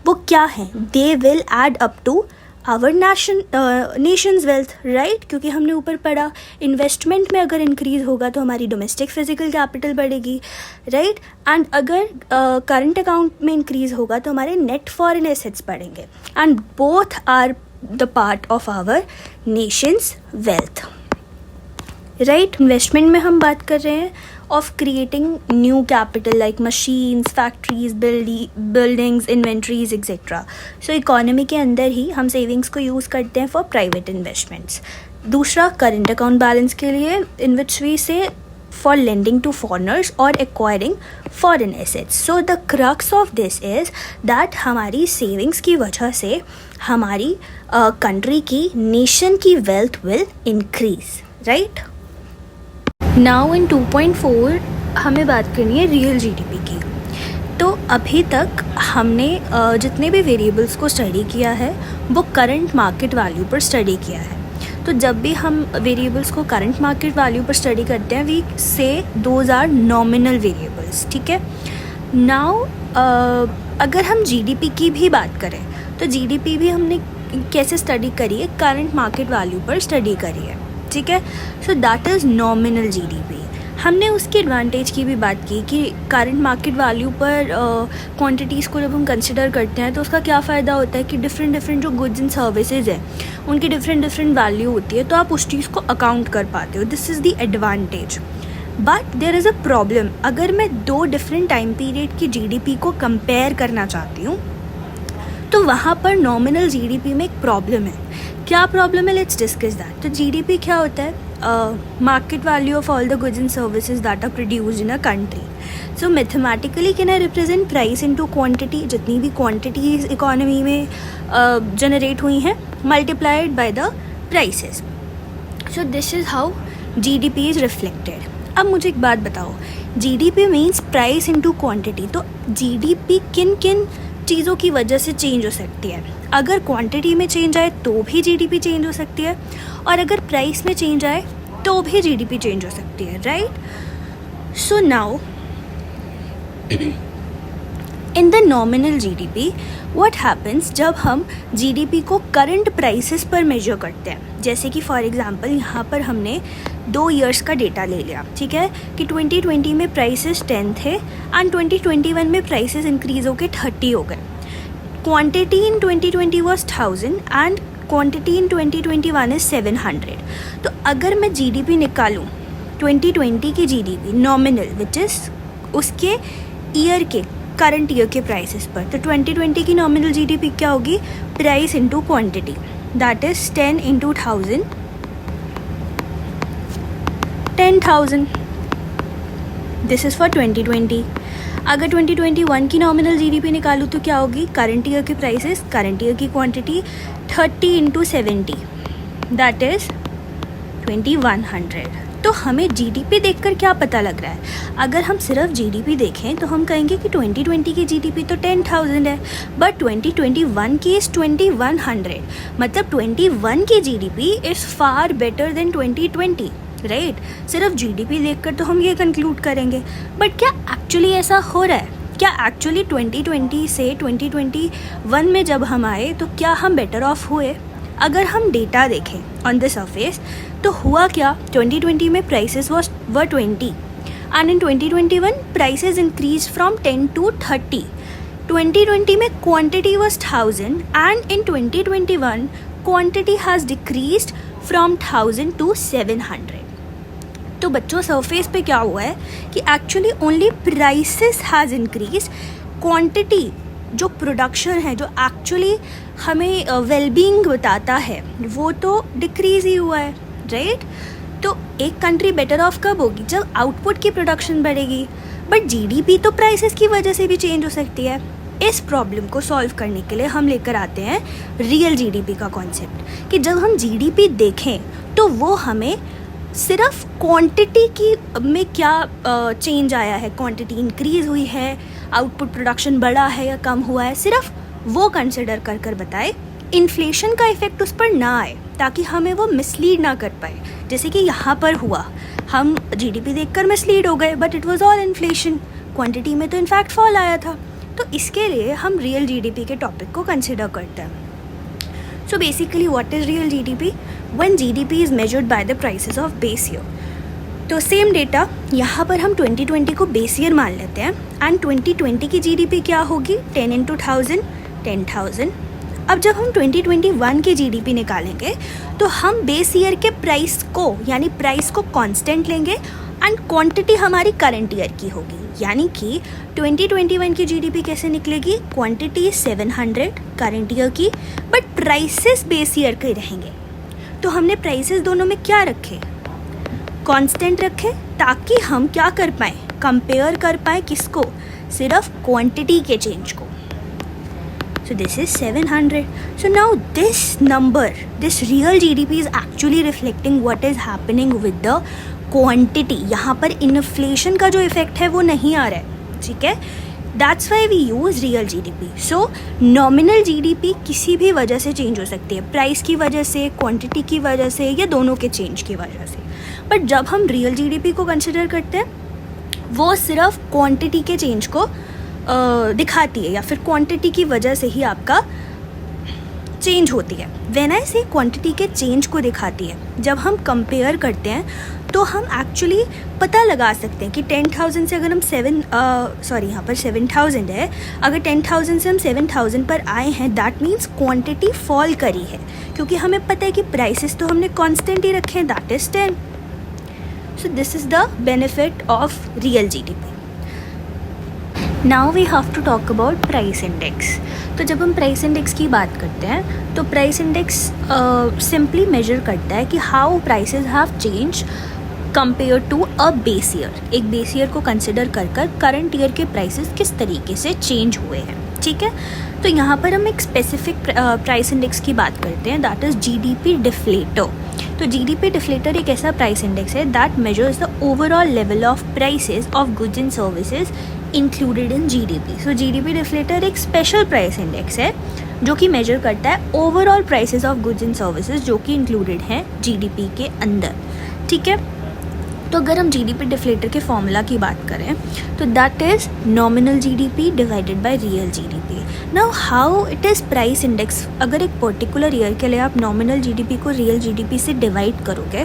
वो क्या हैं, they will add up to our nation's wealth, right. क्योंकि हमने ऊपर पढ़ा, इन्वेस्टमेंट में अगर इंक्रीज़ होगा तो हमारी डोमेस्टिक फिजिकल कैपिटल बढ़ेगी, राइट. एंड अगर करंट अकाउंट में इंक्रीज़ होगा तो हमारे नेट फॉरेन एसेट्स बढ़ेंगे. And both are the part of our nation's wealth, right. Investment में हम बात कर रहे हैं of creating new capital like machines, factories, buildings, inventories etcetera. So economy के अंदर ही हम सेविंग्स को यूज़ करते हैं फॉर प्राइवेट इन्वेस्टमेंट्स. दूसरा, करंट अकाउंट बैलेंस के लिए, इन विच वी से for lending to foreigners or acquiring foreign assets. So the crux of this is that हमारी savings की वजह से हमारी country की, nation की wealth will increase, right? Now in 2.4 हमें बात करनी है रियल जीडीपी की. तो अभी तक हमने जितने भी वेरिएबल्स को स्टडी किया है वो करंट मार्केट वैल्यू पर स्टडी किया है. तो जब भी हम वेरिएबल्स को करंट मार्केट वैल्यू पर स्टडी करते हैं, वी से दोज आर नॉमिनल वेरिएबल्स, ठीक है. नाउ अगर हम जीडीपी की भी बात करें तो जीडीपी भी हमने कैसे स्टडी करी है, करंट मार्केट वैल्यू पर स्टडी करी है, ठीक है. So that is nominal GDP. हमने उसके एडवांटेज की भी बात की कि करंट मार्केट वैल्यू पर क्वांटिटीज़ को जब हम कंसिडर करते हैं तो उसका क्या फ़ायदा होता है कि डिफरेंट जो गुड्स एंड सर्विसेज हैं उनकी डिफरेंट वैल्यू होती है, तो आप उस चीज़ को अकाउंट कर पाते हो. This is the advantage. But there is a problem. अगर मैं दो डिफरेंट टाइम पीरियड की जीडीपी को कंपेयर करना चाहती हूँ तो वहाँ पर नॉमिनल जीडीपी में एक प्रॉब्लम है क्या प्रॉब्लम है, लेट्स डिस्कस दैट. तो जीडीपी क्या होता है? Market value of all the goods and services that are produced in a country. So mathematically can I represent price into quantity, जितनी भी क्वांटिटीज इकोनॉमी में जनरेट हुई हैं multiplied by the prices. So this is how GDP is reflected. अब मुझे एक बात बताओ, GDP means price into quantity. तो जीडीपी किन किन चीज़ों की वजह से चेंज हो सकती है? अगर क्वांटिटी में चेंज आए तो भी जीडीपी चेंज हो सकती है, और अगर प्राइस में चेंज आए तो भी जीडीपी चेंज हो सकती है, right? So now in the nominal GDP what happens जब हम जीडीपी को करंट प्राइसेस पर मेजर करते हैं. जैसे कि फॉर एग्जांपल यहाँ पर हमने 2 ईयर्स का डेटा ले लिया, ठीक है, कि 2020 में प्राइसेस 10 थे एंड 2021 में प्राइसेस इंक्रीज होकर 30 हो गए. Quantity in 2020 was 1000 and quantity in 2021 is 700. तो अगर मैं जीडीपी निकालूँ 2020 की जीडीपी नॉमिनल विच इज़ उसके ईयर के करंट ईयर के प्राइसेस पर, तो 2020 की नॉमिनल जीडीपी क्या होगी? Price into quantity, that is 10 into 1000, 10,000. This is for 2020. अगर 2021 की नॉमिनल जीडीपी निकालूँ तो क्या होगी? करंट ईयर के प्राइसेस, करंट ईयर की क्वांटिटी 30 इंटू 70, दैट इज़ 2100. तो हमें जीडीपी देखकर क्या पता लग रहा है? अगर हम सिर्फ जीडीपी देखें तो हम कहेंगे कि 2020 की जीडीपी तो 10,000 है, बट 2021 की इज़ 2100. मतलब 21 की GDP is far better than 2020, right? सिर्फ जीडीपी देखकर तो हम ये कंक्लूड करेंगे, बट क्या एक्चुअली ऐसा हो रहा है? क्या एक्चुअली 2020 से 2021 में जब हम आए तो क्या हम बेटर ऑफ हुए? अगर हम डेटा देखें ऑन द सरफेस तो हुआ क्या? 2020 में prices were 20 and in 2021 prices increase from 10 to 30. 2020 में quantity was 1000 and in 2021 quantity has decreased from 1000 to 700. तो बच्चों सरफेस पे क्या हुआ है कि actually only prices has increase, quantity जो प्रोडक्शन है, जो एक्चुअली हमें वेलबींग बताता है, वो तो डिक्रीज ही हुआ है, राइट? तो एक कंट्री बेटर ऑफ कब होगी? जब आउटपुट की प्रोडक्शन बढ़ेगी. बट जीडीपी तो प्राइसेस की वजह से भी चेंज हो सकती है. इस प्रॉब्लम को सॉल्व करने के लिए हम लेकर आते हैं रियल जीडीपी का कॉन्सेप्ट, कि जब हम जीडीपी देखें तो वो हमें सिर्फ क्वांटिटी की में क्या चेंज आया है, क्वांटिटी इंक्रीज हुई है, आउटपुट प्रोडक्शन बढ़ा है या कम हुआ है, सिर्फ वो कंसिडर कर कर बताए. इन्फ्लेशन का इफेक्ट उस पर ना आए ताकि हमें वो मिसलीड ना कर पाए, जैसे कि यहाँ पर हुआ. हम जीडीपी देखकर मिसलीड हो गए, but it was all inflation, quantity में तो इनफैक्ट फॉल आया था. तो इसके लिए हम रियल जीडीपी के टॉपिक को कंसिडर करते हैं. So basically what is real GDP? When GDP is measured by the prices of base year. तो सेम डेटा यहाँ पर हम 2020 को बेस ईयर मान लेते हैं एंड 2020 की जीडीपी क्या होगी? 10 इंटू 1000, 10,000. अब जब हम 2021 की जीडीपी निकालेंगे तो हम बेस ईयर के प्राइस को, यानी प्राइस को कांस्टेंट लेंगे एंड क्वांटिटी हमारी करंट ईयर की होगी. यानी कि 2021 की जीडीपी कैसे निकलेगी? क्वांटिटी 700 करंट ईयर की, बट प्राइसेस बेस ईयर के रहेंगे. तो हमने प्राइसेस दोनों में क्या रखे? कांस्टेंट रखे, ताकि हम क्या कर पाएँ? कंपेयर कर पाएँ किसको? सिर्फ क्वांटिटी के चेंज को. So this is 700. So now this number, this real GDP is actually reflecting what is happening with the quantity. यहाँ पर इन्फ्लेशन का जो इफेक्ट है वो नहीं आ रहा है, ठीक है? That's why we use real GDP. So nominal GDP किसी भी वजह से चेंज हो सकती है, प्राइस की वजह से, क्वांटिटी की वजह से, या दोनों के चेंज की वजह से. बट जब हम रियल GDP को कंसिडर करते हैं वो सिर्फ क्वांटिटी के चेंज को दिखाती है, या फिर क्वांटिटी की वजह से ही आपका चेंज होती है. व्हेन आई से क्वांटिटी के चेंज को दिखाती है, जब हम कंपेयर करते हैं तो हम एक्चुअली पता लगा सकते हैं कि 10,000 से अगर हम यहाँ पर 7,000 है, अगर 10,000 से हम 7,000 पर आए हैं, दैट मीन्स क्वांटिटी फॉल करी है, क्योंकि हमें पता है कि प्राइसेस तो हमने कांस्टेंट ही रखे हैं, that is 10. So this is the benefit of real GDP. Now we have to talk about price index. तो जब हम प्राइस इंडेक्स की बात करते हैं तो प्राइस इंडेक्स सिंपली मेजर करता है कि how prices have change compare to a base year. एक बेस ईयर को कंसिडर कर करंट ईयर के प्राइसेस किस तरीके से चेंज हुए हैं, ठीक है। तो यहाँ पर हम एक स्पेसिफिक प्राइस इंडेक्स की बात करते हैं, दैट इज़ जीडीपी डिफ्लेटर। तो जीडीपी डिफ्लेटर एक ऐसा प्राइस इंडेक्स है that measures the overall level of prices of goods and services included in GDP. So GDP deflator एक स्पेशल प्राइस इंडेक्स है जो कि मेजर करता है overall prices of goods and services जो कि इंक्लूडेड हैं जीडीपी के अंदर, ठीक है। तो अगर हम जीडीपी डिफ्लेटर के फॉर्मूला की बात करें तो that is nominal GDP divided by real GDP. Now how it is price index, अगर एक पर्टिकुलर ईयर के लिए आप नॉमिनल जीडीपी को रियल जीडीपी से डिवाइड करोगे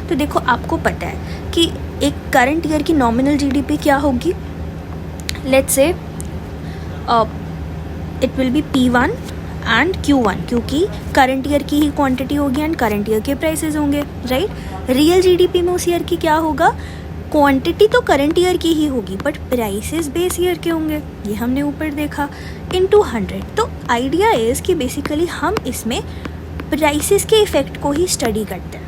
तो देखो आपको पता है कि एक करंट ईयर की नॉमिनल जीडीपी क्या होगी। Let's say it will be P1 and Q1, क्योंकि करंट ईयर की ही क्वांटिटी होगी एंड करंट ईयर के प्राइसेस होंगे, राइट। रियल जीडीपी में उस ईयर की क्या होगा, क्वांटिटी तो करंट ईयर की ही होगी बट प्राइसेस बेस ईयर के होंगे, ये हमने ऊपर देखा, इनटू 100। तो आइडिया इज़ कि बेसिकली हम इसमें प्राइसेस के इफेक्ट को ही स्टडी करते हैं,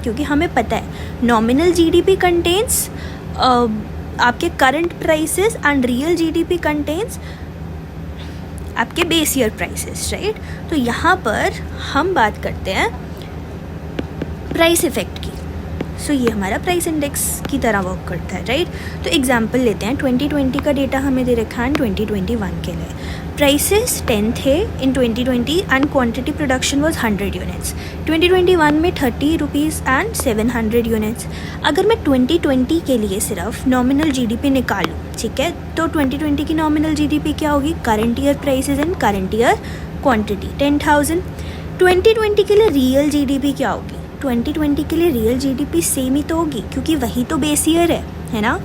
क्योंकि हमें पता है नॉमिनल जीडीपी कंटेन्स आपके current prices and real GDP contains आपके बेस ईयर प्राइसेस, राइट। तो यहाँ पर हम बात करते हैं प्राइस इफेक्ट की। सो ये हमारा प्राइस इंडेक्स की तरह वर्क करता है, राइट। तो एग्जांपल लेते हैं, 2020 का डेटा हमें दे रखा है 2021 के लिए। प्राइसेस 10 थे इन 2020 and quantity production was 100 units. 2021 में 30 रुपीज़ एंड 700 यूनिट्स। अगर मैं 2020 के लिए सिर्फ नॉमिनल जीडीपी निकालूँ, ठीक है, तो 2020 की नॉमिनल जीडीपी क्या होगी, current year prices and current year quantity 10,000। 2020 के लिए रियल जीडीपी क्या होगी, 2020 के लिए रियल जीडीपी सेम ही तो होगी क्योंकि वही तो बेस ईयर है ना।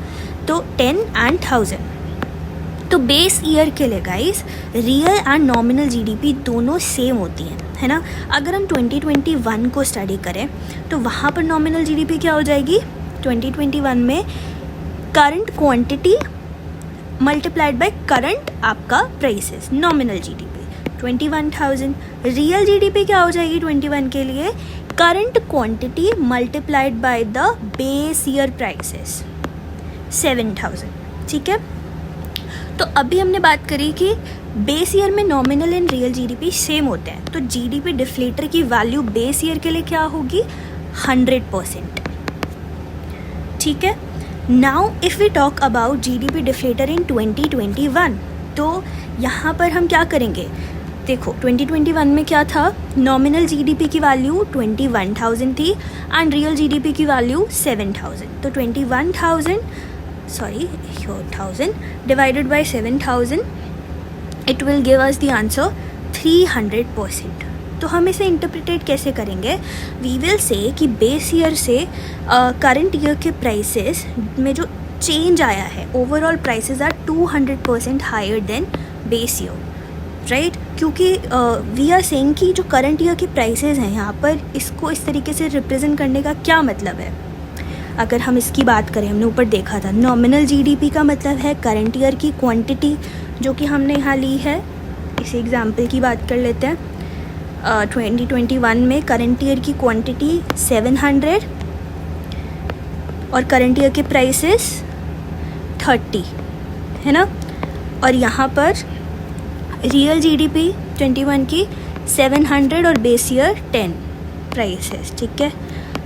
तो 10 एंड 1000। तो बेस ईयर के लिए guys real and nominal GDP दोनों सेम होती हैं, है ना। अगर हम 2021 को स्टडी करें तो वहाँ पर नॉमिनल जीडीपी क्या हो जाएगी, 2021 में current quantity multiplied by current आपका prices, nominal GDP 21,000। Real GDP क्या हो जाएगी 21 के लिए, current quantity multiplied by the base year prices 7,000, ठीक है। तो अभी हमने बात करी कि बेस ईयर में nominal and real GDP same होते हैं, तो जीडीपी डिफ्लेटर की वैल्यू बेस ईयर के लिए क्या होगी, 100%, ठीक है। Now if we talk about GDP deflator इन 2021, तो यहाँ पर हम क्या करेंगे, देखो 2021 में क्या था, नॉमिनल जीडीपी की वैल्यू 21,000 थी एंड रियल जीडीपी की वैल्यू 7,000। तो 1000 divided by 7,000 it will give us the answer 300%। तो हम इसे इंटरप्रिटेट कैसे करेंगे, वी विल से कि बेस ईयर से करंट ईयर के प्राइसेस में जो चेंज आया है, overall prices are 200% higher than base year, right. क्योंकि वी आर सेइंग कि जो करंट ईयर के प्राइसेस हैं यहाँ पर, इसको इस तरीके से रिप्रेजेंट करने का क्या मतलब है। अगर हम इसकी बात करें, हमने ऊपर देखा था नॉमिनल जीडीपी का मतलब है करंट ईयर की क्वांटिटी जो कि हमने यहाँ ली है। इसी एग्जांपल की बात कर लेते हैं, 2021 में करंट ईयर की क्वांटिटी 700 और करंट ईयर के प्राइसेस 30, है ना। और यहाँ पर रियल जीडीपी 21 की 700 और बेस ईयर 10 प्राइसेस, ठीक है।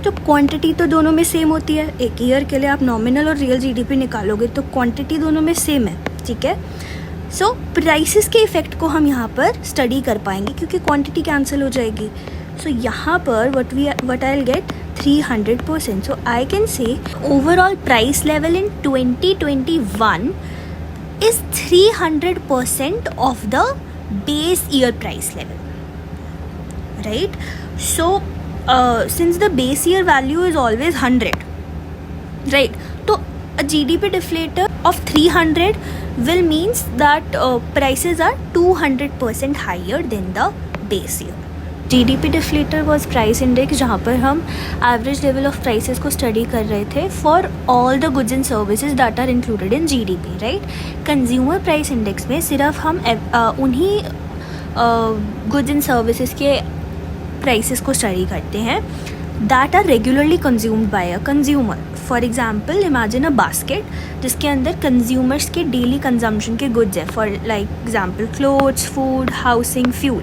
तो क्वांटिटी तो दोनों में सेम होती है, एक ईयर के लिए आप नॉमिनल और रियल जीडीपी निकालोगे तो क्वांटिटी दोनों में सेम है, ठीक है। सो प्राइसेस के इफ़ेक्ट को हम यहाँ पर स्टडी कर पाएंगे क्योंकि क्वांटिटी कैंसिल हो जाएगी। सो यहाँ पर what I will gate 300%। So I can say overall price level in 2021 is 300% of the base year price level, right? So since the base year value is always 100, right, so a GDP deflator of 300 will means that prices are 200% higher than the base year, GDP deflator was price index जहाँ पर हम average level of prices को study कर रहे थे for all the goods and services that are included in GDP, right. Consumer price index में सिर्फ हम उन्हीं गुड्स एंड सर्विसेज के प्राइसेस को स्टडी करते हैं that are regularly consumed by a consumer. For example imagine a basket जिसके अंदर कंज्यूमर्स के डेली कंजम्पशन के गुड्स हैं, for like example clothes, food, housing, fuel.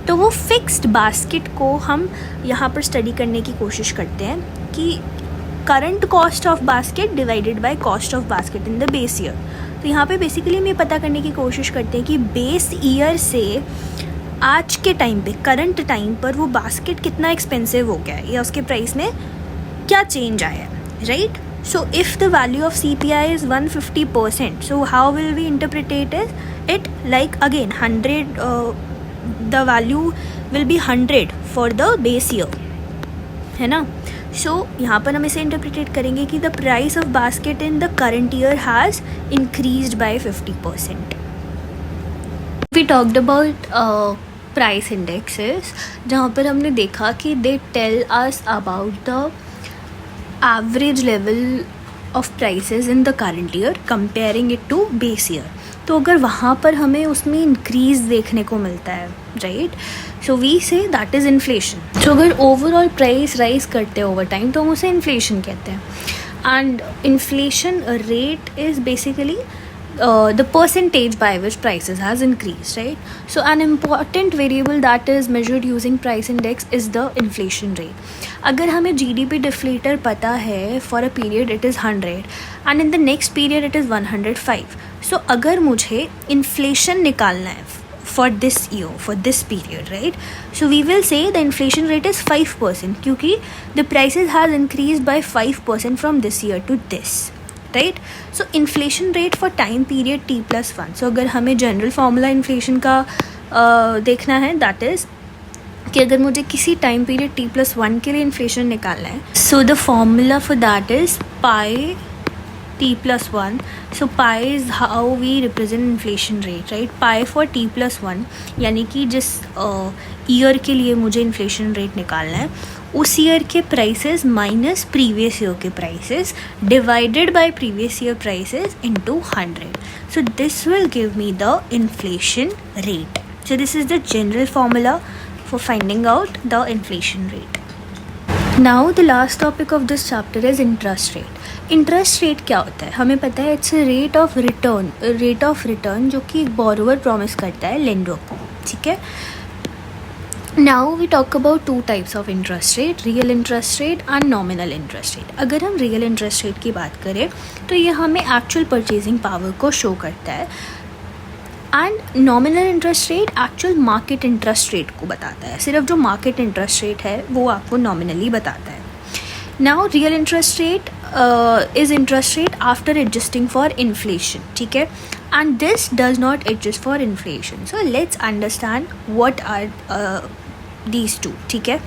तो वो फिक्स्ड बास्केट को हम यहाँ पर स्टडी करने की कोशिश करते हैं कि current cost of basket divided by cost of basket in the base year. तो यहाँ पे बेसिकली हम ये पता करने की कोशिश करते हैं कि बेस ईयर से आज के टाइम पे, करंट टाइम पर वो बास्केट कितना एक्सपेंसिव हो गया है या उसके प्राइस में क्या चेंज आया है, right. So if the value of CPI is 150%, so how will we interpret it like again 100, the value will be 100 for the base year, है ना। सो यहाँ पर हम इसे इंटरप्रेट करेंगे कि the price of basket in the current year has increased by 50%. We talked about price indexes जहाँ पर हमने देखा कि they tell us about the average level of prices in the current year comparing it to base year. तो अगर वहाँ पर हमें उसमें इंक्रीज़ देखने को मिलता है, right, so we say that is inflation. So अगर ओवरऑल प्राइस राइज करते हैं ओवर टाइम तो हम उसे इन्फ्लेशन कहते हैं। And inflation rate is basically the percentage by which prices has increased, right? So an important variable that is measured using price index is the inflation rate. अगर हमें GDP deflator पता है for a period it is 100 and in the next period it is 105. So अगर मुझे inflation निकालना है for this year, for this period, right? So we will say the inflation rate is 5% क्योंकि the prices has increased by 5% from this year to this, right. So inflation rate for time period T+1। सो अगर हमें general formula inflation का देखना है that is कि अगर मुझे किसी टाइम पीरियड T+1 के लिए इन्फ्लेशन निकालना है, so the formula for that is pi T+1. So pi is how we represent inflation rate, right. Pi for T+1 यानी कि जिस ईयर के लिए मुझे इन्फ्लेशन रेट निकालना है उस ईयर के प्राइसेस माइनस प्रीवियस ईयर के prices divided by previous year prices into 100. So this will give me the inflation rate. So this is the general formula for finding out the inflation rate. Now the last topic of this chapter is interest rate. Interest rate क्या होता है हमें पता है, it's rate of return जो कि borrower promise करता है लेंडर को, ठीक है. Now we talk about two types of interest rate, real interest rate and nominal interest rate. अगर हम real interest rate की बात करें तो ये हमें actual purchasing power को show करता है and nominal interest rate actual market interest rate को बताता है. सिर्फ जो market interest rate है वो आपको nominally बताता है. Now real interest rate is interest rate after adjusting for inflation, ठीक है, and this does not adjust for inflation. So let's understand what are these two, ठीक है.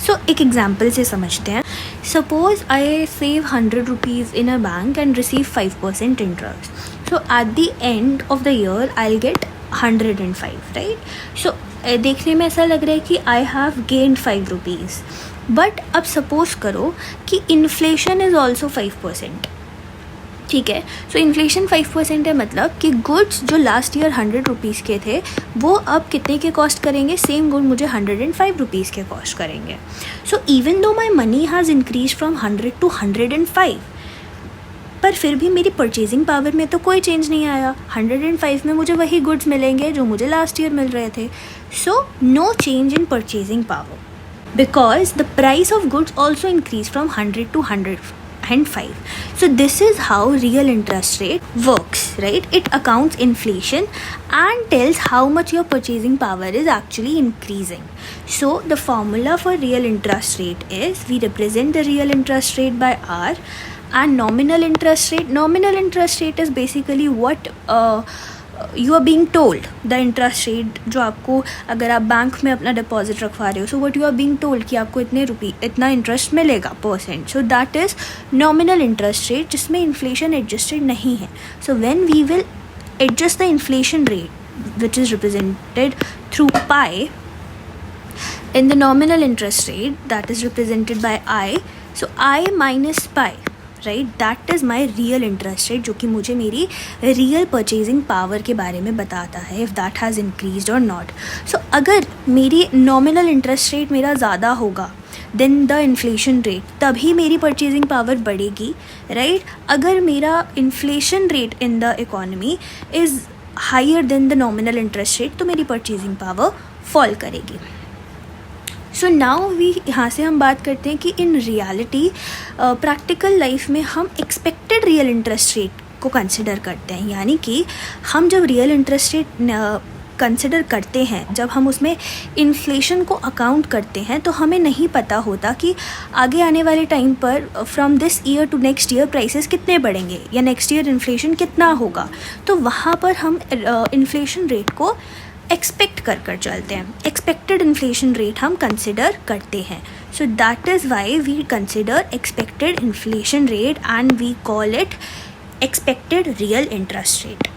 सो एक एग्जाम्पल से समझते हैं. Suppose I save 100 rupees in a bank and receive 5% interest. So at the end of the year I will get 105, right. So देखने में ऐसा लग रहा है कि I have gained 5 rupees. But अब सपोज करो कि इन्फ्लेशन इज़ ऑल्सो 5%, ठीक है. सो इन्फ्लेशन 5% है, मतलब कि गुड्स जो लास्ट ईयर 100 रुपीज़ के थे वो अब कितने के कॉस्ट करेंगे, सेम गुड मुझे 105 रुपीज़ के कॉस्ट करेंगे. So even though my money has increase from 100 to 105, पर फिर भी मेरी परचेजिंग पावर में तो कोई चेंज नहीं आया. 105 में मुझे वही गुड्स मिलेंगे जो मुझे लास्ट ईयर मिल रहे थे. So no change in purchasing power because the price of goods also increased from 100 to 105. So this is how real interest rate works, right? It accounts inflation and tells how much your purchasing power is actually increasing. So the formula for real interest rate is we represent the real interest rate by R, and nominal interest rate is basically what you are being told the interest rate जो आपको, अगर आप bank में अपना deposit रखवा रहे हो, so what you are being told कि आपको इतना इंटरेस्ट मिलेगा percent. So that is nominal interest rate जिसमें इन्फ्लेशन एडजस्टेड नहीं है. So when we will adjust the inflation rate which is represented through pi, in the nominal interest rate that is represented by I, so I minus pi, right, that is my real interest rate, जो कि मुझे मेरी real purchasing power के बारे में बताता है if that has increase और नॉट. सो अगर मेरी नॉमिनल इंटरेस्ट रेट मेरा ज़्यादा होगा देन द इन्फ्लेशन रेट, तभी मेरी परचेजिंग पावर बढ़ेगी, राइट. अगर मेरा inflation rate in the economy is higher than the nominal interest rate, तो मेरी परचेजिंग पावर फॉल करेगी. सो नाउ यहाँ से हम बात करते हैं कि इन रियलिटी प्रैक्टिकल लाइफ में हम एक्सपेक्टेड रियल इंटरेस्ट रेट को कंसिडर करते हैं. यानी कि हम जब रियल इंटरेस्ट रेट कंसिडर करते हैं, जब हम उसमें इन्फ्लेशन को अकाउंट करते हैं, तो हमें नहीं पता होता कि आगे आने वाले टाइम पर from this year to next year prices कितने बढ़ेंगे या नेक्स्ट ईयर इन्फ्लेशन कितना होगा. तो वहाँ पर हम इन्फ्लेशन रेट को एक्सपेक्ट कर चलते हैं, एक्सपेक्टेड इन्फ्लेशन रेट हम कंसिडर करते हैं. So that is why we consider expected inflation rate and we call it expected real interest rate.